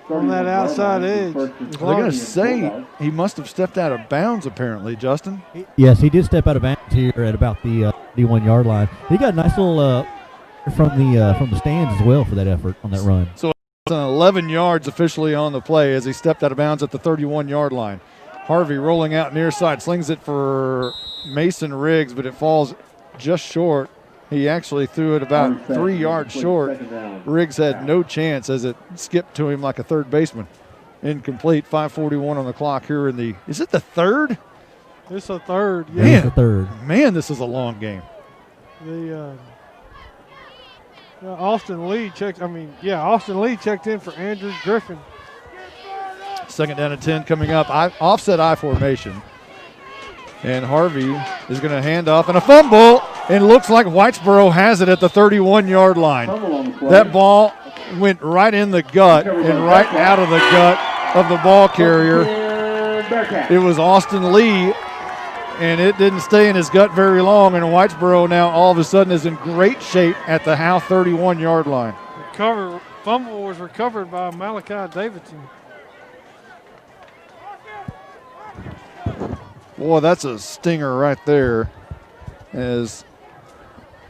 on that outside edge. They're going to say he must have stepped out of bounds apparently, Justin. Yes, he did step out of bounds here at about the 1-yard line. He got a nice little from the stands as well for that effort on that run. So it's 11 yards officially on the play as he stepped out of bounds at the 31-yard line. Harvey rolling out near side, slings it for Mason Riggs, but it falls just short. He actually threw it about 3 yards short. Riggs had no chance as it skipped to him like a third baseman. Incomplete, 5:41 on the clock here in the – is it the third? It's a third, yeah. Man, it's a third. Man, this is a long game. Austin Lee checked in for Andrew Griffin. 2nd down and 10 coming up. Offset I formation. And Harvey is going to hand off and a fumble. And looks like Whitesboro has it at the 31-yard line. That ball went right in the gut and right out of the gut of the ball carrier. It was Austin Lee, and it didn't stay in his gut very long. And Whitesboro now all of a sudden is in great shape at the Howe 31-yard line. The fumble was recovered by Malachi Davidson. Boy, that's a stinger right there. As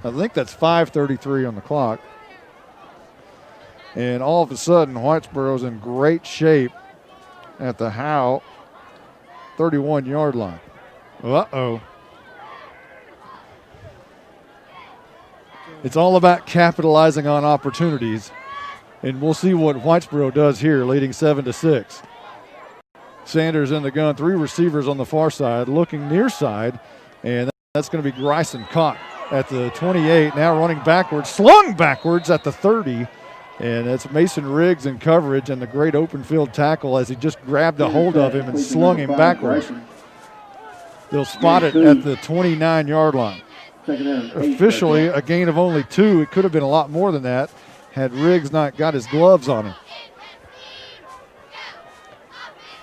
I think that's 5:33 on the clock. And all of a sudden, Whitesboro's in great shape at the Howe 31-yard line. Uh-oh. It's all about capitalizing on opportunities. And we'll see what Whitesboro does here, leading 7-6. Sanders in the gun, 3 receivers on the far side, looking near side, and that's going to be Gryson caught at the 28, now running backwards, slung backwards at the 30, and that's Mason Riggs in coverage and the great open field tackle as he just grabbed a hold of him and slung him backwards. They'll spot it at the 29-yard line. Officially a gain of only 2. It could have been a lot more than that had Riggs not got his gloves on him.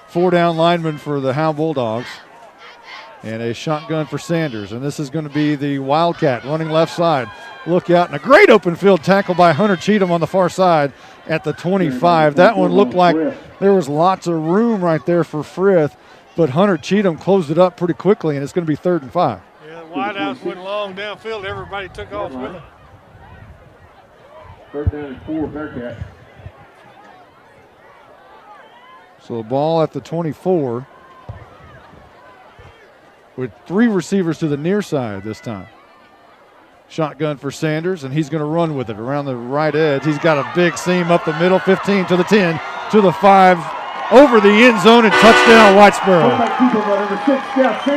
4 down linemen for the Howe Bulldogs. And a shotgun for Sanders. And this is going to be the Wildcat running left side. Look out, and a great open field tackle by Hunter Cheatham on the far side at the 25. That one looked like there was lots of room right there for Frith, but Hunter Cheatham closed it up pretty quickly, and it's going to be 3rd and 5. Yeah, the wideouts went long downfield. Everybody took off with it. 3rd down and 4, Bearcat. So the ball at the 24 with 3 receivers to the near side this time. Shotgun for Sanders, and he's going to run with it around the right edge. He's got a big seam up the middle, 15 to the 10, to the 5, over the end zone, and touchdown Whitesboro.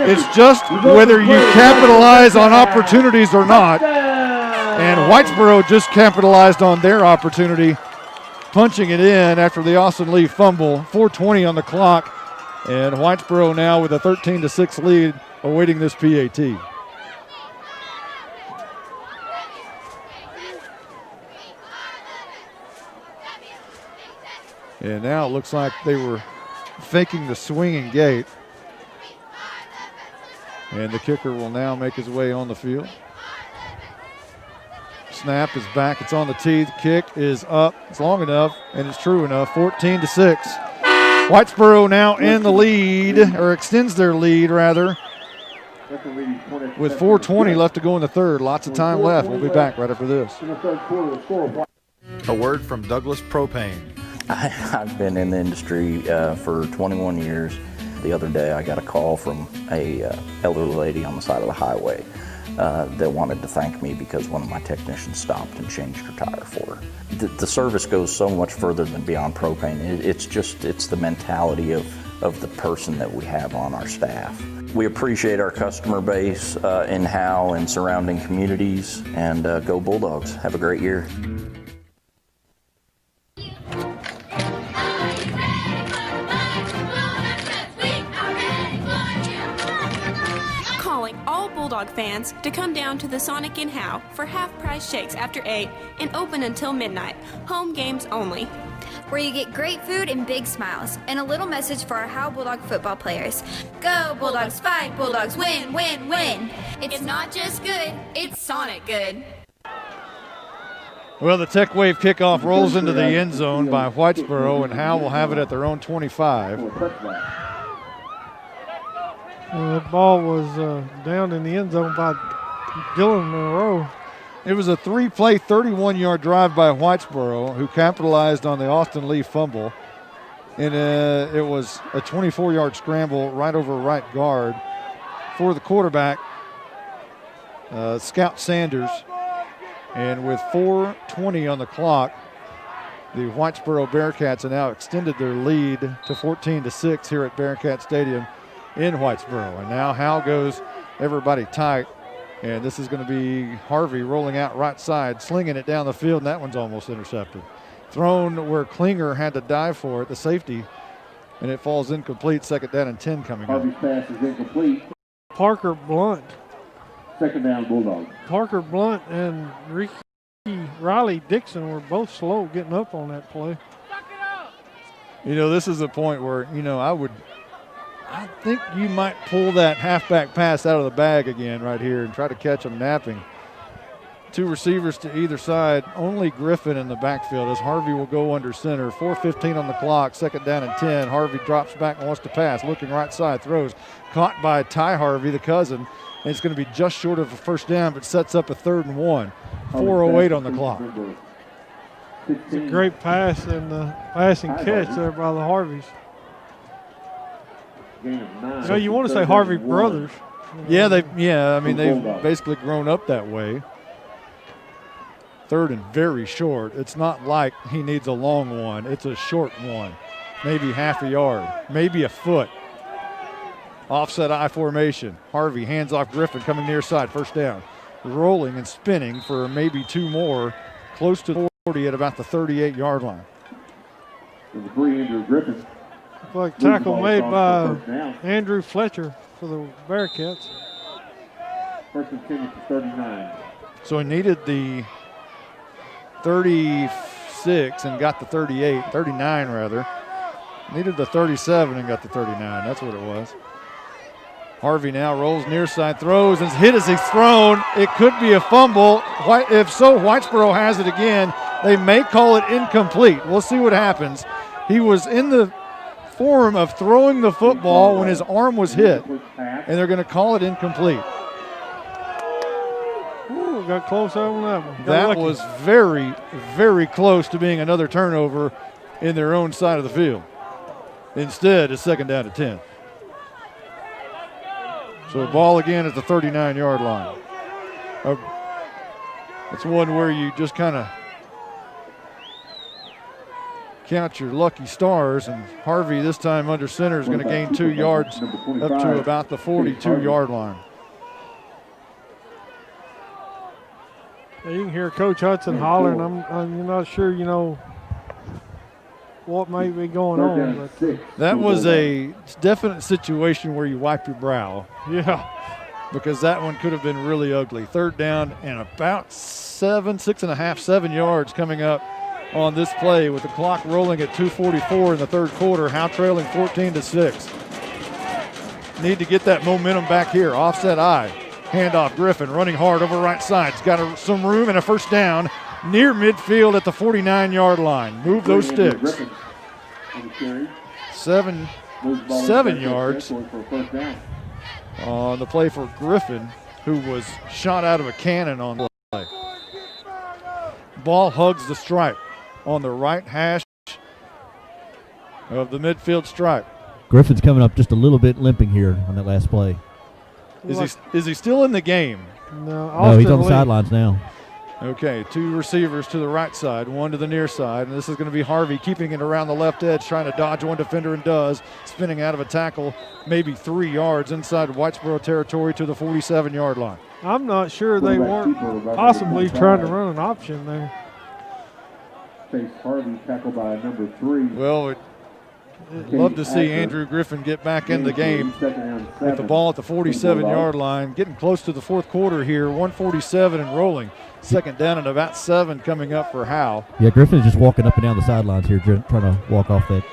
It's just whether you capitalize on opportunities or not. And Whitesboro just capitalized on their opportunity, punching it in after the Austin Lee fumble. 4:20 on the clock, and Whitesboro now with a 13-6 lead, awaiting this PAT. And now it looks like they were faking the swinging gate. And the kicker will now make his way on the field. Snap is back. It's on the tee. The kick is up. It's long enough, and it's true enough. 14-6. Whitesboro now in the lead, or extends their lead, rather, with 4:20 left to go in the third. Lots of time left. We'll be back right after this. A word from Douglas Propane. I've been in the industry for 21 years. The other day I got a call from a elderly lady on the side of the highway that wanted to thank me because one of my technicians stopped and changed her tire for her. The service goes so much further than beyond propane. It's the mentality of the person that we have on our staff. We appreciate our customer base in Howe and surrounding communities, and go Bulldogs. Have a great year. Bulldog fans to come down to the Sonic in Howe for half-price shakes after 8 and open until midnight. Home games only. Where you get great food and big smiles, and a little message for our Howe Bulldog football players. Go Bulldogs, fight Bulldogs, win, win, win. It's not just good, it's Sonic good. Well, the Tech Wave kickoff rolls into the end zone by Whitesboro, and Howe will have it at their own 25. That ball was down in the end zone by Dylan Monroe. It was a 3-play, 31-yard drive by Whitesboro, who capitalized on the Austin Lee fumble. And it was a 24-yard scramble right over right guard for the quarterback, Scout Sanders. And with 4:20 on the clock, the Whitesboro Bearcats have now extended their lead to 14-6 here at Bearcat Stadium in Whitesboro. And now Howe goes everybody tight, and this is going to be Harvey rolling out right side, slinging it down the field, and that one's almost intercepted. Thrown where Klinger had to dive for it, the safety, and it falls incomplete. 2nd down and 10 coming up. Harvey's pass is incomplete. Parker Blunt. 2nd down, Bulldogs. Parker Blunt and Ricky Riley Dixon were both slow getting up on that play. You know, this is a point where, you know, I think you might pull that halfback pass out of the bag again right here and try to catch them napping. 2 receivers to either side, only Griffin in the backfield as Harvey will go under center. 4:15 on the clock, 2nd down and 10. Harvey drops back and wants to pass, looking right side, throws. Caught by Ty Harvey, the cousin, and it's going to be just short of a 1st down, but sets up a 3rd and 1. 4:08 on the clock. It's a great pass and passing catch there by the Harveys. So you want to say Harvey brothers. Yeah, they've basically grown up that way. 3rd and very short. It's not like he needs a long one. It's a short one, maybe half a yard, maybe a foot. Offset I formation. Harvey hands off Griffin coming near side, 1st down. Rolling and spinning for maybe 2 more, close to 40 at about the 38-yard line. There's a free Andrew Griffin. Like tackle made by Andrew Fletcher for the Bearcats. 1st and 10 to 39. So he needed the 36 and got the 39 rather. Needed the 37 and got the 39. That's what it was. Harvey now rolls near side, throws, and hit as he's thrown. It could be a fumble. If so, Whitesboro has it again. They may call it incomplete. We'll see what happens. He was in the form of throwing the football when his arm was hit, and they're going to call it incomplete. Ooh, got close on that one. That was very, very close to being another turnover in their own side of the field. Instead, it's second down to 10. So the ball again at the 39-yard line. It's one where you just kind of count your lucky stars, and Harvey this time under center is going to gain 2 yards up to about the 42-yard line. You can hear Coach Hudson hollering. I'm not sure, what may be going on. But that was a definite situation where you wipe your brow. Yeah. Because that one could have been really ugly. Third down and about 6.5 yards coming up on this play with the clock rolling at 2:44 in the third quarter. Howe trailing 14-6. Need to get that momentum back here. Offset I. Handoff, Griffin running hard over right side. He's got some room and a first down near midfield at the 49-yard line. Move those sticks. 7 yards on the play for Griffin, who was shot out of a cannon on the play. Ball hugs the stripe on the right hash of the midfield stripe. Griffin's coming up just a little bit limping here on that last play. Is he still in the game? No, he's on the sidelines now. Okay, 2 receivers to the right side, 1 to the near side, and this is going to be Harvey keeping it around the left edge, trying to dodge one defender and does, spinning out of a tackle, maybe 3 yards inside Whitesboro territory to the 47-yard line. I'm not sure they weren't possibly trying to run an option there. Face Harvey tackled by number 3. Well, I'd love to see Andrew Griffin get back in the game with the ball at the 47-yard line, getting close to the fourth quarter here, 1:47 and rolling. Second down and about 7 coming up for Howe. Yeah, Griffin's just walking up and down the sidelines here, trying to walk off that.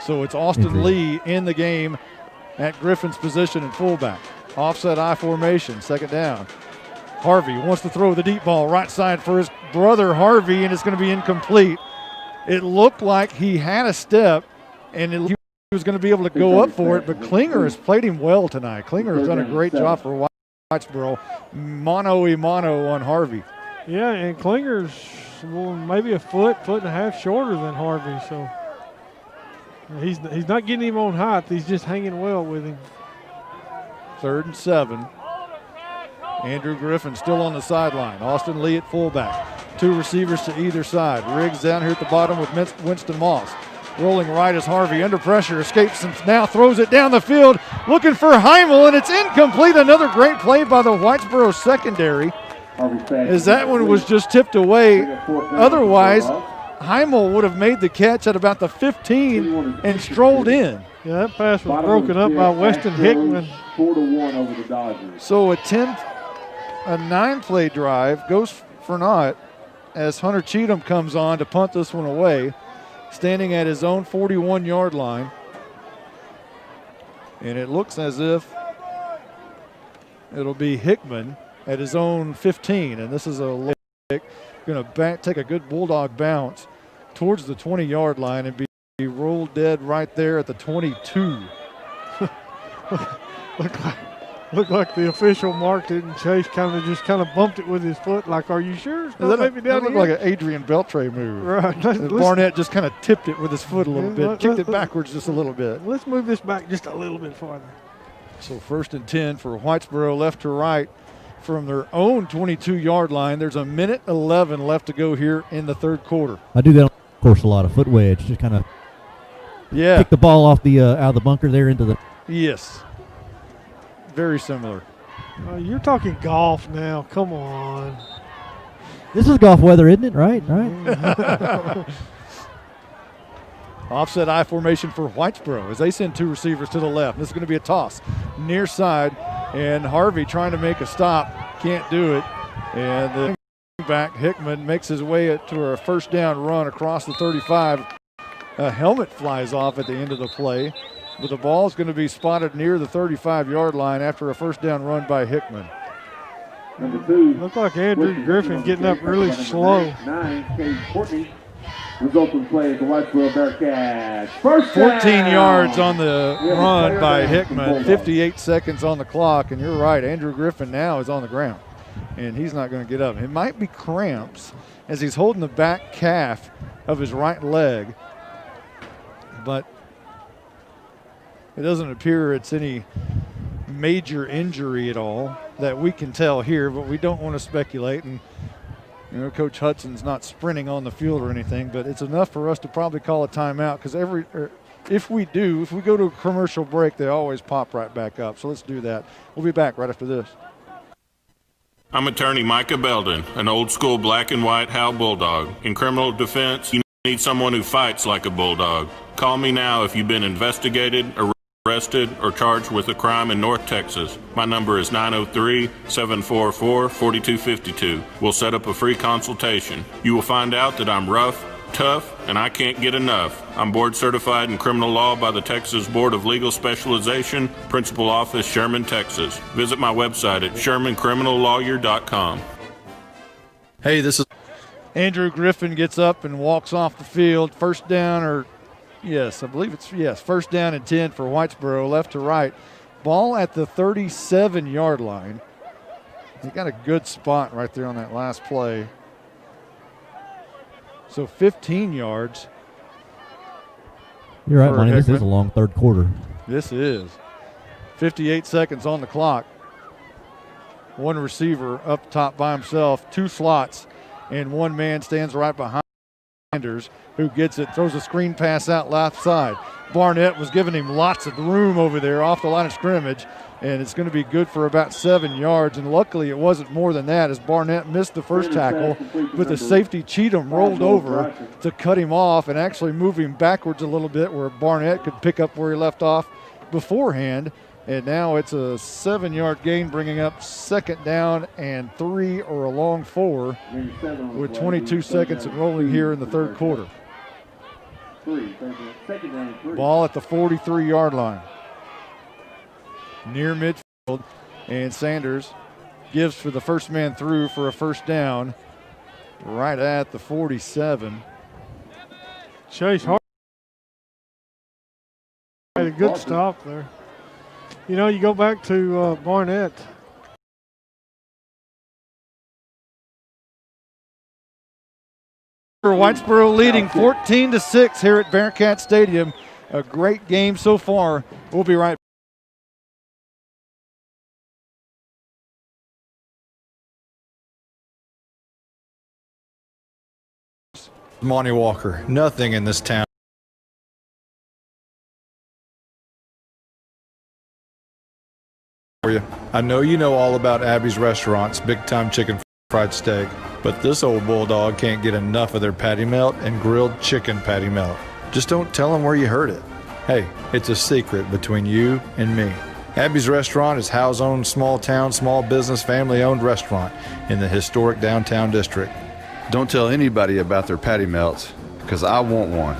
So it's Austin Lee in the game at Griffin's position in fullback. Offset I formation, second down. Harvey wants to throw the deep ball right side for his brother Harvey, and it's going to be incomplete. It looked like he had a step, and he was going to be able to go up for it, but Klinger has played him well tonight. Klinger has done a great job for Whitesboro. Mano-a-mano on Harvey. Yeah, and Klinger's maybe a foot and a half shorter than Harvey, so he's not getting him on height. He's just hanging well with him. 3rd and 7. Andrew Griffin still on the sideline. Austin Lee at fullback. 2 receivers to either side. Riggs down here at the bottom with Winston Moss. Rolling right as Harvey under pressure, escapes and now throws it down the field, looking for Heimel, and it's incomplete. Another great play by the Whitesboro secondary, as that one was just tipped away. Otherwise, Heimel would have made the catch at about the 15 and strolled in. Yeah, that pass was broken up by Weston Hickman. 4-1 over the Dodgers. So a 9-play drive goes for naught as Hunter Cheatham comes on to punt this one away, standing at his own 41-yard line. And it looks as if it'll be Hickman at his own 15, and this is a low kick. Going to take a good Bulldog bounce towards the 20-yard line and be rolled dead right there at the 22. Looked like the official marked it, and Chase kind of bumped it with his foot. Like, are you sure? That looked like an Adrian Beltre move. Right. Barnett just kind of tipped it with his foot a little bit, kicked it backwards just a little bit. Let's move this back just a little bit farther. So 1st and 10 for Whitesboro, left to right from their own 22-yard line. There's 1:11 left to go here in the third quarter. I do that, of course, a lot. A foot wedge, just kind of kick the ball off the out of the bunker there into the. Yes. Very similar. You're talking golf now. Come on. This is golf weather, isn't it? Right. Offset I formation for Whitesboro as they send 2 receivers to the left. This is going to be a toss near side, and Harvey trying to make a stop. Can't do it. And the back, Hickman, makes his way to a first down run across the 35. A helmet flies off at the end of the play. But the ball is going to be spotted near the 35-yard line after a first down run by Hickman. Number 2. Looked like Andrew Griffin getting up really slow. 9, Cade Courtney. Resulting play at the Whitesboro Bearcats. First down. 14 yards on the run by Hickman, 58 seconds on the clock, and you're right, Andrew Griffin now is on the ground, and he's not going to get up. It might be cramps as he's holding the back calf of his right leg, but it doesn't appear it's any major injury at all that we can tell here, but we don't want to speculate. And you know, Coach Hudson's not sprinting on the field or anything, but it's enough for us to probably call a timeout because if we go to a commercial break, they always pop right back up. So let's do that. We'll be back right after this. I'm attorney Micah Belden, an old school black and white Howe Bulldog. In criminal defense, you need someone who fights like a bulldog. Call me now if you've been investigated, arrested, or charged with a crime in North Texas. My number is 903-744-4252. We'll set up a free consultation. You will find out that I'm rough, tough, and I can't get enough. I'm board certified in criminal law by the Texas Board of Legal Specialization, Principal Office, Sherman, Texas. Visit my website at shermancriminallawyer.com. Hey, this is Andrew Griffin gets up and walks off the field. First down I believe it's first down and 10 for Whitesboro, left to right. Ball at the 37-yard line. He got a good spot right there on that last play. So 15 yards. You're right, Monty. This is a long third quarter. This is. 58 seconds on the clock. One receiver up top by himself, 2 slots, and one man stands right behind Sanders, who gets it, throws a screen pass out left side. Barnett was giving him lots of room over there off the line of scrimmage, and it's going to be good for about 7 yards. And luckily it wasn't more than that as Barnett missed the first tackle, but the safety Cheatham rolled over to cut him off and actually move him backwards a little bit where Barnett could pick up where he left off beforehand. And now it's a 7-yard gain, bringing up second down and 3 or a long 4 with 22 seconds and rolling here in the third quarter. Ball at the 43-yard line. Near midfield, and Sanders gives for the first man through for a first down right at the 47. Chase Hart had a good stop there. You know, you go back to Barnett. Whitesboro leading 14-6 here at Bearcat Stadium. A great game so far. We'll be right back. Monty Walker. Nothing in this town. I know you know all about Abby's Restaurant's Big Time Chicken Fried Steak, but this old bulldog can't get enough of their patty melt and grilled chicken patty melt. Just don't tell him where you heard it. Hey, it's a secret between you and me. Abby's Restaurant is Howe's own small town, small business, family-owned restaurant in the historic downtown district. Don't tell anybody about their patty melts, because I want one.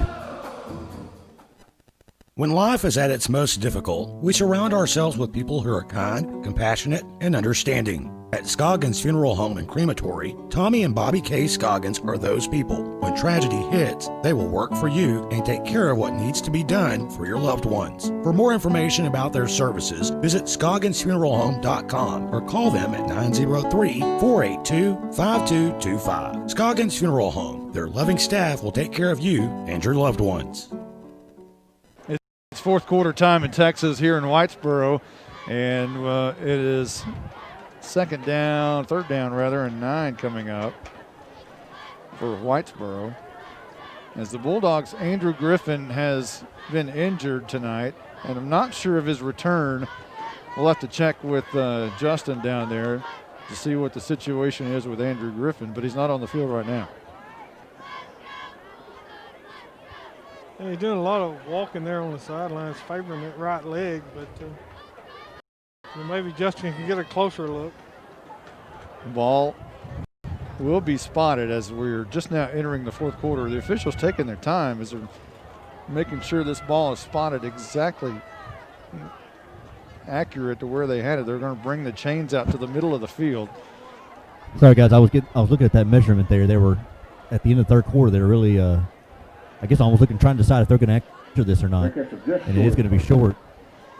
When life is at its most difficult, we surround ourselves with people who are kind, compassionate, and understanding. At Scoggins Funeral Home and Crematory, Tommy and Bobby K. Scoggins are those people. When tragedy hits, they will work for you and take care of what needs to be done for your loved ones. For more information about their services, visit ScogginsFuneralHome.com or call them at 903-482-5225. Scoggins Funeral Home. Their loving staff will take care of you and your loved ones. It's fourth quarter time in Texas here in Whitesboro, and it is third down and 9 coming up for Whitesboro. As the Bulldogs, Andrew Griffin has been injured tonight, and I'm not sure of his return. We'll have to check with Justin down there to see what the situation is with Andrew Griffin, but he's not on the field right now. Yeah, he's doing a lot of walking there on the sidelines, favoring that right leg, but maybe Justin can get a closer look. Ball will be spotted as we're just now entering the fourth quarter. The officials taking their time as they're making sure this ball is spotted exactly accurate to where they had it. They're going to bring the chains out to the middle of the field. Sorry, guys. I was looking at that measurement there. They were at the end of the third quarter. They were really, I guess, almost trying to decide if they're going to answer this or not. And it is going to be short.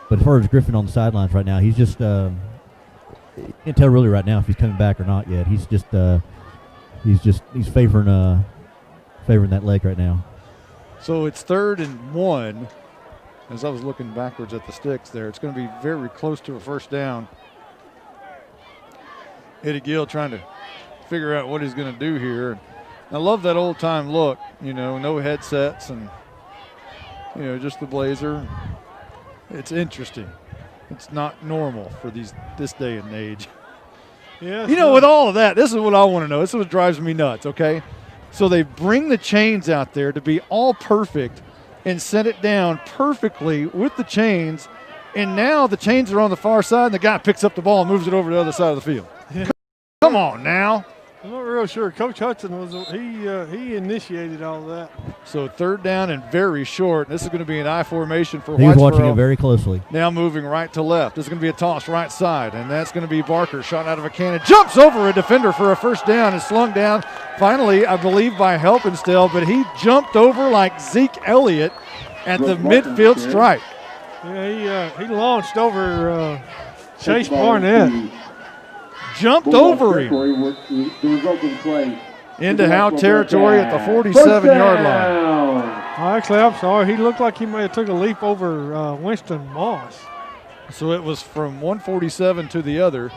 But as far as Griffin on the sidelines right now, he's just you can't tell really right now if he's coming back or not yet. He's favoring that leg right now. So it's 3rd and 1. As I was looking backwards at the sticks there, it's going to be very close to a first down. Eddie Gill trying to figure out what he's going to do here. I love that old-time look, no headsets and, just the blazer. It's interesting. It's not normal for this day and age. Yeah. With all of that, this is what I want to know. This is what drives me nuts, okay? So they bring the chains out there to be all perfect and set it down perfectly with the chains, and now the chains are on the far side, and the guy picks up the ball and moves it over to the other side of the field. Yeah. Come on now. I'm not real sure. Coach Hudson he initiated all that. So 3rd down and very short. This is going to be an I formation for Whitesboro. He was watching it very closely. Now moving right to left. This is going to be a toss right side, and that's going to be Barker. Shot out of a cannon. Jumps over a defender for a first down. Is slung down finally, I believe, by Helpenstell, but he jumped over like Zeke Elliott at the midfield stripe. Yeah, he launched over Chase Barnett. Jumped over him into Howe territory at the 47-yard line. Actually, I'm sorry. He looked like he may have took a leap over Winston Moss. So it was from 147 to the other.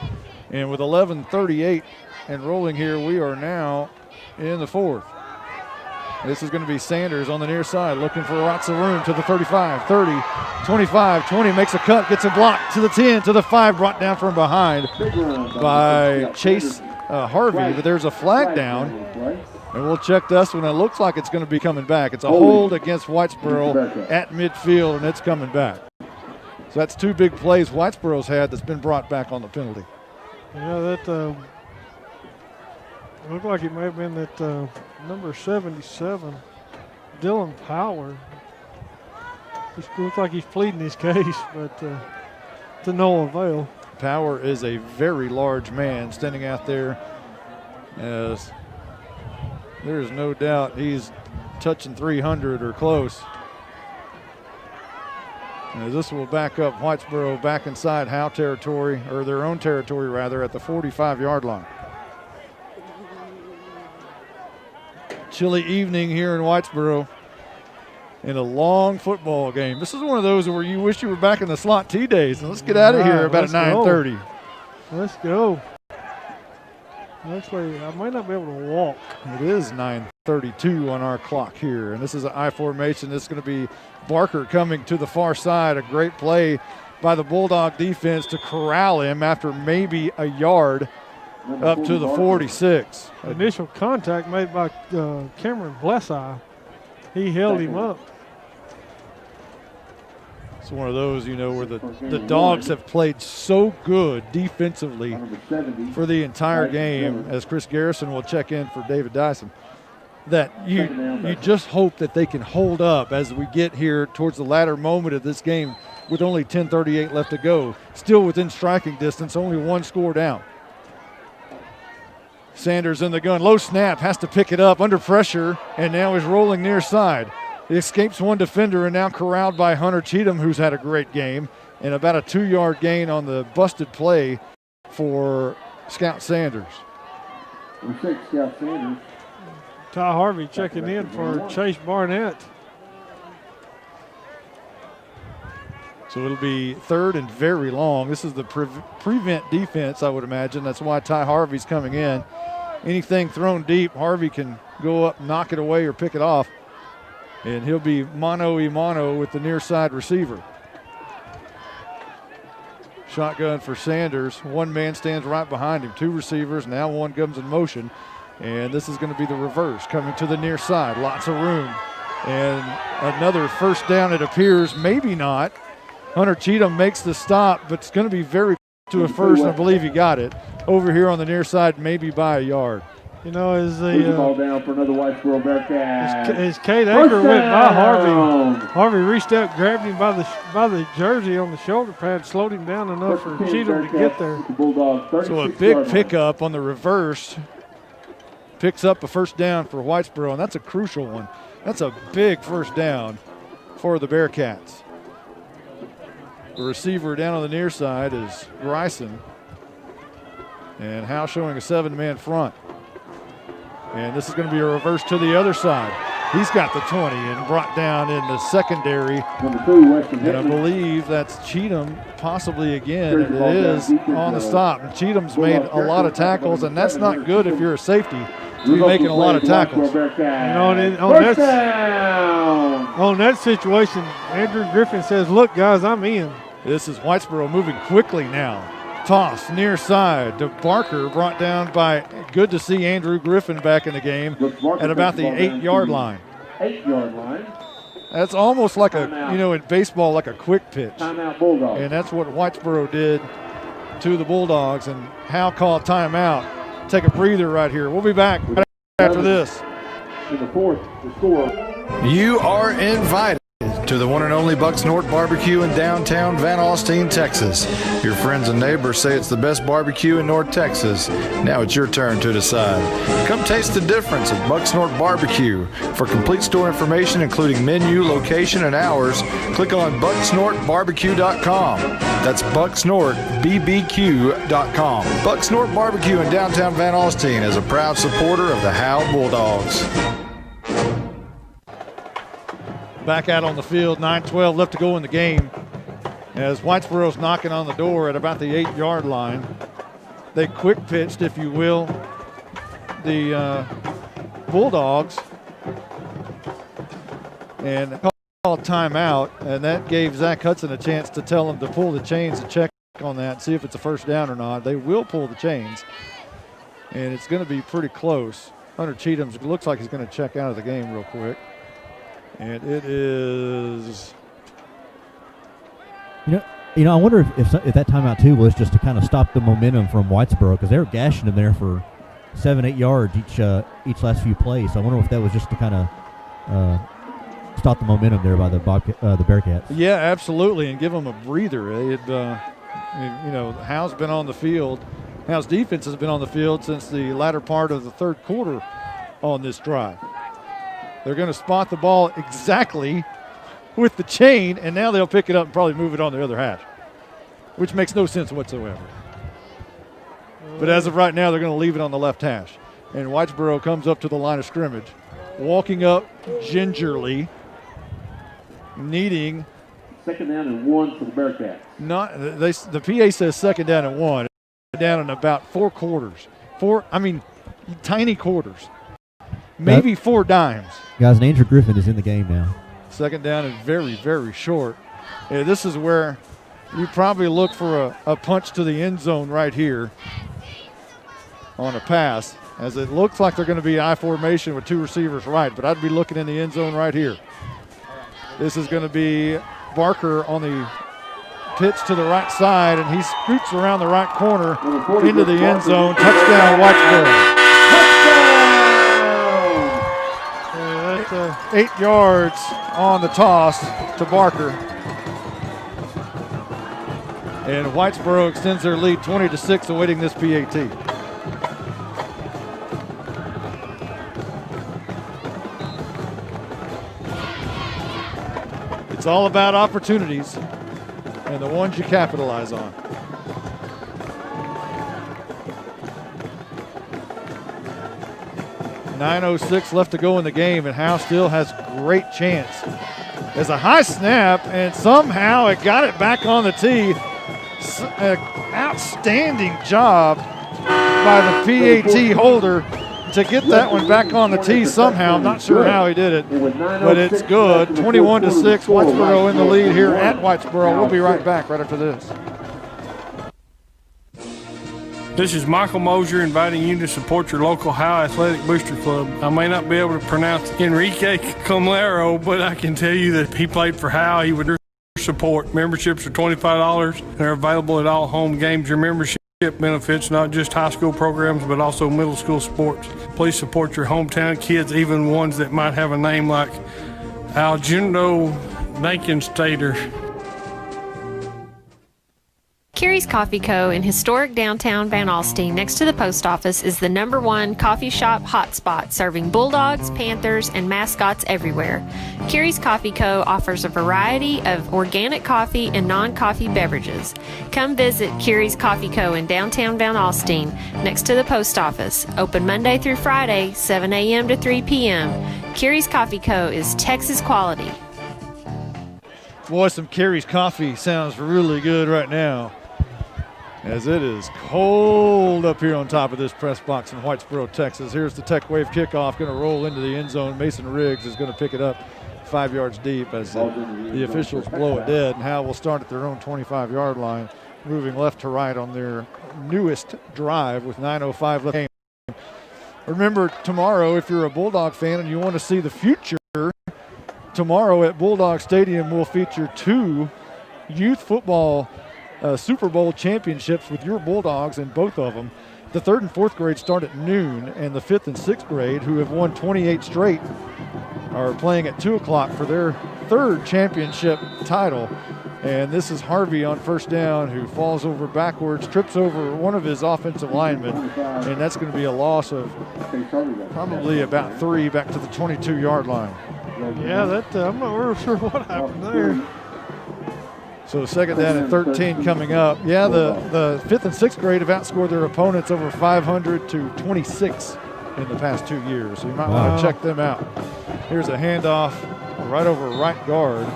And with 11:38 and rolling here, we are now in the 4th. This is going to be Sanders on the near side looking for lots of room to the 35, 30, 25, 20, makes a cut, gets a block to the 10, to the 5, brought down from behind by Chase Harvey. But there's a flag down, and we'll check this one. It looks like it's going to be coming back. It's a hold against Whitesboro at midfield, and it's coming back. So that's 2 big plays Whitesboro's had that's been brought back on the penalty. Yeah, that looked like it may have been that number 77, Dylan Power. It looks like he's pleading his case, but to no avail. Power is a very large man standing out there, as there is no doubt he's touching 300 or close. And this will back up Whitesboro back inside Howe territory, or their own territory rather, at the 45-yard line. Chilly evening here in Whitesboro in a long football game. This is one of those where you wish you were back in the slot T days. And let's get out of here about at 9:30. Let's go. Actually, I might not be able to walk. It is 9:32 on our clock here, and this is an I formation. This is going to be Barker coming to the far side. A great play by the Bulldog defense to corral him after maybe a yard up to the 46. Initial contact made by Cameron Blesseye. He held him up. It's one of those, where the Dogs have played so good defensively for the entire game, as Chris Garrison will check in for David Dyson, that you just hope that they can hold up as we get here towards the latter moment of this game with only 10:38 left to go. Still within striking distance, only 1 score down. Sanders in the gun, low snap, has to pick it up under pressure, and now he's rolling near side. He escapes one defender and now corralled by Hunter Cheatham, who's had a great game, and about a 2-yard gain on the busted play for Scout Sanders. Scout Sanders. Ty Harvey checking in for Chase Barnett. So it'll be 3rd and very long. This is the prevent defense, I would imagine. That's why Ty Harvey's coming in. Anything thrown deep, Harvey can go up, knock it away, or pick it off. And he'll be mano-a-mano with the near side receiver. Shotgun for Sanders. 1 man stands right behind him. 2 receivers. Now 1 comes in motion. And this is going to be the reverse, coming to the near side. Lots of room. And another first down, it appears. Maybe not. Hunter Cheatham makes the stop, but it's going to be very close to a first, and I believe he got it. Over here on the near side, maybe by a yard. You know, as Move the ball the down for another Whitesboro Bearcat. as Kate Aker went by down. Harvey reached up, grabbed him by the jersey on the shoulder pad, slowed him down enough for Cheatham to get there. So a big pickup on the reverse. Picks up a first down for Whitesboro, and that's a crucial one. That's a big first down for the Bearcats. The receiver down on the near side is Bryson. And Howe showing a 7-man front. And this is going to be a reverse to the other side. He's got the 20 and brought down in the secondary. Number 2, Weston And I Hickman. believe that's Cheatham possibly again. And it is on the stop. And Cheatham's made a lot of tackles, and that's not good if you're a safety to be making a lot of tackles. You know, and on that situation, Andrew Griffin says, look, guys, I'm in. This is Whitesboro moving quickly now. Toss near side to Barker, brought down by, good to see Andrew Griffin back in the game at about the 8-yard line. 8-yard line. That's almost like in baseball, like a quick pitch. Timeout Bulldogs. And that's what Whitesboro did to the Bulldogs. And Howe called timeout. Take a breather right here. We'll be back right after this. In the fourth, the score. You are invited to the one and only Bucks North Barbecue in downtown Van Alstyne, Texas. Your friends and neighbors say it's the best barbecue in North Texas. Now it's your turn to decide. Come taste the difference at Bucks North Barbecue. For complete store information, including menu, location, and hours, click on bucksnorthbarbecue.com. That's bucksnorthbbq.com. Bucks North Barbecue in downtown Van Alstyne is a proud supporter of the Howe Bulldogs. Back out on the field, 9-12 left to go in the game. As Whitesboro's knocking on the door at about the 8-yard line. They quick pitched, if you will, the Bulldogs and called timeout, and that gave Zach Hudson a chance to tell him to pull the chains and check on that and see if it's a first down or not. They will pull the chains, and it's going to be pretty close. Hunter Cheatham looks like he's going to check out of the game real quick. And it is. You know, I wonder if that timeout too was just to kind of stop the momentum from Whitesboro, because they were gashing them there for 7-8 yards each last few plays. So I wonder if that was just to kind of stop the momentum there by the Bearcats. Yeah, absolutely, and give them a breather. Howe's been on the field. Howe's defense has been on the field since the latter part of the third quarter on this drive. They're going to spot the ball exactly with the chain, and now they'll pick it up and probably move it on the other hash, which makes no sense whatsoever. But as of right now, they're going to leave it on the left hash. And Whitesboro comes up to the line of scrimmage, walking up gingerly, needing. Second down and 1 for the Bearcats. The PA says second down and 1. Down in about 4 quarters. Tiny quarters. Maybe 4 dimes. Guys, and Andrew Griffin is in the game now. Second down and very, very short. Yeah, this is where you probably look for a punch to the end zone right here on a pass, as it looks like they're going to be I formation with 2 receivers right, but I'd be looking in the end zone right here. This is going to be Barker on the pitch to the right side, and he scoots around the right corner into the end zone. Touchdown, Whitesboro. 8 yards on the toss to Barker. And Whitesboro extends their lead 20-6, awaiting this PAT. It's all about opportunities and the ones you capitalize on. .906 left to go in the game, and Howe still has great chance. There's a high snap, and somehow it got it back on the tee. Outstanding job by the PAT holder to get that one back on the tee somehow. I'm not sure how he did it, but it's good. 21-6, Whitesboro in the lead here at Whitesboro. We'll be right back right after this. This is Michael Mosier inviting you to support your local Howe Athletic Booster Club. I may not be able to pronounce Enrique Comlero, but I can tell you that he played for Howe. He would support. Memberships are $25 and are available at all home games. Your membership benefits not just high school programs, but also middle school sports. Please support your hometown kids, even ones that might have a name like Aljundo Nakenstater. Carrie's Coffee Co. in historic downtown Van Alstyne next to the post office is the #1 coffee shop hotspot serving Bulldogs, Panthers, and mascots everywhere. Carrie's Coffee Co. offers a variety of organic coffee and non-coffee beverages. Come visit Carrie's Coffee Co. in downtown Van Alstyne next to the post office. Open Monday through Friday, 7 a.m. to 3 p.m. Carrie's Coffee Co. is Texas quality. Boy, some Carrie's coffee sounds really good right now, as it is cold up here on top of this press box in Whitesboro, Texas. Here's the Tech Wave kickoff, going to roll into the end zone. Mason Riggs is going to pick it up 5 yards deep as the officials blow it dead. And Howe will start at their own 25-yard line, moving left to right on their newest drive with 9:05 left. Remember, tomorrow, if you're a Bulldog fan and you want to see the future, tomorrow at Bulldog Stadium will feature 2 youth football Super Bowl championships with your Bulldogs in both of them. The 3rd and 4th grade start at noon, and the 5th and 6th grade, who have won 28 straight, are playing at 2 o'clock for their 3rd championship title. And this is Harvey on first down, who falls over backwards, trips over one of his offensive linemen, and that's going to be a loss of probably about 3 back to the 22-yard line. Yeah, I'm not real sure what happened there. So 2nd down and 13 coming up. Yeah, the 5th and 6th grade have outscored their opponents over 500 to 26 in the past 2 years. So you might want to check them out. Here's a handoff right over right guard.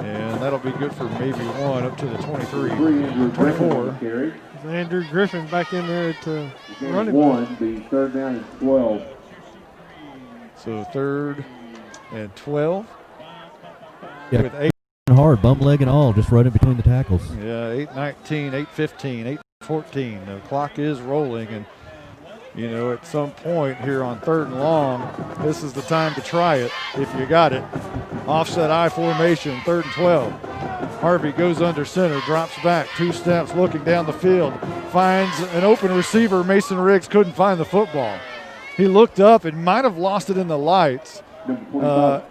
And that'll be good for maybe 1 up to the 23, 24. Andrew Griffin back in there at running back. The 3rd down and 12. So 3rd and 12. Yeah. With 8. Hard, bum leg and all, just running between the tackles. Yeah, 8:19, 8:15, 8:14. The clock is rolling, and you know, at some point here on 3rd and long, this is the time to try it if you got it. Offset I formation, 3rd and 12. Harvey goes under center, drops back 2 steps, looking down the field, finds an open receiver. Mason Riggs couldn't find the football. He looked up and might have lost it in the lights.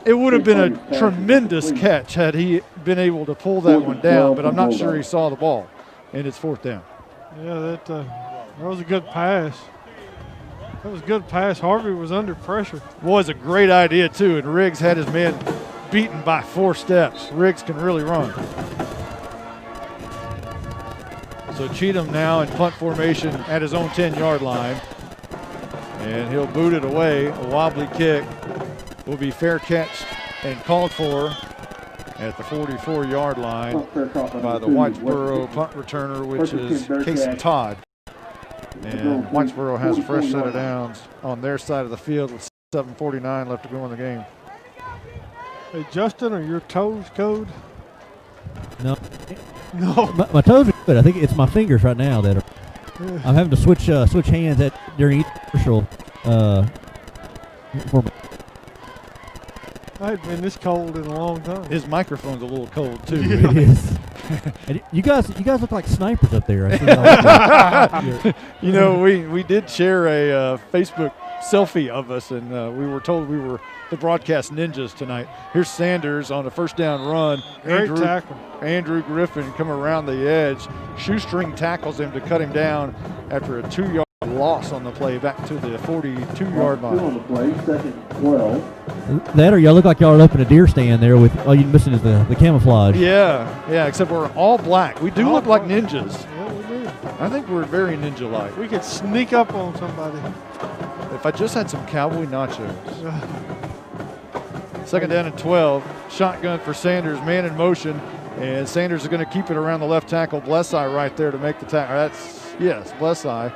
It would have been a tremendous catch had he been able to pull that one down, but I'm not sure he saw the ball, and it's 4th down. Yeah, that was a good pass. That was a good pass. Harvey was under pressure. Was a great idea, too, and Riggs had his man beaten by 4 steps. Riggs can really run. So Cheatham now in punt formation at his own 10-yard line, and he'll boot it away. A wobbly kick will be fair catched and called for at the 44-yard line by the Whitesboro punt returner, which is Casey Todd. And Whitesboro has a fresh set of downs on their side of the field with 7:49 left to go in the game. Hey, Justin, are your toes code? No. No. My toes are good. I think it's my fingers right now that are. I'm having to switch hands during each commercial. I ain't been this cold in a long time. His microphone's a little cold too. It is. And you guys look like snipers up there. You know, we did share a Facebook selfie of us, and we were told we were the broadcast ninjas tonight. Here's Sanders on a 1st down run. Great tackle. Andrew Griffin come around the edge. Shoestring tackles him to cut him down after a 2-yard loss on the play back to the 42-yard line. On the play, 2nd and 12. That or y'all look like y'all are up in a deer stand there with all you're missing is the camouflage. Yeah, except we're all black. We do look like ninjas. Yeah, we do. I think we're very ninja-like. We could sneak up on somebody. If I just had some cowboy nachos. 2nd down and 12. Shotgun for Sanders, man in motion. And Sanders is going to keep it around the left tackle. Blesseye right there to make the tackle. Blesseye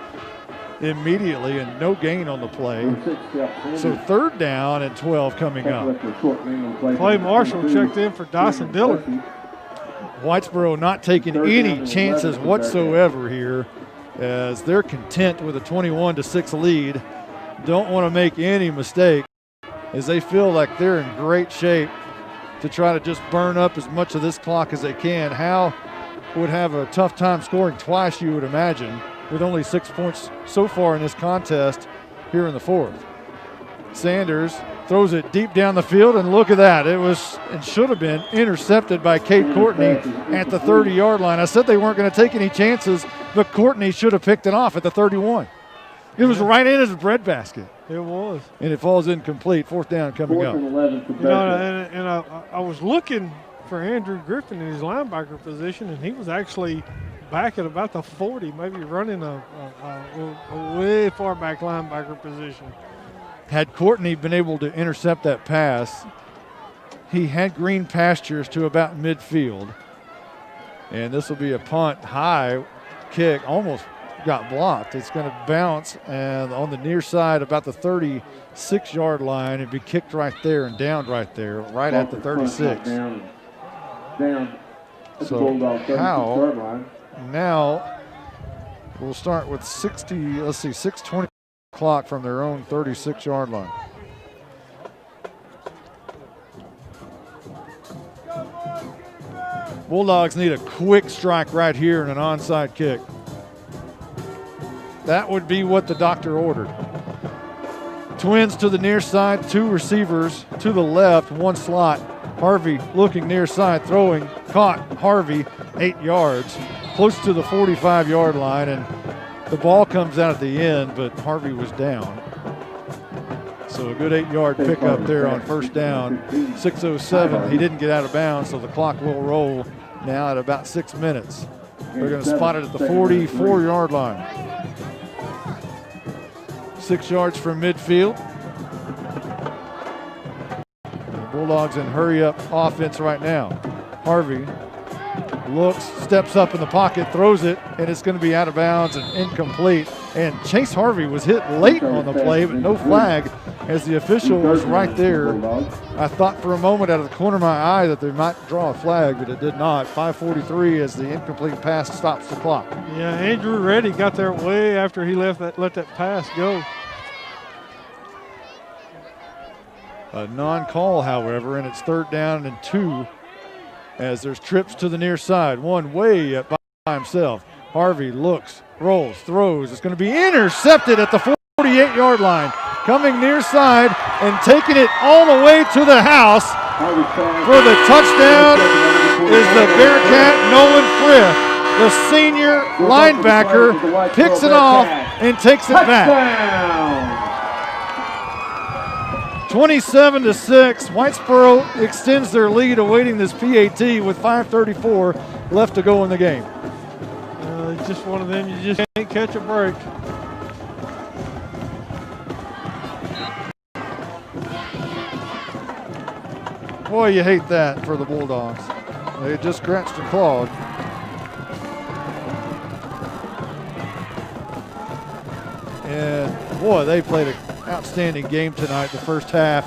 immediately, and no gain on the play. So 3rd down and 12 coming up. Clay Marshall checked in for Dyson Dillard. Whitesboro not taking any chances whatsoever here, as they're content with a 21-6 lead. Don't want to make any mistake, as they feel like they're in great shape to try to just burn up as much of this clock as they can. Howe would have a tough time scoring twice, you would imagine. with only 6 points so far in this contest here in the fourth. Sanders throws it deep down the field, and look at that. It should have been intercepted by Kate Courtney at the 30-yard line. I said they weren't going to take any chances, but Courtney should have picked it off at the 31. It was right in his breadbasket. It was. And it falls incomplete. Fourth down coming up. I was looking for Andrew Griffin in his linebacker position, and he was actually back at about the 40, maybe running a way far back linebacker position. Had Courtney been able to intercept that pass, he had green pastures to about midfield. And this will be a punt, high kick, almost got blocked. It's going to bounce, and on the near side, about the 36-yard line, it'd be kicked right there and downed right there, right at the 36. Down. So Howe now will start with 6:20 clock from their own 36-yard line. Bulldogs need a quick strike right here and an onside kick. That would be what the doctor ordered. Twins to the near side, 2 receivers to the left, 1 slot. Harvey looking near side, throwing, caught Harvey 8 yards, close to the 45-yard line, and the ball comes out at the end, but Harvey was down. So a good 8-yard pickup there on first down. 6:07, he didn't get out of bounds, so the clock will roll now at about 6 minutes. They're going to spot it at the 44-yard line. 6 yards from midfield. The Bulldogs in hurry-up offense right now. Harvey looks, steps up in the pocket, throws it, and it's going to be out of bounds and incomplete. And Chase Harvey was hit late on the play, but no flag as the official was right there. I thought for a moment out of the corner of my eye that they might draw a flag, but it did not. 5:43 as the incomplete pass stops the clock. Yeah, Andrew Reddy got there way after he let that pass go. A non-call, however, and it's 3rd down and 2 as there's trips to the near side. One way up by himself. Harvey looks, rolls, throws. It's going to be intercepted at the 48-yard line. Coming near side and taking it all the way to the house for the touchdown is the Bearcat Nolan Frith. The senior linebacker picks it off and takes it back. 27-6, Whitesboro extends their lead awaiting this PAT with 5:34 left to go in the game. It's just one of them, you just can't catch a break. Boy, you hate that for the Bulldogs. They just scratched and clawed. And boy, they played an outstanding game tonight, the first half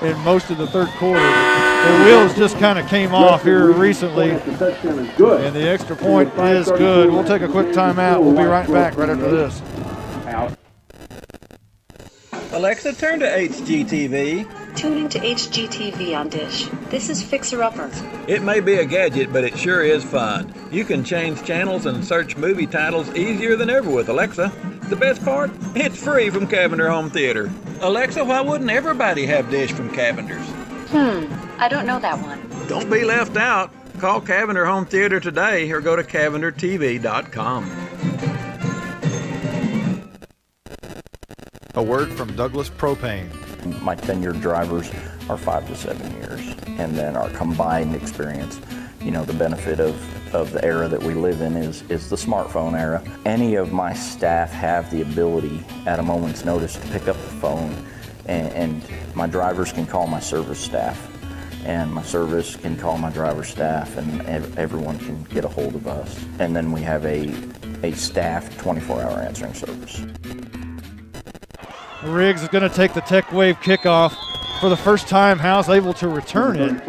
and most of the third quarter. The wheels just kind of came off here recently, and the extra point is good. We'll take a quick timeout. We'll be right back right after this. Alexa, turn to HGTV. Tune into HGTV on Dish. This is Fixer Upper. It may be a gadget, but it sure is fun. You can change channels and search movie titles easier than ever with Alexa. The best part? It's free from Cavender Home Theater. Alexa, why wouldn't everybody have Dish from Cavender's? I don't know that one. Don't be left out. Call Cavender Home Theater today or go to CavenderTV.com. A word from Douglas Propane. My tenured drivers are 5 to 7 years, and then our combined experience, the benefit of the era that we live in is the smartphone era. Any of my staff have the ability at a moment's notice to pick up the phone, and my drivers can call my service staff, and my service can call my driver staff, and everyone can get a hold of us. And then we have a staff 24-hour answering service. Riggs is going to take the Tech Wave kickoff. For the first time, Howe's able to return it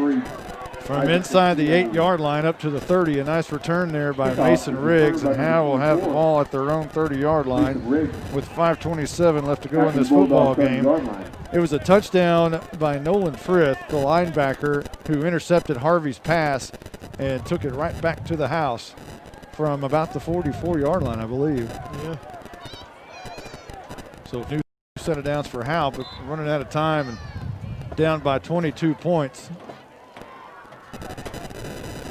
from inside the 8-yard line up to the 30. A nice return there by Mason Riggs, and Howe will have the ball at their own 30-yard line with 5:27 left to go in this football game. It was a touchdown by Nolan Frith, the linebacker, who intercepted Harvey's pass and took it right back to the house from about the 44-yard line, I believe. Yeah. So new set of downs for Howe, but running out of time and down by 22 points.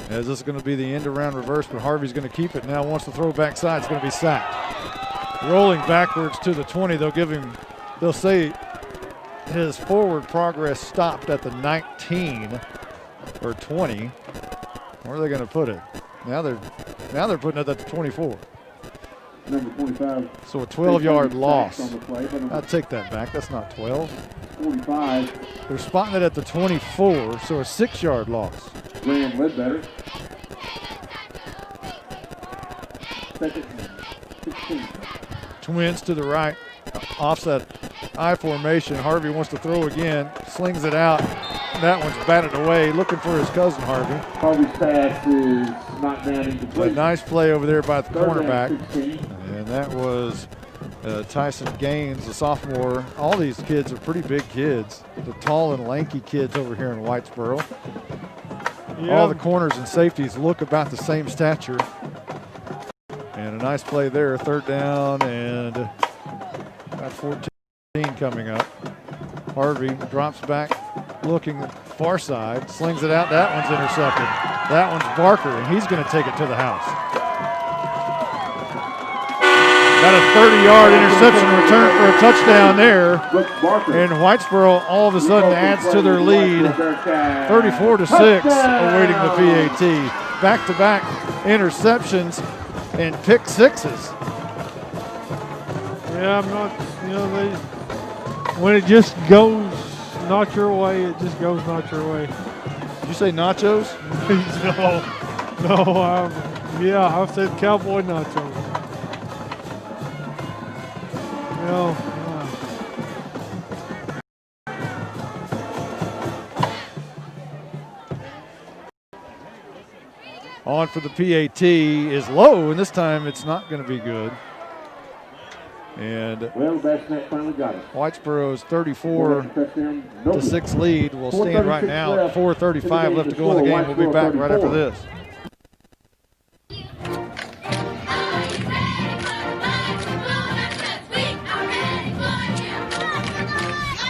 As this is going to be the end around reverse, but Harvey's going to keep it. Now wants to throw backside. It's going to be sacked. Rolling backwards to the 20. They'll say his forward progress stopped at the 19 or 20. Where are they going to put it? Now they're putting it at the 24. Number 25. So a 12-yard loss. On the play, I'll take that back. That's not 12. 45. They're spotting it at the 24, so a 6-yard loss. Graham Ledbetter. Second, 16. Twins to the right. Offset I formation. Harvey wants to throw again. Slings it out. That one's batted away. Looking for his cousin Harvey. Harvey's pass is knocked down into play. A nice play over there by the Third cornerback. down, 16. And that was Tyson Gaines, the sophomore. All these kids are pretty big kids. The tall and lanky kids over here in Whitesboro. Yeah. All the corners and safeties look about the same stature. And a nice play there. Third down and about 14 coming up. Harvey drops back, looking far side, slings it out. That one's intercepted. That one's Barker, and he's going to take it to the house. Got a 30-yard interception return for a touchdown there. And Whitesboro all of a sudden adds to their lead. 34-6, awaiting the PAT. Back-to-back interceptions and pick sixes. Yeah, I'm not, when it just goes not your way, it just goes not your way. Did you say nachos? No, I said cowboy nachos. On for the PAT is low, and this time it's not going to be good. And finally got it. Whitesboro's 34-6 lead will stand right now at 4:35 left to go in the game. We'll be back right after this.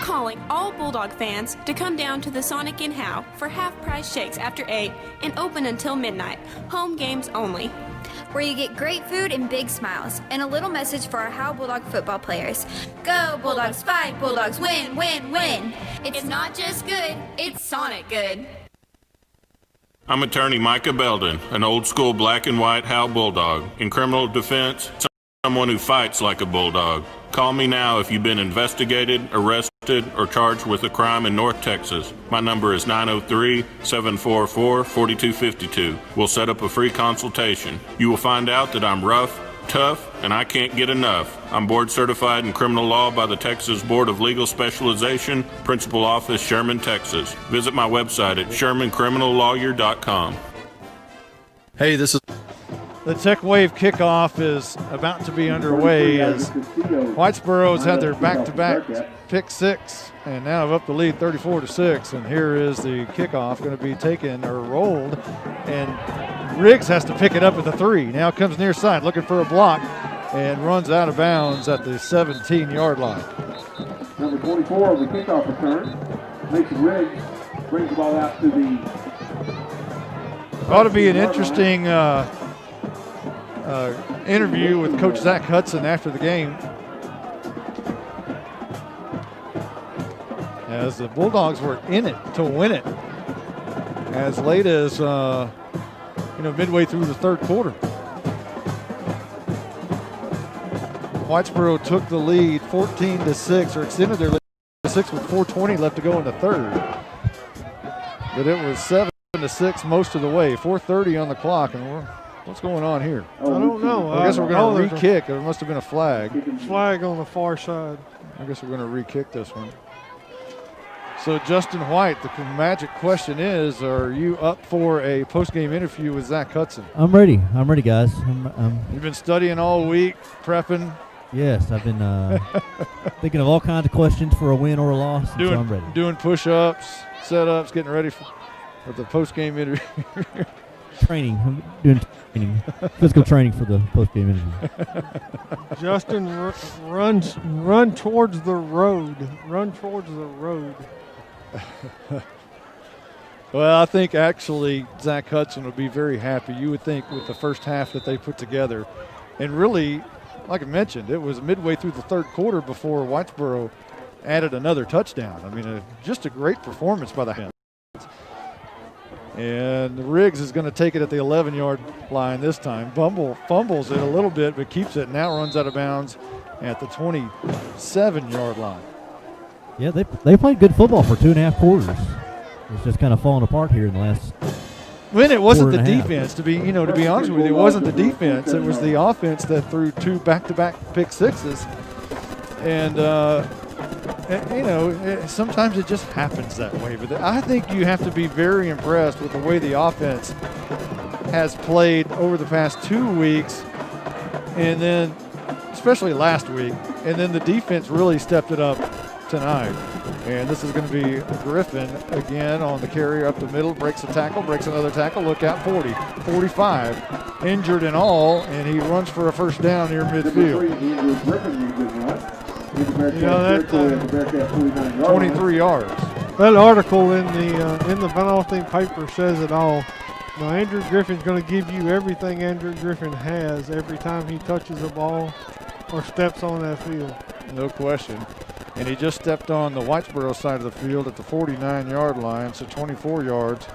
Calling all Bulldog fans to come down to the Sonic in Howe for half-price shakes after 8 and open until midnight. Home games only. Where you get great food and big smiles, and a little message for our Howe Bulldog football players. Go Bulldogs, fight Bulldogs, win, win, win. It's not just good, it's Sonic good. I'm attorney Micah Belden, an old school black and white Howe Bulldog. In criminal defense, someone who fights like a bulldog. Call me now if you've been investigated, arrested, or charged with a crime in North Texas. My number is 903-744-4252. We'll set up a free consultation. You will find out that I'm rough, tough, and I can't get enough. I'm board certified in criminal law by the Texas Board of Legal Specialization, Principal Office, Sherman, Texas. Visit my website at shermancriminallawyer.com. Hey, this is... The Tech Wave kickoff is about to be underway as Whitesboro has had their back-to-back pick six and now have up the lead 34-6. And here is the kickoff going to be taken or rolled, and Riggs has to pick it up at the 3. Now comes near side looking for a block and runs out of bounds at the 17-yard line. Number 24 of the kickoff return, Mason Riggs, brings the ball out to the... Ought to be an interesting interview with Coach Zach Hudson after the game, as the Bulldogs were in it to win it as late as midway through the third quarter. Whitesboro took the lead 14-6, or extended their lead to 6 with 4:20 left to go in the third, but it was 7-6 most of the way. 4:30 on the clock, and what's going on here? I don't know. I guess we're going to re-kick. There must have been a flag. Flag on the far side. I guess we're going to re-kick this one. So Justin White, the magic question is, are you up for a post-game interview with Zach Hudson? I'm ready, guys. You've been studying all week, prepping. Yes, I've been thinking of all kinds of questions for a win or a loss, so I'm ready. Doing push-ups, set-ups, getting ready for the post-game interview. training. I'm doing training, physical training for the post-game interview. Justin, run towards the road. Run towards the road. Well, I think actually Zach Hudson would be very happy. You would think with the first half that they put together. And really, like I mentioned, it was midway through the third quarter before Whitesboro added another touchdown. I mean, just a great performance by the Hounds. And Riggs is going to take it at the 11-yard line this time. Fumbles it a little bit, but keeps it. Now runs out of bounds at the 27-yard line. Yeah, they played good football for 2.5 quarters. It's just kind of falling apart here in the last. When it wasn't the defense, to be honest with you, it wasn't the defense. It was the offense that threw 2 back-to-back pick sixes. And sometimes it just happens that way. But I think you have to be very impressed with the way the offense has played over the past 2 weeks, and then especially last week, and then the defense really stepped it up tonight. And this is going to be Griffin again on the carry up the middle, breaks a tackle, breaks another tackle, look out, 40, 45, injured and all, and he runs for a first down near midfield. 23 yards. That article in the Van Alstyne paper says it all. Now, Andrew Griffin's going to give you everything Andrew Griffin has every time he touches the ball or steps on that field. No question. And he just stepped on the Whitesboro side of the field at the 49-yard line, so 24 yards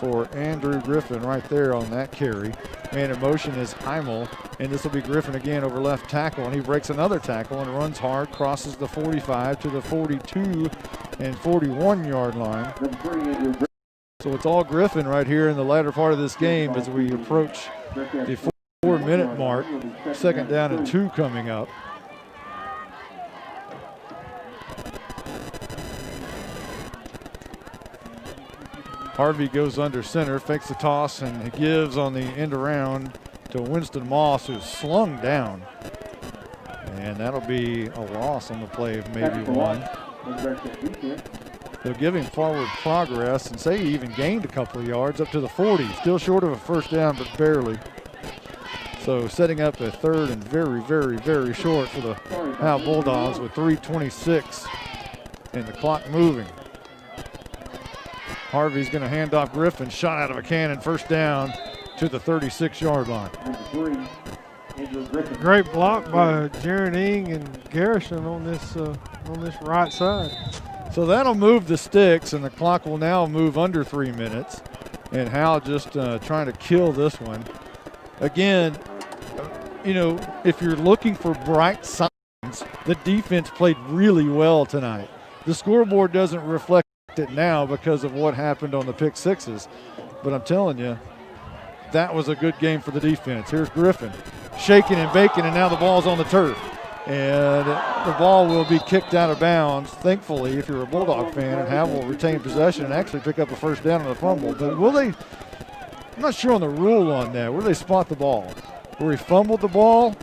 for Andrew Griffin right there on that carry. Man in motion is Heimel, and this will be Griffin again over left tackle, and he breaks another tackle and runs hard, crosses the 45 to the 42 and 41-yard line. So it's all Griffin right here in the latter part of this game as we approach the 4-minute mark. 2nd down and 2 coming up. Harvey goes under center, fakes the toss, and he gives on the end around to Winston Moss, who's slung down. And that'll be a loss on the play of maybe 1. They'll give him forward progress and say he even gained a couple of yards up to the 40. Still short of a first down, but barely. So setting up a 3rd and very, very, very short for the Howe Bulldogs with 3:26 and the clock moving. Harvey's going to hand off Griffin, shot out of a cannon, first down to the 36-yard line. Great block by Jaron Ing and Garrison on this right side. So that'll move the sticks, and the clock will now move under 3 minutes. And Howe just trying to kill this one. Again, if you're looking for bright signs, the defense played really well tonight. The scoreboard doesn't reflect it now because of what happened on the pick sixes, but I'm telling you, that was a good game for the defense. Here's Griffin shaking and baking, and now the ball's on the turf, and the ball will be kicked out of bounds, thankfully, if you're a Bulldog fan, and Howe will retain possession and actually pick up a first down on the fumble. But will they, I'm not sure on the rule on that, where they spot the ball, where he fumbled the ball,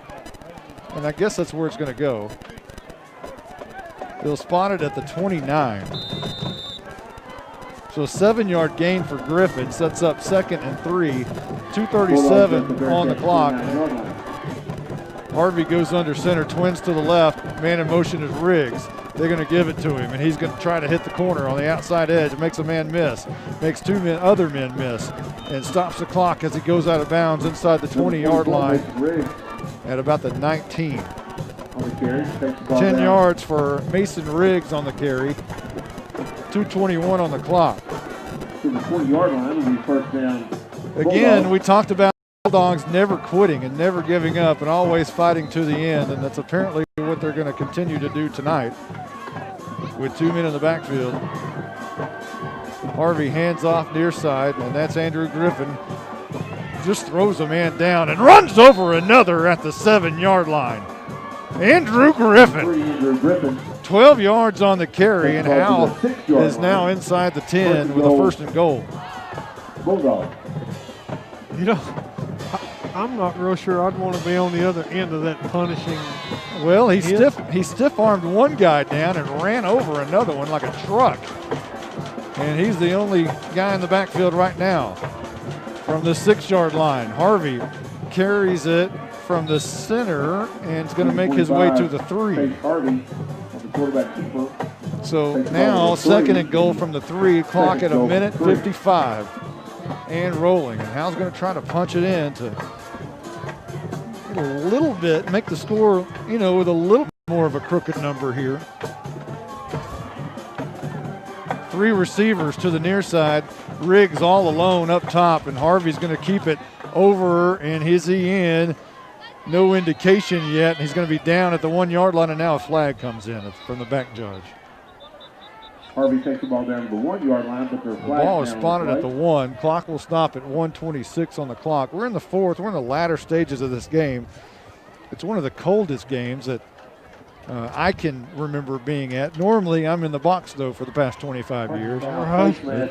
and I guess that's where it's going to go. They'll spot it at the 29. So a 7-yard gain for Griffin sets up 2nd and 3, 2:37 on the clock. Harvey goes under center, twins to the left. Man in motion is Riggs. They're going to give it to him, and he's going to try to hit the corner on the outside edge. Makes a man miss, makes other men miss, and stops the clock as he goes out of bounds inside the 20-yard line at about the 19. 10 yards for Mason Riggs on the carry. 2:21 on the clock. To the 20-yard line will be first down. Again, we talked about Bulldogs never quitting and never giving up and always fighting to the end, and that's apparently what they're going to continue to do tonight with 2 men in the backfield. Harvey hands off near side, and that's Andrew Griffin. Just throws a man down and runs over another at the 7-yard line. Andrew Griffin. 12 yards on the carry, and Howe is now inside the 10 with a 1st and goal. Bulldog. I'm not real sure I'd want to be on the other end of that punishing. Well, he stiff-armed one guy down and ran over another one like a truck. And he's the only guy in the backfield right now. from the 6-yard line. Harvey carries it from the center and is going to make his way to the 3. So now 2nd and goal from the 3, clock at 1:55 and rolling. And Howe's going to try to punch it in to get a little bit, make the score, with a little more of a crooked number here. 3 receivers to the near side. Riggs all alone up top, and Harvey's going to keep it over, and is he in? No indication yet. He's going to be down at the 1-yard line, and now a flag comes in from the back judge. Harvey takes the ball down to the 1-yard line, but their flag. The ball is spotted at the 1. Clock will stop at 1:26 on the clock. We're in the 4th. We're in the latter stages of this game. It's one of the coldest games that I can remember being at. Normally, I'm in the box, though, for the past 25 years.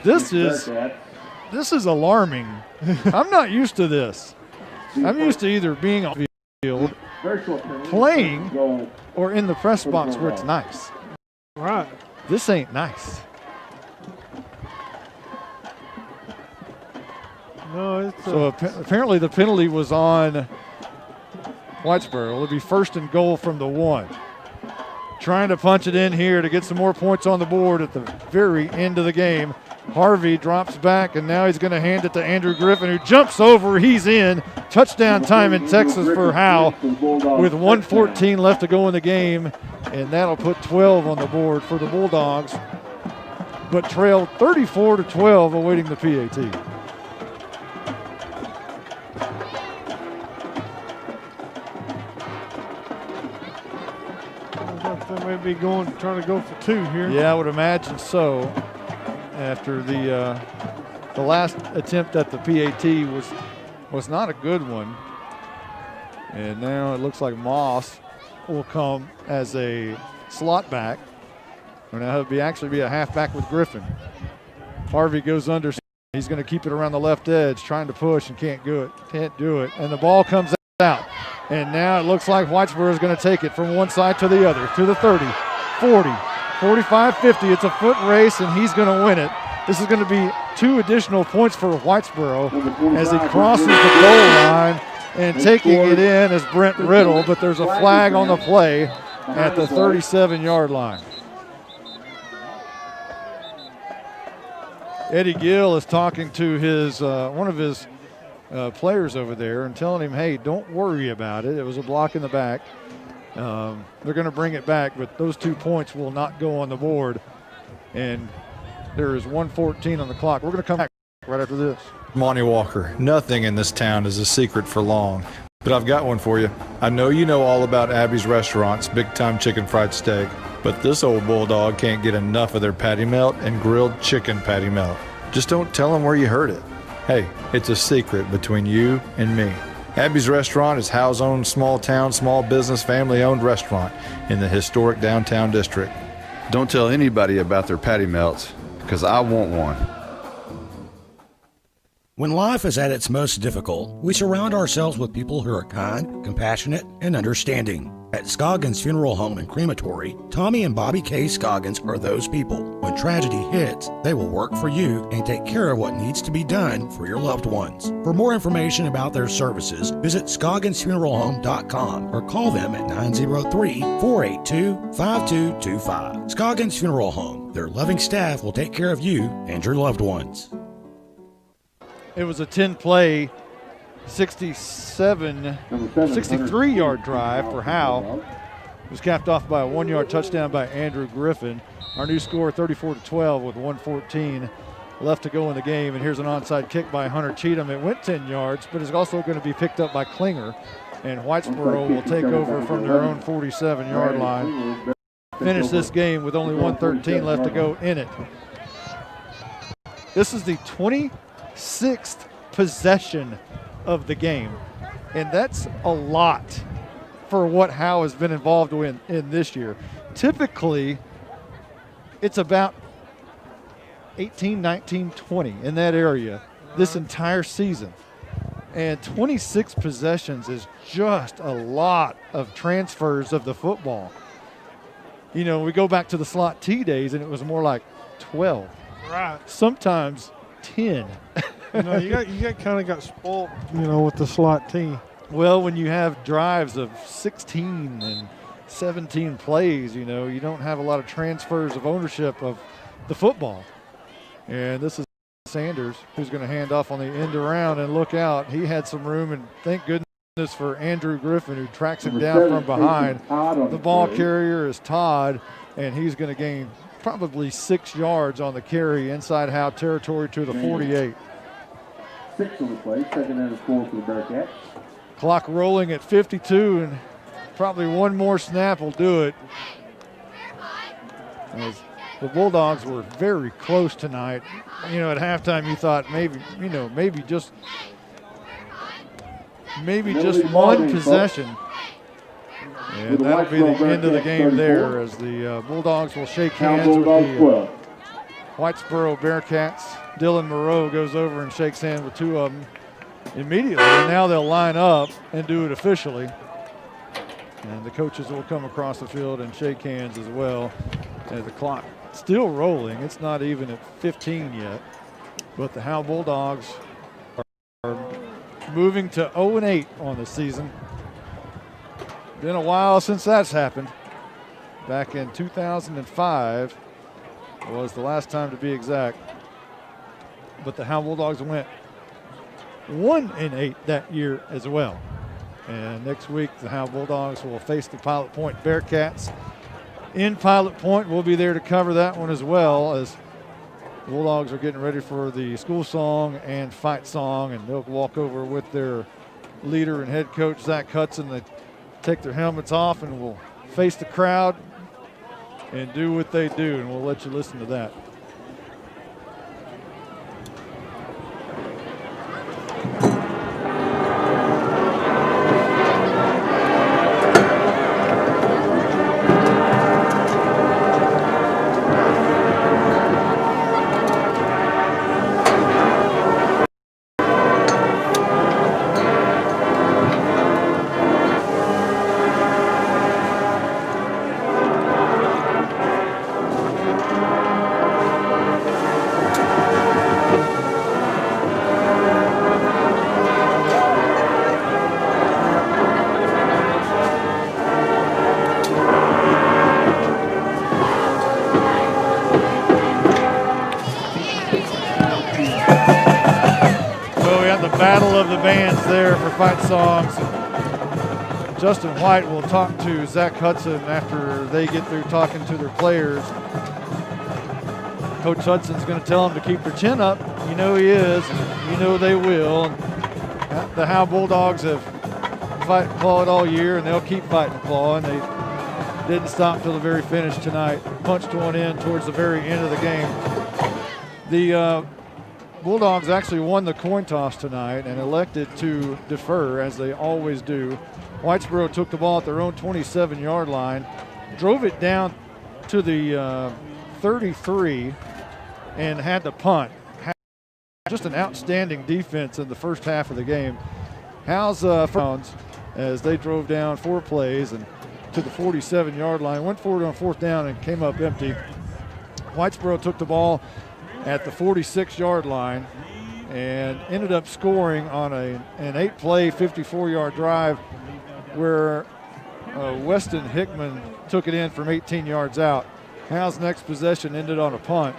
This is alarming. I'm not used to this. I'm used to either being on the field, playing, or in the press box where it's nice. Right. This ain't nice. No, it's so apparently the penalty was on Whitesboro. It'll be 1st and goal from the 1. Trying to punch it in here to get some more points on the board at the very end of the game. Harvey drops back, and now he's going to hand it to Andrew Griffin, who jumps over. He's in. Touchdown time in Texas for Howe with 1:14 left to go in the game, and that'll put 12 on the board for the Bulldogs, but trailed 34-12 awaiting the PAT. They may be trying to go for 2 here. Yeah, I would imagine so. After the last attempt at the PAT was not a good one. And now it looks like Moss will come as a slot back. And now he'll actually be a halfback with Griffin. Harvey goes under. He's going to keep it around the left edge, trying to push and can't do it. And the ball comes out. And now it looks like Whitesboro is going to take it from one side to the other, to the 30, 40, 45, 50. It's a foot race, and he's going to win it. This is going to be 2 additional points for Whitesboro as he crosses the goal line, and taking it in is Brent Riddle, but there's a flag on the play at the 37-yard line. Eddie Gill is talking to his one of his players over there and telling him, hey, don't worry about it. It was a block in the back. They're going to bring it back, but those 2 points will not go on the board. And there is 1:14 on the clock. We're going to come back right after this. Monty Walker, nothing in this town is a secret for long, but I've got one for you. I know you know all about Abby's Restaurant's big-time chicken fried steak, but this old bulldog can't get enough of their patty melt and grilled chicken patty melt. Just don't tell him where you heard it. Hey, it's a secret between you and me. Abby's Restaurant is Howe's own small-town, small business, family-owned restaurant in the historic downtown district. Don't tell anybody about their patty melts, because I want one. When life is at its most difficult, we surround ourselves with people who are kind, compassionate, and understanding. At Scoggins Funeral Home and Crematory, Tommy and Bobby K. Scoggins are those people. When tragedy hits, they will work for you and take care of what needs to be done for your loved ones. For more information about their services, visit ScogginsFuneralHome.com or call them at 903-482-5225. Scoggins Funeral Home. Their loving staff will take care of you and your loved ones. It was a 10-play, 63-yard drive for Howe. It was capped off by a 1-yard touchdown by Andrew Griffin. Our new score, 34-12 with 1:14 left to go in the game. And here's an onside kick by Hunter Cheatham. It went 10 yards, but it's also going to be picked up by Klinger. And Whitesboro will take over from their own 47-yard line. Finish this game with only 1:13 left to go in it. This is the 26th possession of the game, and that's a lot for what Howe has been involved in this year. Typically, it's about 18, 19, 20 in that area this entire season. And 26 possessions is just a lot of transfers of the football. You know, we go back to the slot T days, and it was more like 12. Right. Sometimes 10. You kind of got spoiled, with the slot team. Well, when you have drives of 16 and 17 plays, you don't have a lot of transfers of ownership of the football. And this is Sanders, who's going to hand off on the end around, and look out. He had some room, and thank goodness for Andrew Griffin, who tracks him down from behind. The ball carrier is Todd, and he's going to gain probably 6 yards on the carry inside Howe territory to the 48. 6 on the play, 2nd and 4 for the Bearcats. Clock rolling at 52, and probably one more snap will do it. As the Bulldogs were very close tonight. At halftime you thought maybe just one possession. And that'll be the end of the game there, as the Bulldogs will shake hands with the Whitesboro Bearcats. Dylan Moreau goes over and shakes hands with 2 of them immediately, and now they'll line up and do it officially. And the coaches will come across the field and shake hands as well, as the clock still rolling. It's not even at 15 yet, but the Howe Bulldogs are moving to 0-8 on the season. Been a while since that's happened. Back in 2005 was the last time, to be exact. But the Howe Bulldogs went 1-8 that year as well. And next week, the Howe Bulldogs will face the Pilot Point Bearcats in Pilot Point. We'll be there to cover that one as well, as the Bulldogs are getting ready for the school song and fight song, and they'll walk over with their leader and head coach, Zach Hudson. They take their helmets off and will face the crowd and do what they do, and we'll let you listen to that. Battle of the bands there for fight songs. Justin White will talk to Zach Hudson after they get through talking to their players. Coach Hudson's going to tell them to keep their chin up. He is, and they will. And the Howe Bulldogs have fight and clawed all year, and they'll keep fighting and clawing. They didn't stop till the very finish tonight. Punched one in towards the very end of the game. The Bulldogs actually won the coin toss tonight and elected to defer, as they always do. Whitesboro took the ball at their own 27-yard line, drove it down to the 33, and had to punt. Just an outstanding defense in the first half of the game. Howe's as they drove down 4 plays and to the 47-yard line, went forward on 4th down and came up empty. Whitesboro took the ball at the 46-yard line and ended up scoring on an 8-play, 54-yard drive where Weston Hickman took it in from 18 yards out. Howe's next possession ended on a punt.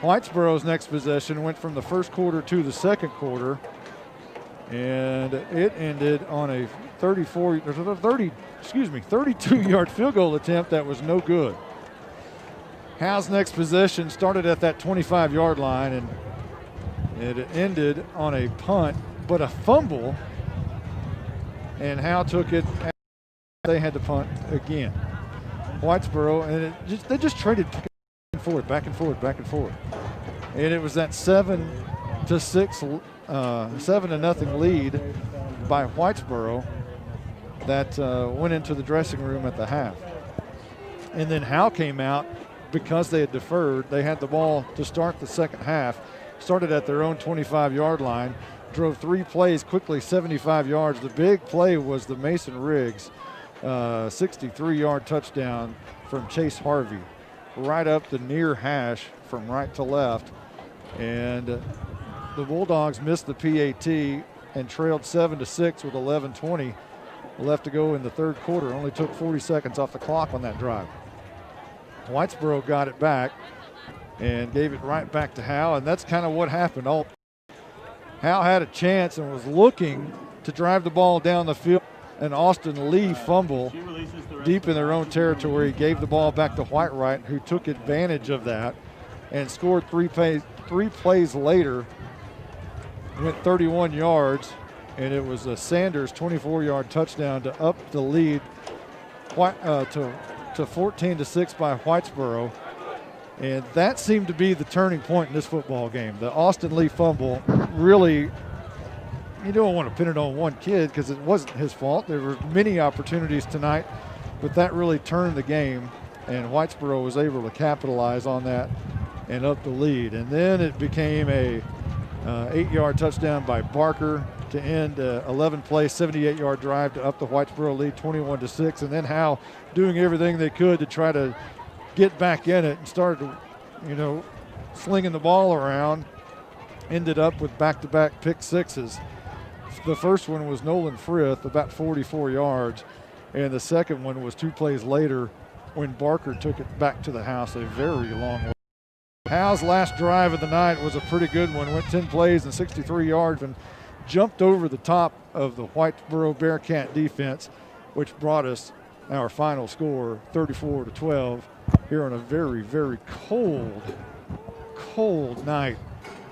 Whitesboro's next possession went from the first quarter to the second quarter, and it ended on a 32-yard field goal attempt that was no good. Howe's next possession started at that 25-yard line, and it ended on a punt, but a fumble, and Howe took it. They had to punt again. Whitesboro, and they just traded back and forth, back and forth, back and forth. And it was that 7-0 lead by Whitesboro that went into the dressing room at the half. And then Howe came out because they had deferred. They had the ball to start the second half, started at their own 25-yard line, drove 3 plays quickly, 75 yards. The big play was the Mason Riggs 63-yard touchdown from Chase Harvey, right up the near hash from right to left. And the Bulldogs missed the PAT and trailed 7-6 with 11:20 left to go in the third quarter. Only took 40 seconds off the clock on that drive. Whitesboro got it back and gave it right back to Howe, and that's kind of what happened. Howe had a chance and was looking to drive the ball down the field. An Austin Lee fumble deep in their own territory, gave the ball back to Whitewright, who took advantage of that and scored three plays later, went 31 yards, and it was a Sanders 24-yard touchdown to up the lead to 14-6 by Whitesboro. And that seemed to be the turning point in this football game. The Austin Lee fumble really, you don't want to pin it on one kid because it wasn't his fault. There were many opportunities tonight, but that really turned the game, and Whitesboro was able to capitalize on that and up the lead. And then it became a 8-yard touchdown by Barker to end 11-play, 78-yard drive to up the Whitesboro lead 21-6. And then Howe doing everything they could to try to get back in it and started, slinging the ball around. Ended up with back-to-back pick sixes. The first one was Nolan Frith, about 44 yards, and the second one was 2 plays later when Barker took it back to the house a very long way. Howe's last drive of the night was a pretty good one. Went 10 plays and 63 yards and jumped over the top of the Whitesboro Bearcat defense, which brought us our final score, 34-12, here on a very, very cold night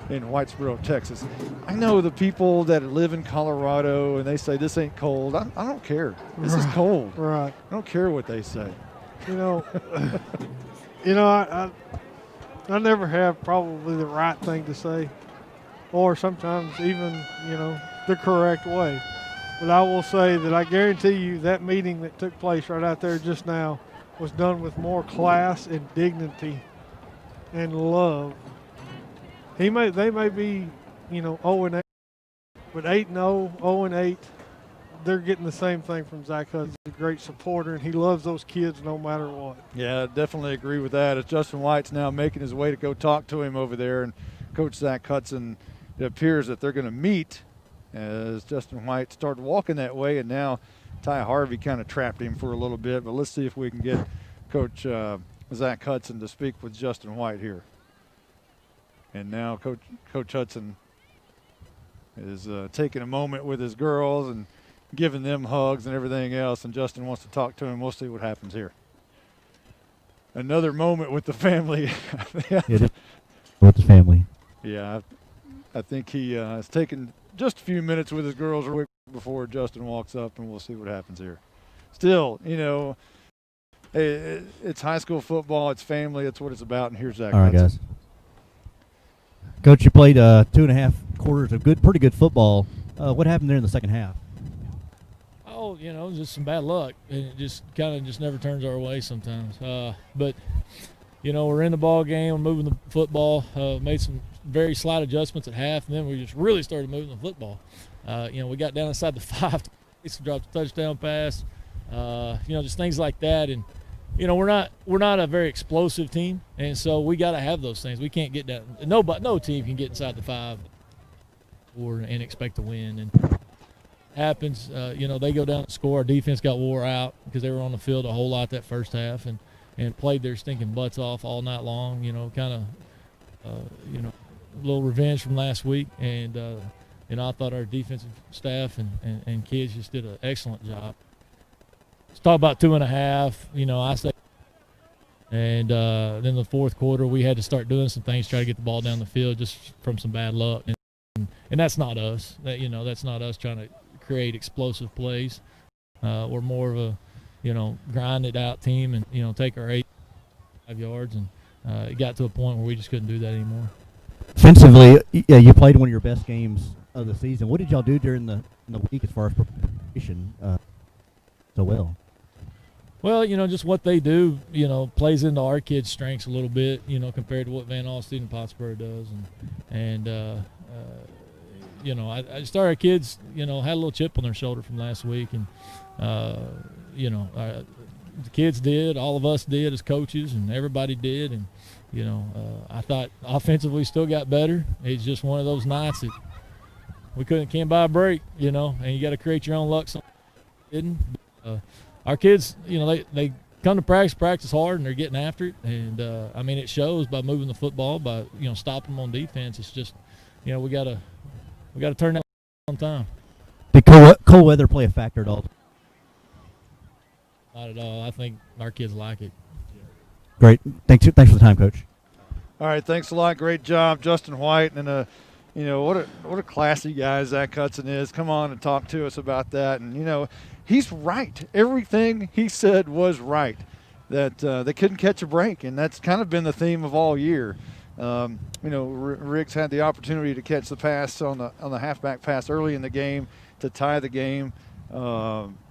in Whitesboro, Texas. I know the people that live in Colorado and they say this ain't cold. I don't care. This is cold. Right. I don't care what they say. I never have probably the right thing to say, or sometimes even, the correct way. But I will say that I guarantee you that meeting that took place right out there just now was done with more class and dignity and love. They may be, 0-8, but 8-0, 0-8, they're getting the same thing from Zach Hudson. He's a great supporter, and he loves those kids no matter what. Yeah, I definitely agree with that. As Justin White's now making his way to go talk to him over there, and Coach Zach Hudson, it appears that they're going to meet as Justin White started walking that way, and now Ty Harvey kind of trapped him for a little bit. But let's see if we can get Coach Zach Hudson to speak with Justin White here. And now Coach Hudson is taking a moment with his girls and giving them hugs and everything else, and Justin wants to talk to him. We'll see what happens here. Another moment with the family. With the family. Yeah, I think he has taken just a few minutes with his girls real quick before Justin walks up, and we'll see what happens here. Still, it's high school football, it's family, that's what it's about, and here's Zach All right, Hudson. guys. Coach, you played 2.5 quarters of pretty good football. What happened there in the second half? Oh, just some bad luck, and it just kind of never turns our way sometimes. But we're in the ball game, we're moving the football, made some very slight adjustments at half, and then we just really started moving the football. We got down inside the 5, dropped a touchdown pass, just things like that. And we're not a very explosive team, and so we got to have those things. We can't get down. No team can get inside the 5 and expect to win. And happens, they go down and score. Our defense got wore out because they were on the field a whole lot that first half and played their stinking butts off all night long. Kind of, a little revenge from last week. And I thought our defensive staff and kids just did an excellent job. Let's talk about 2.5. I say, and then the fourth quarter we had to start doing some things, try to get the ball down the field just from some bad luck, and that's not us. That's not us trying to create explosive plays. We're more of a grind it out team, and take our 8 yards, and it got to a point where we just couldn't do that anymore. Offensively, you played one of your best games of the season. What did y'all do during the week as far as preparation so well? Well, just what they do, plays into our kids' strengths a little bit, compared to what Van Alstyne and Pottsboro does. I just thought our kids, had a little chip on their shoulder from last week. And, the kids did, all of us did as coaches, and everybody did. And, you know, I thought offensively still got better. It's just one of those nights that we can't buy a break, you know, and you got to create your own luck. Our kids, you know, they come to practice hard, and they're getting after it. And, I mean, it shows by moving the football, by, you know, stopping them on defense. It's just, you know, we got to turn that on time. Did cold weather play a factor at all? Not at all. I think our kids like it. Great. Thanks for the time, Coach. All right, thanks a lot. Great job, Justin White. And, you know, what a classy guy Zach Hudson is. Come on and talk to us about that. And, you know, he's right. Everything he said was right, that they couldn't catch a break, and that's kind of been the theme of all year. You know, Riggs had the opportunity to catch the pass on the halfback pass early in the game to tie the game.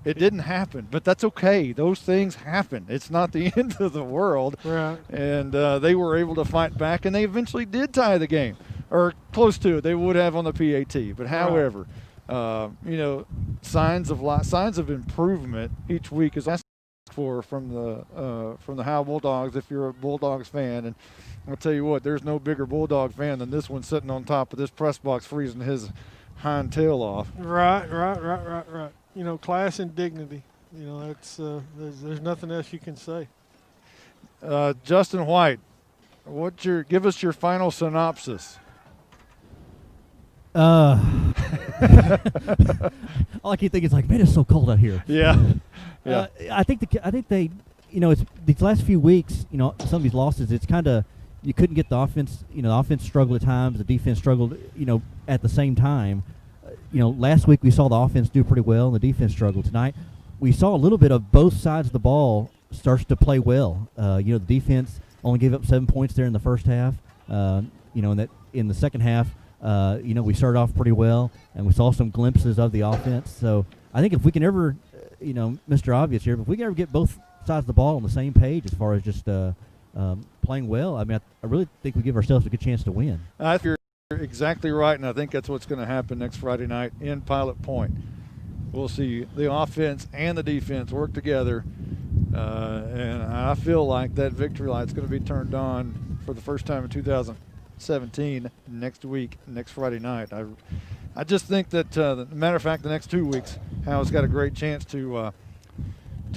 It didn't happen, but that's okay. Those things happen. It's not the end of the world. Right. And they were able to fight back, and they eventually did tie the game, or close to it. They would have on the PAT. But however, you know, signs of improvement each week is asked for from the Howe Bulldogs if you're a Bulldogs fan. And I'll tell you what, there's no bigger Bulldog fan than this one sitting on top of this press box freezing his hind tail off. Right. You know, class and dignity. You know, that's there's nothing else you can say. Justin White, give us your final synopsis. All I keep thinking is like, man, it's so cold out here. Yeah. I think they, you know, it's these last few weeks, you know, some of these losses, it's kind of, you couldn't get the offense, you know, the offense struggled at times, the defense struggled, you know, at the same time. You know, last week we saw the offense do pretty well and the defense struggled. Tonight we saw a little bit of both sides of the ball starts to play well. You know, the defense only gave up 7 points there in the first half. You know, and that in the second half, you know, we started off pretty well, and we saw some glimpses of the offense. So I think if we can ever, you know, Mr. Obvious here, but if we can ever get both sides of the ball on the same page as far as just playing well, I mean, I really think we give ourselves a good chance to win. I think you're exactly right, and I think that's what's going to happen next Friday night in Pilot Point. We'll see the offense and the defense work together, and I feel like that victory light's going to be turned on for the first time in 2017 next Friday night. I just think that, matter of fact, the next 2 weeks, Howe's got a great chance to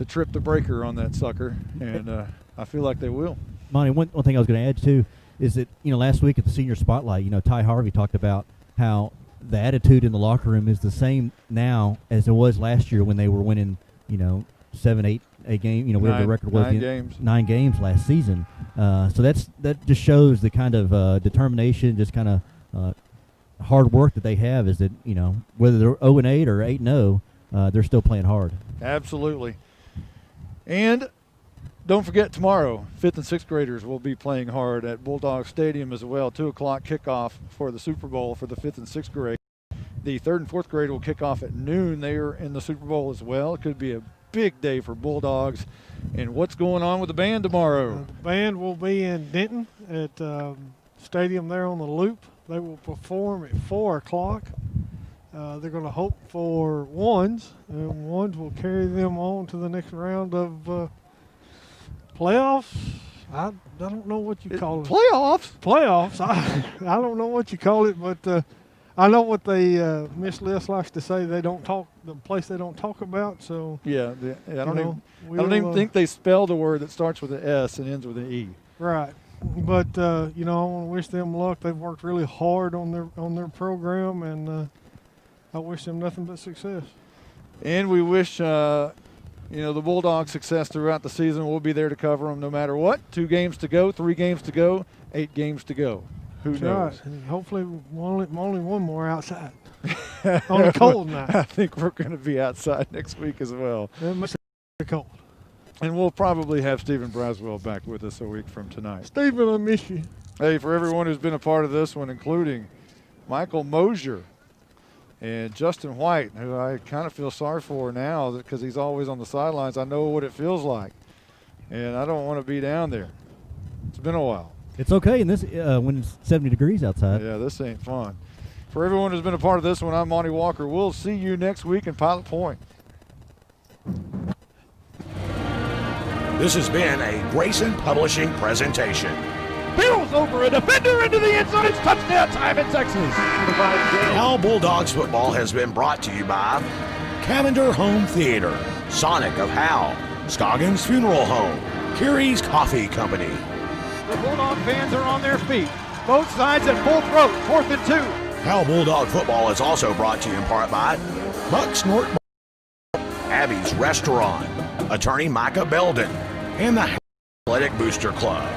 trip the breaker on that sucker, and I feel like they will. Monty, one thing I was going to add too is that, you know, last week at the senior spotlight, you know, Ty Harvey talked about how the attitude in the locker room is the same now as it was last year when they were winning, you know, 7, 8 a game, you know, whatever the record was. 9 games last season. So that just shows the kind of determination, just kind of hard work that they have, is that, you know, whether they're 0-8 or 8-0, they're still playing hard. Absolutely. And don't forget, tomorrow, 5th and 6th graders will be playing hard at Bulldog Stadium as well. 2 o'clock kickoff for the Super Bowl for the 5th and 6th grade. The 3rd and 4th grade will kick off at noon. They are in the Super Bowl as well. It could be a big day for Bulldogs. And what's going on with the band tomorrow? The band will be in Denton at stadium there on the Loop. They will perform at 4 o'clock. They're going to hope for ones, and ones will carry them on to the next round of playoffs. I don't know what you call it. Playoffs? I don't know what you call it, but I know what they Miss Liss likes to say. They don't talk the place they don't talk about. So yeah, I don't even think they spelled a word that starts with an S and ends with an E. Right, but you know, I want to wish them luck. They've worked really hard on their program, and I wish them nothing but success. And we wish you know, the Bulldogs success throughout the season. We'll be there to cover them no matter what. 2 games to go, 3 games to go, 8 games to go. Who knows? Right. And hopefully only one more outside on a cold night. I think we're going to be outside next week as well. It must be cold. And we'll probably have Stephen Braswell back with us a week from tonight. Stephen, I miss you. Hey, for everyone who's been a part of this one, including Michael Mosier and Justin White, who I kind of feel sorry for now because he's always on the sidelines. I know what it feels like, and I don't want to be down there. It's been a while. It's okay in this when it's 70 degrees outside. Yeah, this ain't fun. For everyone who's been a part of this one, I'm Monty Walker. We'll see you next week in Pilot Point. This has been a Grayson Publishing presentation. Bills over a defender into the end zone. It's touchdown time in Texas. Howe Bulldogs football has been brought to you by Cavender Home Theater, Sonic of Howe, Scoggins Funeral Home, Carey's Coffee Company. The Bulldog fans are on their feet. Both sides at full throat. 4th and 2. Howe Bulldog football is also brought to you in part by Bucks North, Abby's Restaurant, Attorney Micah Belden, and the Athletic Booster Club.